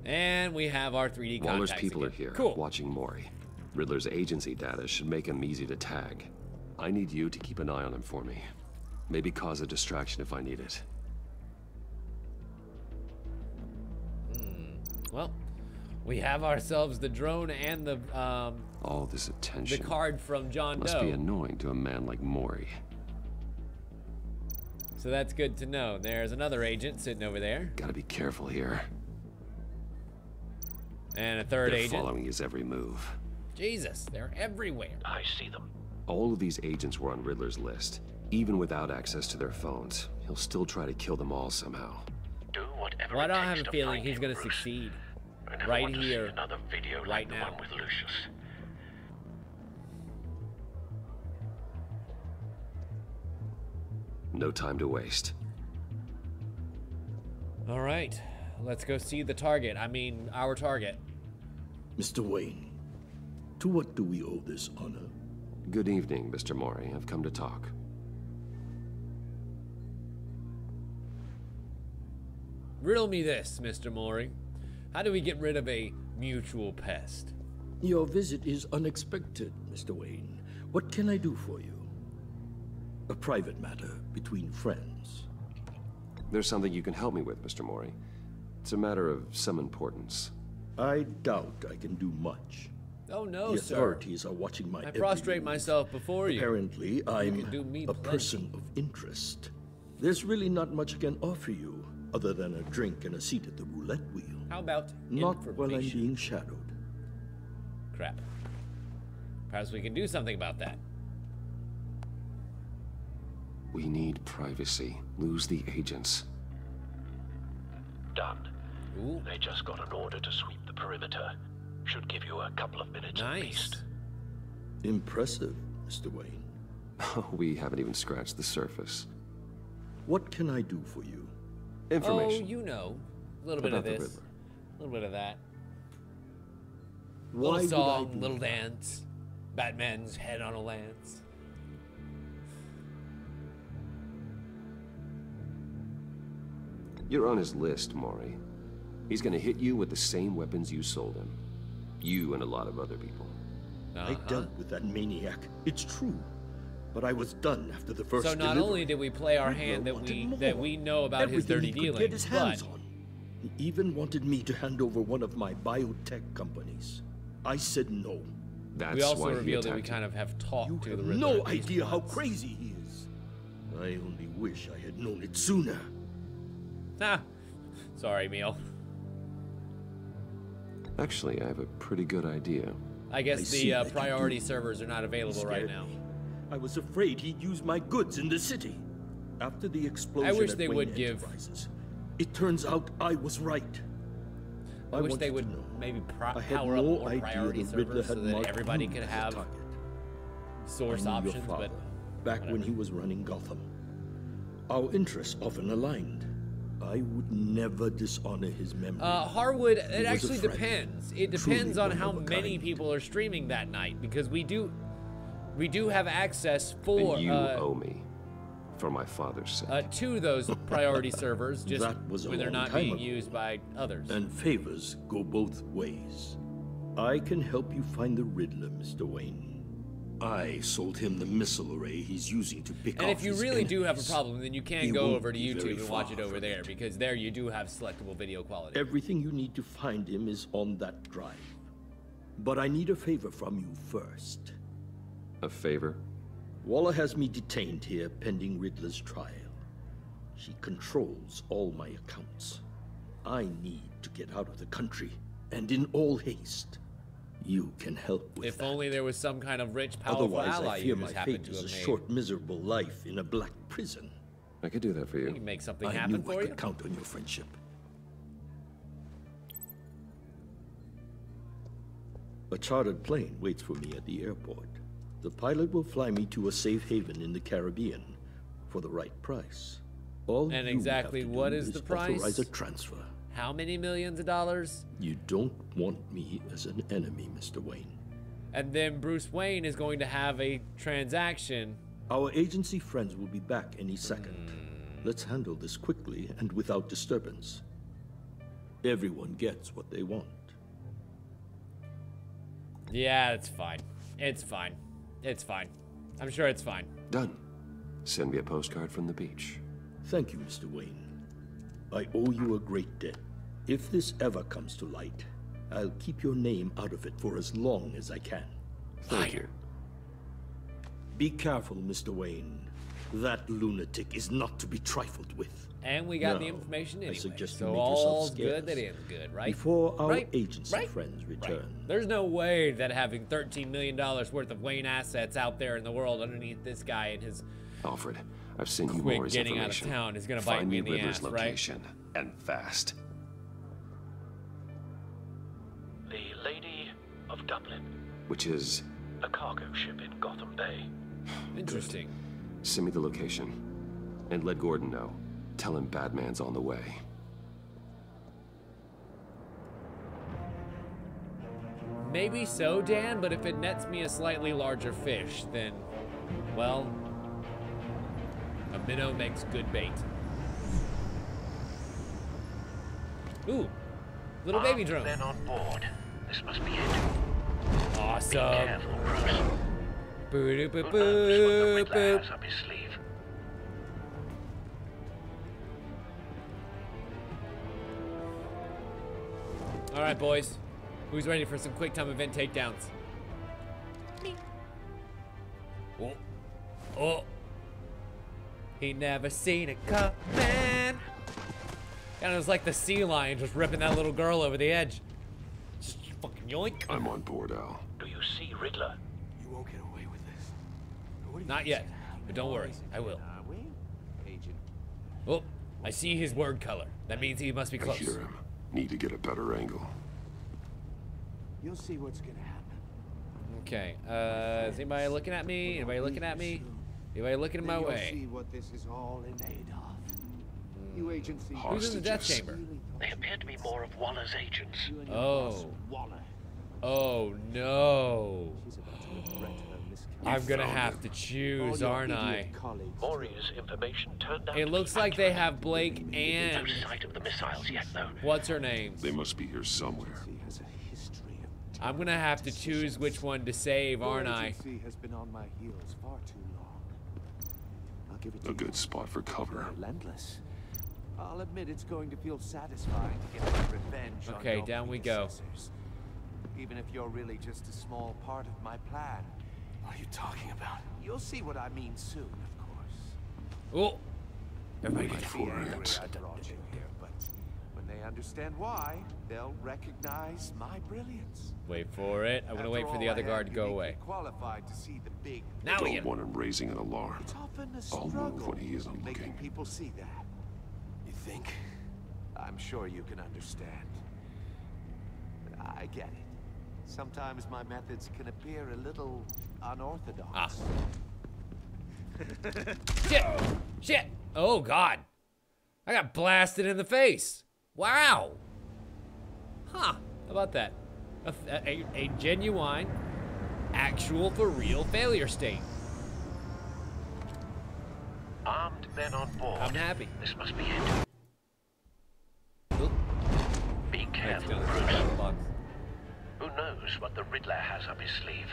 And we have our 3D contacts
Waller's people
again.
are here,
Cool.
watching Mori. Riddler's agency data should make him easy to tag. I need you to keep an eye on him for me. Maybe cause a distraction if I need it.
Well, we have ourselves the drone and the
All this attention.
the card from John
Must
Doe.
be annoying to a man like Mori.
So that's good to know. There's another agent sitting over there.
Gotta be careful here.
And a third
They're
agent.
following his every move.
Jesus, they're everywhere.
I see them. All of these agents were on Riddler's list. Even without access to their phones, he'll still try to kill them all somehow.
Do whatever
Why
it
do I
takes
have a
to
feeling
find
he's
him,
gonna
Bruce.
succeed?
I never
Right
want to see
here,
another video
right
like
now.
the one with Lucius.
No time to waste.
All right, let's go see the target. I mean, our target.
Mr. Wayne, to what do we owe this honor?
Good evening, Mr. Mori. I've come to talk.
Riddle me this, Mr. Mori. How do we get rid of a mutual pest?
Your visit is unexpected, Mr. Wayne. What can I do for you? A private matter between friends.
There's something you can help me with, Mr. Mori. It's a matter of some importance.
I doubt I can do much.
Oh no,
the
sir.
authorities are watching my
I
every
prostrate
move.
myself before you.
Apparently, I'm
can do me
a
plenty.
person of interest. There's really not much I can offer you, other than a drink and a seat at the roulette wheel.
How about
Not while I'm
information?
being shadowed.
Crap. Perhaps we can do something about that.
We need privacy. Lose the agents.
Done.
Ooh.
They just got an order to sweep the perimeter. Should give you a couple of minutes at least.
Impressive, Mr. Wayne.
We haven't even scratched the surface.
What can I do for you?
Information.
Oh, you know. A little bit
About
of
the
this.
Riddler.
A little bit of that.
Why
Little
would
song,
I do
little
that?
dance. Batman's head on a lance.
You're on his list, Maury. He's gonna hit you with the same weapons you sold him. You and a lot of other people.
I dealt with that maniac. It's true. But I was done after the first
So not
delivery.
only did we play our
Riddler
hand
wanted
that
more.
we know about his
Everything
dirty
he could
dealings,
get his hands
but
on. He even wanted me to hand over one of my biotech companies. I said no.
That's
we also
why he
revealed that we
attacked
kind of have talked to the Riddler.
No
at least
idea how
once.
crazy he is. I only wish I had known it sooner.
Ah, sorry, Emil.
Actually, I have a pretty good idea.
I guess
see
the
that you
priority
do.
servers are not available right
Scared
now.
me. I was afraid he'd use my goods in the city. After the explosion
I wish
at
they
Wayne
would give.
Enterprises, it turns out I was right.
I wish
want
they
you to
would
know,
maybe
I had
power up
no
more
idea
priority
the Riddler
servers so
had
that
marked
everybody
you
could
as a
have
target.
source
I knew
options,
your father,
but
back when he was running Gotham. Our interests often aligned. I would never dishonor his memory.
Harwood,
He
it
was a
actually
friend.
depends. It
Truly
depends on
one
how
of a
many
kind.
people are streaming that night, because we do have access for
And you owe me. For my father's sake.
to those priority servers, just
That was a
when they're
long
not
time
being
ago.
used by others.
And favors go both ways. I can help you find the Riddler, Mr. Wayne. I sold him the missile array he's using to pick
And
off
if you
his
really do have a
enemies.
problem, then you can
He
go
won't
over to
be very
YouTube and watch
far
it over
from
there, because there you do have selectable video quality.
Everything you need to find him is on that drive. But I need a favor from you first.
A favor?
Waller has me detained here pending Riddler's trial. She controls all my accounts. I need to get out of the country, and in all haste. You can help with
If
that.
only there was some kind of rich, powerful
Otherwise,
ally
I
you
fear my
just happened
fate
to
is
have
a
made.
short, miserable life in a black prison.
I could do that for you.
We can make something
I
happen
knew
for
I
you.
could count on your friendship. A chartered plane waits for me at the airport. The pilot will fly me to a safe haven in the Caribbean for the right price. All
And
you
exactly
have to
what
do
is the price?
Authorize a transfer.
How many millions of dollars?
You don't want me as an enemy, Mr. Wayne.
And then Bruce Wayne is going to have a transaction.
Our agency friends will be back any second. Let's handle this quickly and without disturbance. Everyone gets what they want.
Yeah, it's fine. It's fine. It's fine. I'm sure it's fine.
Done. Send me a postcard from the beach.
Thank you, Mr. Wayne. I owe you a great debt. If this ever comes to light, I'll keep your name out of it for as long as I can.
Thank you.
Be careful, Mr. Wayne. That lunatic is not to be trifled with.
And we got the
Now,
information
I
anyway.
suggest you
So
make yourself
all's
scarce
good that ends good, right?
Before our
Right?
agency
Right?
friends
Right.
return.
There's no way that having $13 million worth of Wayne assets out there in the world underneath this guy and his
Alfred, I've sent you
quick
Maury's
getting out of
information.
town is gonna bite
Find
me in the
Riddler's
ass, right?
location, and fast.
The Lady of Dublin,
Which is...
a cargo ship in Gotham Bay.
Interesting.
Send me the location. And let Gordon know. Tell him Batman's on the way.
Maybe so, Dan, but if it nets me a slightly larger fish, then, well, a minnow makes good bait. Ooh, little baby drone.
Then on board. This must be it.
Awesome.
Be careful, Bruce.
Boo
Who knows what the Riddler has up his sleeve?
right, boys. Who's ready for some quick time event takedowns? Me. Oh. Oh. He never seen it coming. Kind of was like the sea lion just ripping that little girl over the edge. Just fucking yoink.
I'm on board, Al.
Do you see Riddler?
You won't get away with this.
Not yet, but don't worry, I will. Oh, I see his word color. That means he must be
I
close.
hear him. Need to get a better angle.
You'll see what's gonna happen.
Okay, is anybody looking at me? Anybody looking at me? Anybody looking in my
Then you'll
way?
see what this is all in aid of. You agency.
Who's in the death chamber?
They appear to be more of Waller's agents.
Oh. Oh no. I'm gonna have to choose, aren't I?
Maury's information turned out
It looks like they have Blake and...
No sight of the missiles yet, though.
What's her name?
They must be here somewhere.
I'm gonna have to choose which one to save, aren't I?
Has been on my heels far too long. I'll give it to
A good spot for cover.
Relentless. I'll admit it's going to feel satisfying to get my revenge on
Okay,
your
down we go.
predecessors. Even if you're really just a small part of my plan.
What are you talking about?
You'll see what I mean soon, of course.
Oh. Everybody
Might
get
be angry I brought you here, but when they understand why, they'll recognize my brilliance.
Wait for it. I'm gonna wait for the other guard to go away.
Qualified to see the big.
Now we
Don't
get.
want him raising an alarm.
It's often a
I'll
struggle
move when he isn't
making
looking.
people see that.
You think?
I'm sure you can understand. But I get it. Sometimes my methods can appear a little unorthodox.
Ah. Shit! Shit! Oh God! I got blasted in the face. Wow. Huh? How about that? A genuine, actual, for real failure state.
Armed men on board.
I'm happy.
This must be it. Be careful, Bruce. Who knows what the Riddler has up his sleeve?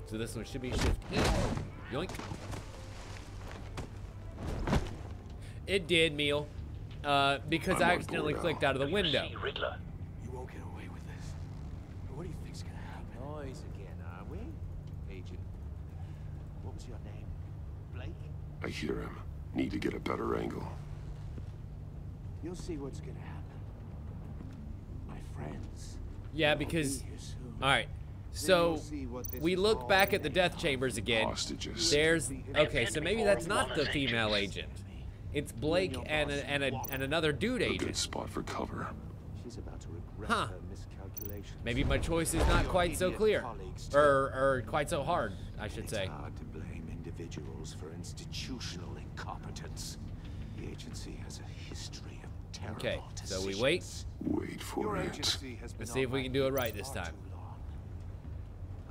So this one should be shift E. Yoink. It did, Meal. Because I accidentally clicked out of the window.
Riddler.
You won't get away with this. What do you think's gonna happen?
Noise again, are we? Agent. What was your name? Blake?
I hear him. Need to get a better angle.
You'll see what's gonna happen. My friends.
Yeah, because... Alright. So, we look back at the death chambers again.
Hostages.
There's... Okay, so maybe that's not the female agent. It's Blake and another dude
A good
agent.
spot for cover.
She's about to regret
Huh.
her miscalculations.
Maybe my choice is not quite so clear. Or quite so hard, I should say.
It's hard to blame individuals for institutional incompetence. The agency has a history of terrible
Okay, so we
decisions.
wait.
Wait for
Your
it.
agency has been
Let's see if
on
we
my
can do it
heels
right this
far
time.
too long.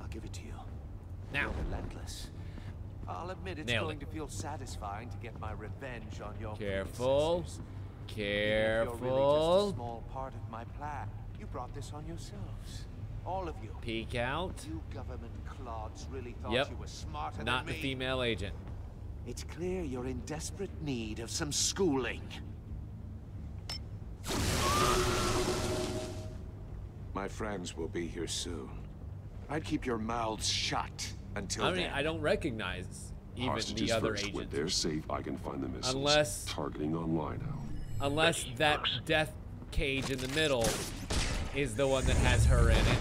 I'll give it to you.
Now.
You're relentless. I'll admit it's
Nailed
going
it.
to feel satisfying to get my revenge on your
Careful.
predecessors. Even if you're really just a
Careful.
small part of my plan. You brought this on yourselves. All of you.
Peek out.
You government clods really thought
Yep.
you were smarter
Not
than
the
me.
female agent.
It's clear you're in desperate need of some schooling. My friends will be here soon. I'd keep your mouths shut until
I mean,
then.
I don't recognize even
Hostages
the other
first. When
agent.
they're safe, I can find the missiles.
Unless-
Targeting online now.
Unless that death cage in the middle is the one that has her in it.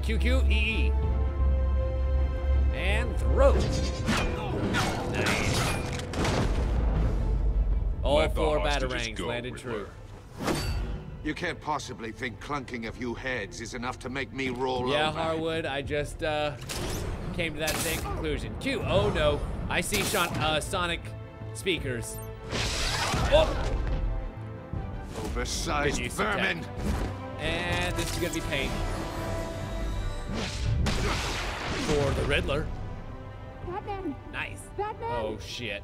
QQEE. And throw. Nice. All
Let the
four
hostages
batarangs
go,
landed
Riddler.
true.
You can't possibly think clunking a few heads is enough to make me roll
Yeah,
over.
Harwood, I just came to that same conclusion. Q. Oh no, I see Sonic speakers. Oh! Good
Oversized
use of
vermin.
tech. And this is gonna be pain for the Riddler.
Batman!
Nice.
Batman!
Oh shit.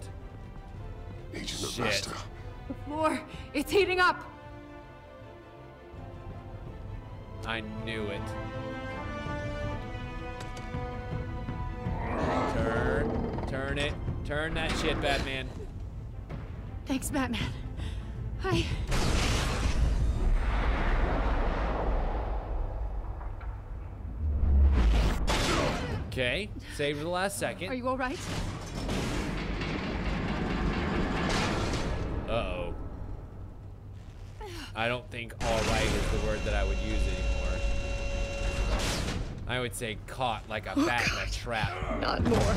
Agent
Shit.
Avesta.
The floor, it's heating up!
I knew it. Turn it. Turn that shit, Batman.
Thanks, Batman. Hi.
Okay, save for the last second.
Are you all right?
Uh-oh. I don't think all right is the word that I would use anymore. I would say caught like a bat in a trap.
Not more.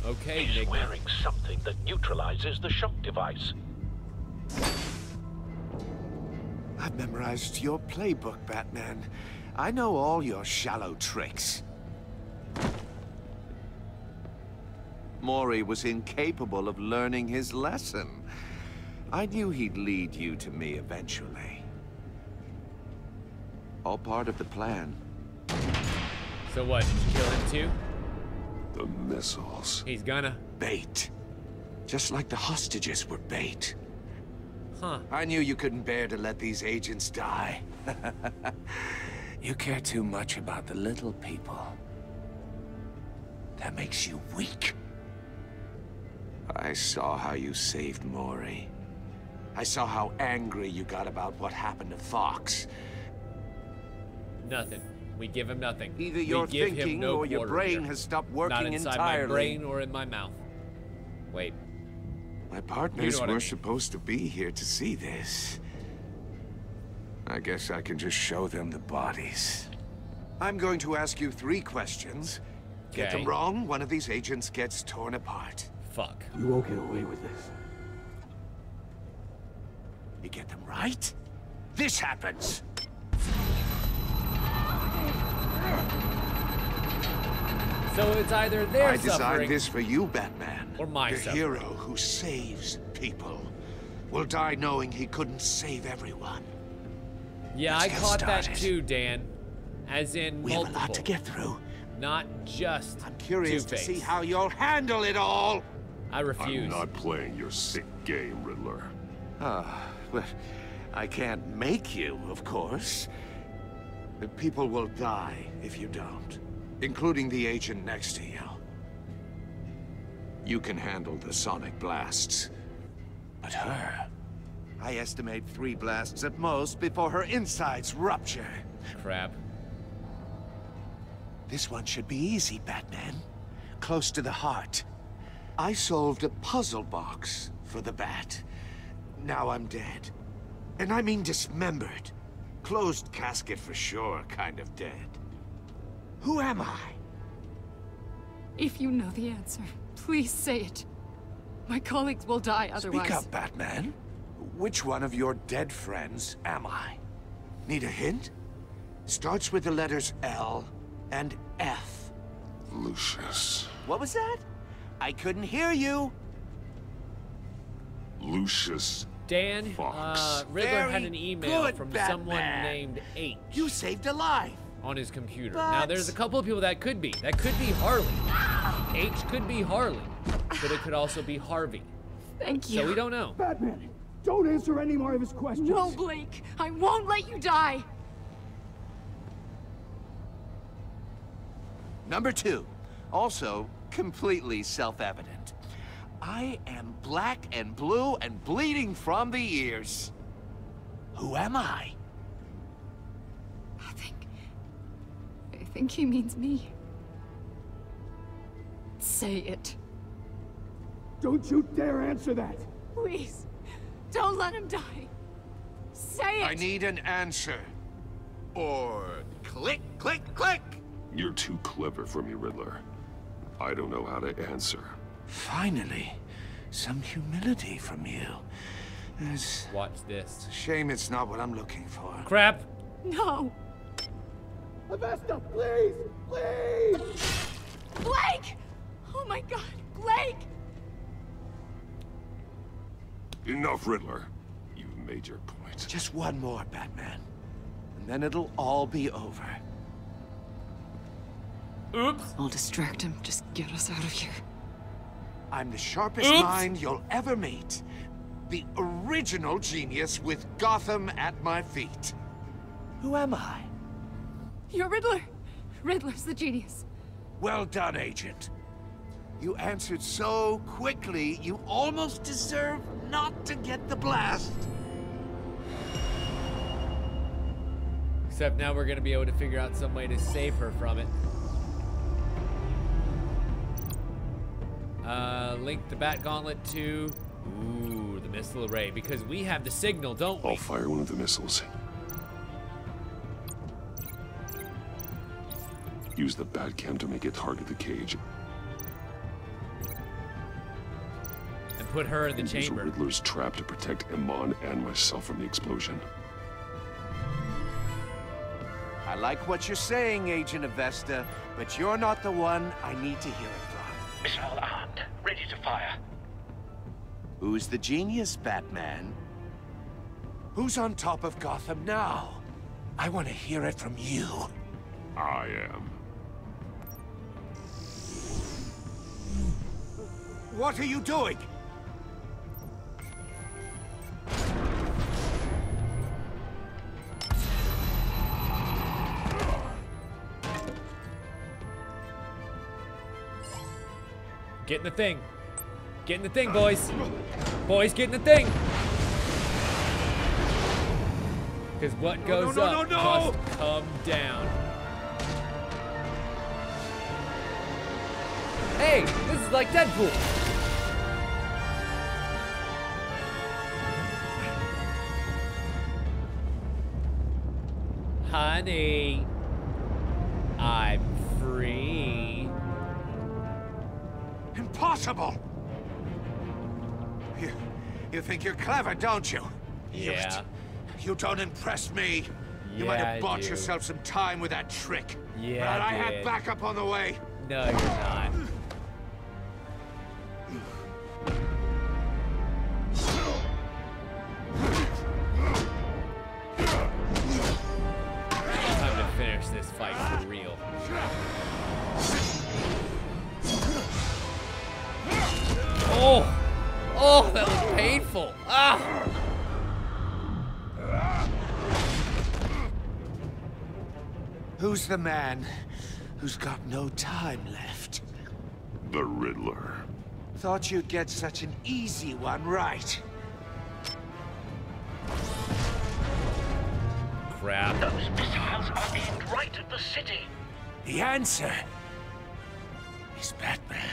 Okay,
He's
Nick.
wearing something that neutralizes the shock device.
I've memorized your playbook, Batman. I know all your shallow tricks. Mori was incapable of learning his lesson. I knew he'd lead you to me eventually. All part of the plan.
So what, did you kill him too?
The missiles.
He's gonna.
Bait. Just like the hostages were bait.
Huh.
I knew you couldn't bear to let these agents die. You care too much about the little people. That makes you weak. I saw how you saved Mori. I saw how angry you got about what happened to Fox.
Nothing. We give him nothing.
Either you're
we give him
thinking
no
or your
quarter
brain
here.
has stopped working
Not inside
entirely.
my brain or in my mouth. Wait.
My partners
You know what I
were
mean.
supposed to be here to see this. I guess I can just show them the bodies. I'm going to ask you 3 questions. Get
Okay.
them wrong, one of these agents gets torn apart.
Fuck.
You won't get away with this.
You get them right, this happens.
So it's either their
I
suffering
designed this for you, Batman.
or my
The
suffering.
hero who saves people will die knowing he couldn't save everyone.
Yeah,
Let's
I
get
caught that
started.
too, Dan. As in
We
multiple.
have a lot to get through.
Not just
I'm curious to
Two-Face.
see how you'll handle it all.
I refuse.
I'm not playing your sick game, Riddler.
Ah, but I can't make you, of course. The people will die if you don't, including the agent next to you. You can handle the sonic blasts, but her, I estimate 3 blasts at most before her insides rupture.
Crap.
This one should be easy, Batman. Close to the heart. I solved a puzzle box for the Bat. Now I'm dead. And I mean dismembered. Closed casket for sure, kind of dead. Who am I?
If you know the answer, please say it. My colleagues will die otherwise.
Speak up, Batman. Which one of your dead friends am I? Need a hint? Starts with the letters L and F.
Lucius.
What was that? I couldn't hear you.
Lucius.
Dan,
Fox.
Riddler had
Very
an email
good,
from
Batman.
someone named H
You saved a life.
on his computer.
But-
Now, there's a couple of people that could be. That could be Harley. H could be Harley, but it could also be Harvey.
Thank you.
So we don't know.
Batman, don't answer any more of his questions.
No, Blake. I won't let you die.
Number 2, also completely self-evident. I am black and blue and bleeding from the ears. Who am I?
I think he means me. Say it.
Don't you dare answer that.
Please. Don't let him die. Say it.
I need an answer. Or click, click, click.
You're too clever for me, Riddler. I don't know how to answer.
Finally, some humility from you.
Watch this.
Shame it's not what I'm looking for.
Crap.
No.
Avesta, please! Please!
Blake! Oh my god, Blake!
Enough, Riddler. You've made your point.
Just one more, Batman. And then it'll all be over.
Oops.
I'll distract him. Just get us out of here.
I'm the sharpest
Oops.
mind you'll ever meet. the original genius with Gotham at my feet. Who am I?
You're Riddler. Riddler's the genius.
Well done, Agent. You answered so quickly, you almost deserve not to get the blast.
Except now we're gonna be able to figure out some way to save her from it. Link the Bat Gauntlet to, ooh, the missile array, because we have the signal, don't we?
I'll fire one of the missiles. Use the Batcam to make it target the cage.
And put her in the chamber.
Use a Riddler's trap to protect Iman and myself from the explosion.
I like what you're saying, Agent Avesta, but you're not the one I need to hear it from.
Missile armed, ready to fire.
Who's the genius, Batman? Who's on top of Gotham now? I want to hear it from you.
I am.
What are you doing?
Get in the thing. Get in the thing, boys. Boys, get in the thing. Because what goes up must come down. Hey, this is like Deadpool. Honey, I'm free.
Impossible! You think you're clever, don't you?
Yeah.
You don't impress me. You might have bought yourself some time with that trick.
Yeah,
but I had backup on the way.
No, you're not. Time to finish this fight for real. Oh! Oh, that was painful. Ah!
Who's the man who's got no time left?
The Riddler.
Thought you'd get such an easy one right.
Crap.
Those missiles are aimed right at the city.
The answer is Batman.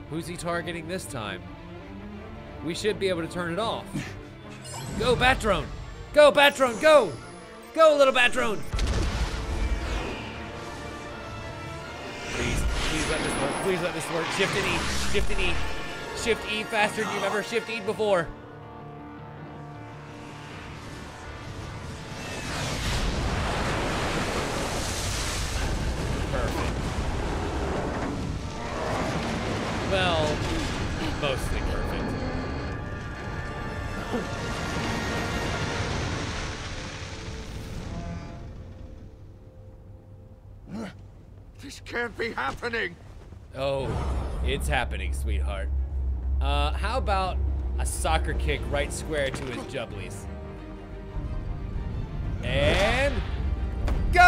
Who's he targeting this time? We should be able to turn it off. Go, Bat-Drone! Go, Bat-Drone, go! Go, little Bat-Drone! Please let this work. Please let this work. Shift and E. Shift and E. Shift E faster than you've ever Shift E'd before. Perfect. Well, mostly perfect.
This can't be happening.
Oh, it's happening, sweetheart. How about a soccer kick right square to his jubblies? And go!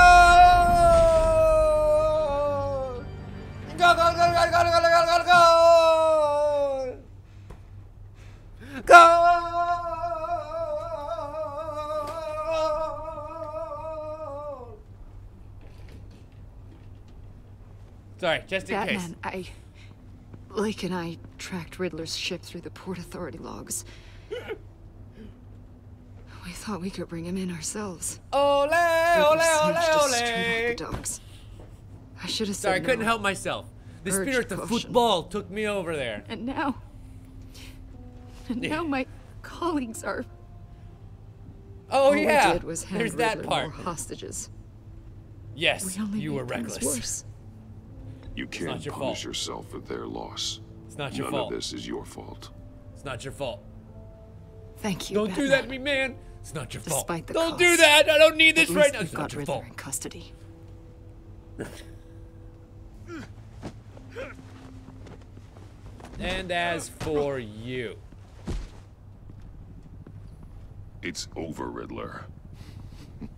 Go, go, go, go, go, go, go, go, go! Go! Sorry, just in case.
Batman, Blake and I tracked Riddler's ship through the Port Authority logs. We thought we could bring him in ourselves.
Ole, ole, ole, ole!
Dogs. I should have said
Sorry, I couldn't
no.
help myself. The
Urged
spirit of
caution.
football took me over there.
And now my colleagues are.
Oh
All
yeah,
we did was hand
there's that
Riddler
part.
more hostages.
Yes,
We only
you were
made things
reckless.
worse.
You can't
not your
punish
fault.
yourself for their loss.
It's not your
None
fault.
of this is your fault.
It's not your fault.
Thank you.
Don't do
Batman.
that to me, man. It's not your fault.
Despite the
Don't
cost,
do that. I don't need this
at
right
least
now.
we've
It's not
got
your
Riddler
fault.
in custody.
And as for you,
It's over, Riddler.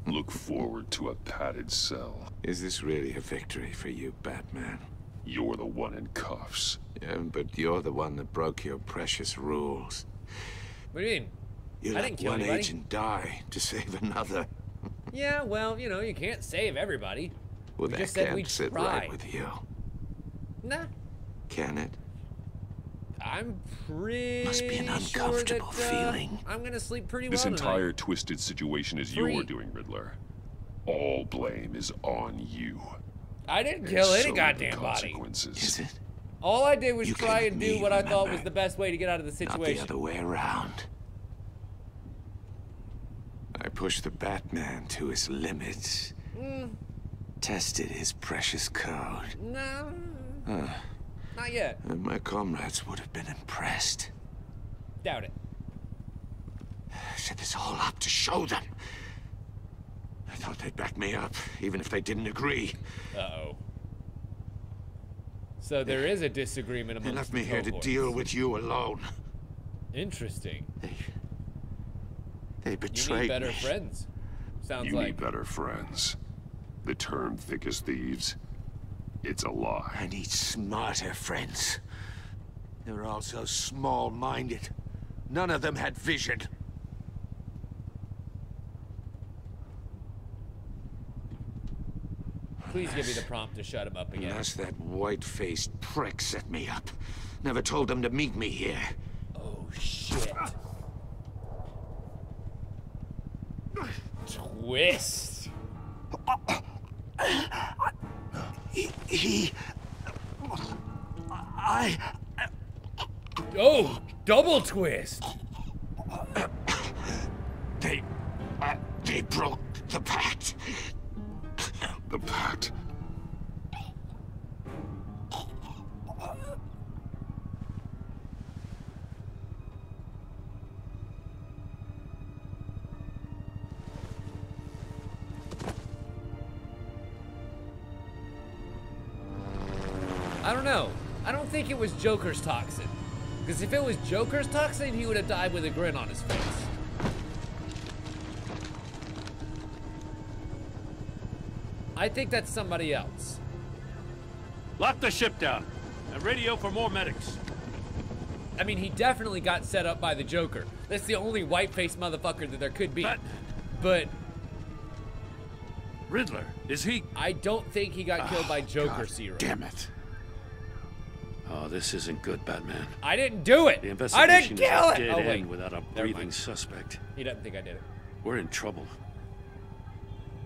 Look forward to a padded cell.
Is this really a victory for you, Batman?
You're the one in cuffs.
Yeah, but you're the one that broke your precious rules.
What do you mean?
You
I
let
didn't kill
one
anybody.
agent die to save another.
Yeah, well, you know, you can't save everybody.
Well,
We
that
just said
can't
we'd
sit
try.
right with you.
Nah,
Can it?
I'm pretty
Must be an uncomfortable
sure that,
feeling.
I'm gonna sleep pretty
This
well
entire
tonight.
twisted situation is
Free.
your doing, Riddler. All blame is on you.
I didn't
And
kill any
so are the
goddamn body.
consequences.
Is it?
All I did was
You
try
came
and
to
do
me,
what I thought was
remember?
the best way to get out of the
Not
situation.
the other way around. I pushed the Batman to his limits. Tested his precious code.
No, not yet.
And my comrades would have been impressed.
Doubt it.
I set this all up to show them. I thought they'd back me up, even if they didn't agree.
Uh-oh. So there is a disagreement
They
amongst
left me
the
here to
cohorts.
deal with you alone.
Interesting.
They
You
betrayed
need better
me.
friends. Sounds
You
like.
need better friends. The term thick as thieves, it's a lie.
I need smarter friends. They're all so small-minded. None of them had vision.
Please give me the prompt to shut him up again.
Unless that white-faced prick set me up. Never told them to meet me here.
Oh, shit. Twist. Oh, double twist.
They broke the pact.
The pact.
I don't know. I don't think it was Joker's toxin. Because if it was Joker's toxin, he would have died with a grin on his face. I think that's somebody else.
Lock the ship down and radio for more medics.
I mean, he definitely got set up by the Joker. That's the only white-faced motherfucker that there could be. But
Riddler, is he?
I don't think he got killed by Joker serum.
Damn it.
Oh, this isn't good, Batman.
I didn't do it.
The
I
investigation
didn't kill
is a
it.
dead
Oh wait,
end without a
Never
breathing
mind.
suspect.
He doesn't think I did it.
We're in trouble.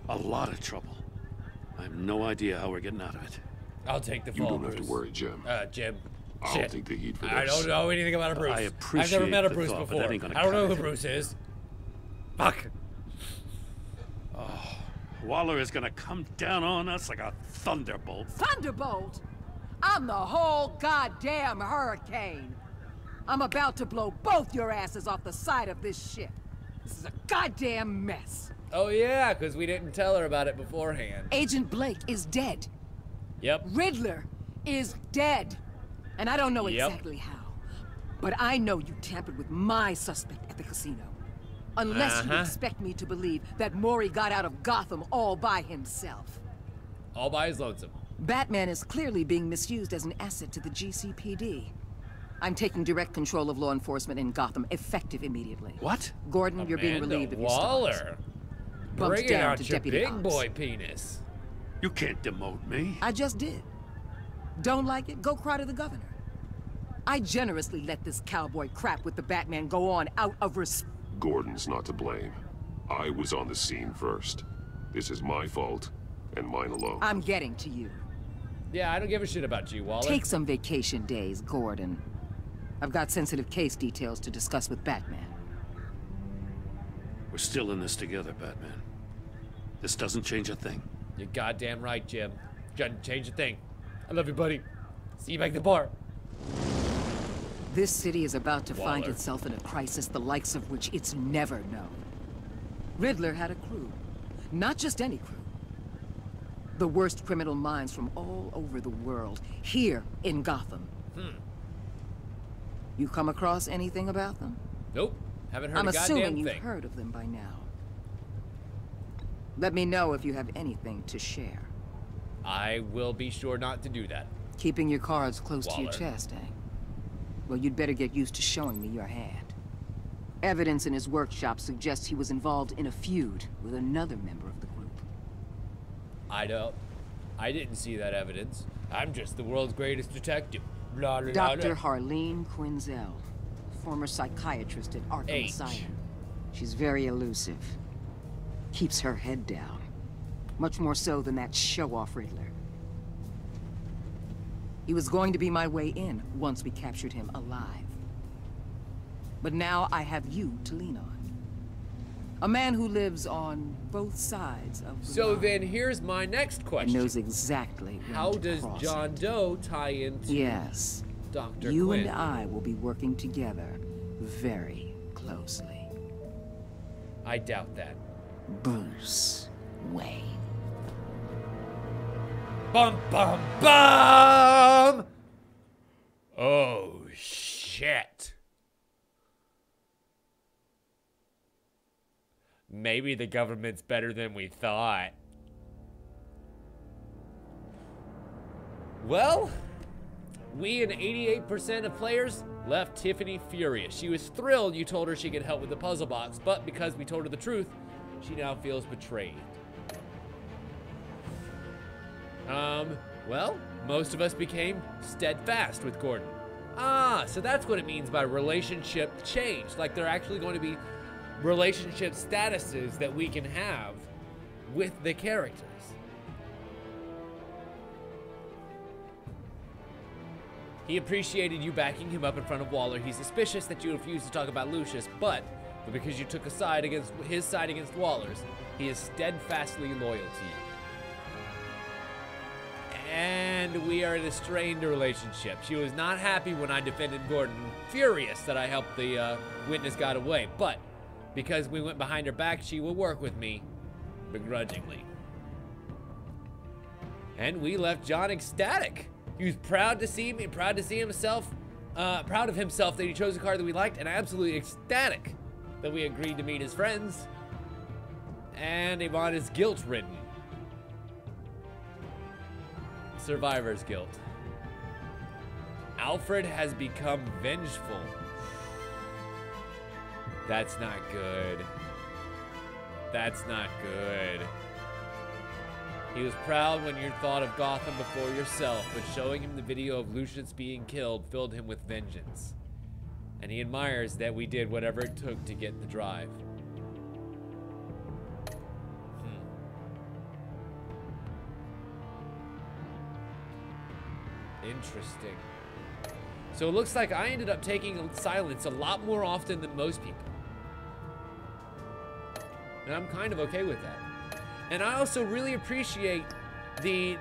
A lot of trouble. I have no idea how we're getting out of it.
I'll take the
You
fall.
don't have to
Bruce.
worry, Jim.
Jim.
I'll
Shit.
take the heat for this.
I don't know anything about a Bruce.
I appreciate
I've never met a
the
Bruce
thought, but
before.
that ain't gonna
I don't know
cut
who
it.
Bruce is. Fuck.
Waller is gonna come down on us like a thunderbolt.
Thunderbolt? I'm the whole goddamn hurricane. I'm about to blow both your asses off the side of this ship. This is a goddamn mess.
Oh yeah, because we didn't tell her about it beforehand.
Agent Blake is dead.
Yep.
Riddler is dead. And I don't know
Yep.
exactly how. But I know you tampered with my suspect at the casino. Unless you expect me to believe that Mori got out of Gotham all by himself.
All by his lonesome.
Batman is clearly being misused as an asset to the GCPD. I'm taking direct control of law enforcement in Gotham, effective immediately.
What?
Gordon, you're being
Amanda
relieved of your
Waller.
stars. Bumped
Bring it
down
out
to
your
Deputy
big
Ops.
boy penis.
You can't demote me.
I just did. Don't like it? Go cry to the governor. I generously let this cowboy crap with the Batman go on out of respect.
Gordon's not to blame. I was on the scene first. This is my fault, and mine alone.
I'm getting to you.
Yeah, I don't give a shit about you, Waller.
Take some vacation days, Gordon. I've got sensitive case details to discuss with Batman.
We're still in this together, Batman. This doesn't change a thing.
You're goddamn right, Jim. Doesn't change a thing. I love you, buddy. See you back at the bar.
This city is about to find
Waller.
itself in a crisis the likes of which it's never known. Riddler had a crew. Not just any crew. The worst criminal minds from all over the world, here in Gotham. You come across anything about them?
Nope. Haven't heard
I'm
a goddamn
assuming you've
thing.
heard of them by now. Let me know if you have anything to share.
I will be sure not to do that.
Keeping your cards close to your
Waller.
chest, eh? Well, you'd better get used to showing me your hand. Evidence in his workshop suggests he was involved in a feud with another member of the group.
I didn't see that evidence. I'm just the world's greatest detective. Blah, blah,
Dr.
blah.
Harleen Quinzel, former psychiatrist at Arkham Asylum. She's very elusive. Keeps her head down. Much more so than that show-off Riddler. He was going to be my way in once we captured him alive. But now I have you to lean on. A man who lives on both sides of the
So
line.
then here's my next question.
And knows exactly when
How
to
does
cross
John
it.
Doe tie into
Yes.
Dr.
You
Quinn?
and I will be working together very closely.
I doubt that.
Bruce Wayne.
Bum bum bum! Oh shit. Maybe the government's better than we thought. Well, we and 88% of players left Tiffany furious. She was thrilled you told her she could help with the puzzle box, but because we told her the truth, she now feels betrayed. Well, most of us became steadfast with Gordon. Ah, so that's what it means by relationship change. Like there are actually going to be relationship statuses that we can have with the characters. He appreciated you backing him up in front of Waller. He's suspicious that you refused to talk about Lucius, but because you took a side against his side against Waller's, he is steadfastly loyal to you. And we are in a strained relationship. She was not happy when I defended Gordon, furious that I helped the witness got away, but because we went behind her back, she will work with me begrudgingly. And we left John ecstatic. He was proud to see me, proud to see himself, proud of himself that he chose a card that we liked, and absolutely ecstatic that we agreed to meet his friends. And Yvonne is guilt-ridden. Survivor's guilt. Alfred has become vengeful. That's not good. That's not good. He was proud when you thought of Gotham before yourself, but showing him the video of Lucius being killed filled him with vengeance. And he admires that we did whatever it took to get the drive. Interesting. So it looks like I ended up taking silence a lot more often than most people. And I'm kind of okay with that. And I also really appreciate the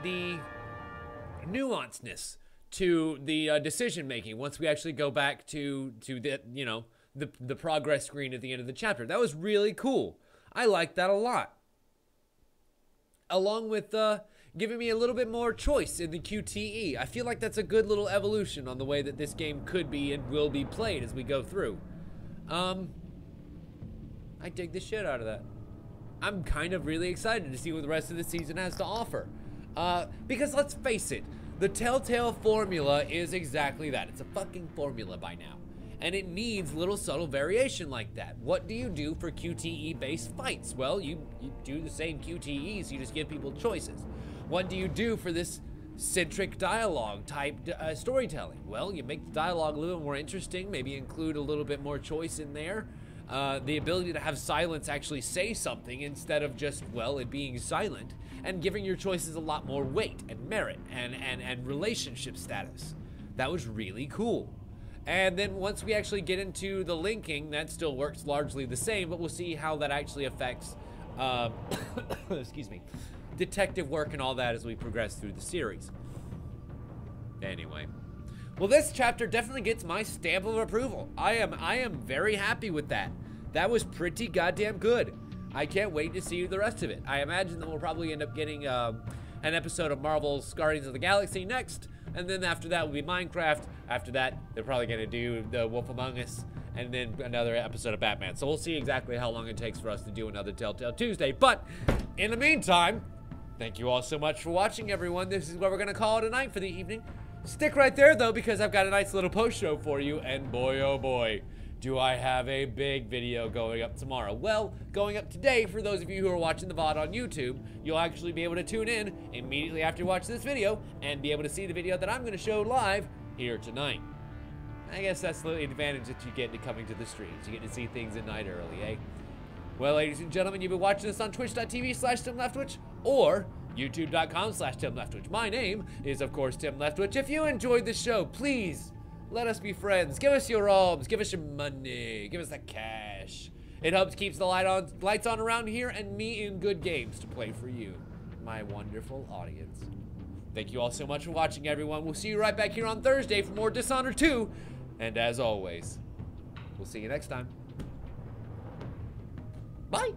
nuanceness to the decision making once we actually go back to the, you know, the progress screen at the end of the chapter. That was really cool. I liked that a lot. Along with giving me a little bit more choice in the QTE. I feel like that's a good little evolution on the way that this game could be and will be played as we go through. I dig the shit out of that. I'm kind of really excited to see what the rest of the season has to offer. Because let's face it, the Telltale formula is exactly that. It's a fucking formula by now. And it needs little subtle variation like that. What do you do for QTE-based fights? Well, you do the same QTEs, you just give people choices. What do you do for this centric dialogue type storytelling? Well, you make the dialogue a little more interesting, maybe include a little bit more choice in there. The ability to have silence actually say something instead of just, well, it being silent, and giving your choices a lot more weight and merit and relationship status. That was really cool. And then once we actually get into the linking, that still works largely the same, but we'll see how that actually affects, excuse me, detective work and all that as we progress through the series. Anyway. Well, this chapter definitely gets my stamp of approval. I am very happy with that. That was pretty goddamn good. I can't wait to see the rest of it. I imagine that we'll probably end up getting an episode of Marvel's Guardians of the Galaxy next, and then after that will be Minecraft. After that, they're probably gonna do The Wolf Among Us, and then another episode of Batman. So we'll see exactly how long it takes for us to do another Telltale Tuesday. But in the meantime, thank you all so much for watching, everyone. This is what we're gonna call it a night for the evening. Stick right there, though, because I've got a nice little post show for you, and boy, oh boy, do I have a big video going up tomorrow. Well, going up today, for those of you who are watching the VOD on YouTube, you'll actually be able to tune in immediately after you watch this video and be able to see the video that I'm gonna show live here tonight. I guess that's the advantage that you get to coming to the streams. You get to see things at night early, eh? Well, ladies and gentlemen, you've been watching this on twitch.tv/TimLeftwich or youtube.com/TimLeftwich. My name is, of course, Tim Leftwich. If you enjoyed the show, please let us be friends. Give us your alms. Give us your money. Give us the cash. It helps keeps the lights on around here and me in good games to play for you, my wonderful audience. Thank you all so much for watching, everyone. We'll see you right back here on Thursday for more Dishonored 2. And as always, we'll see you next time. Bye.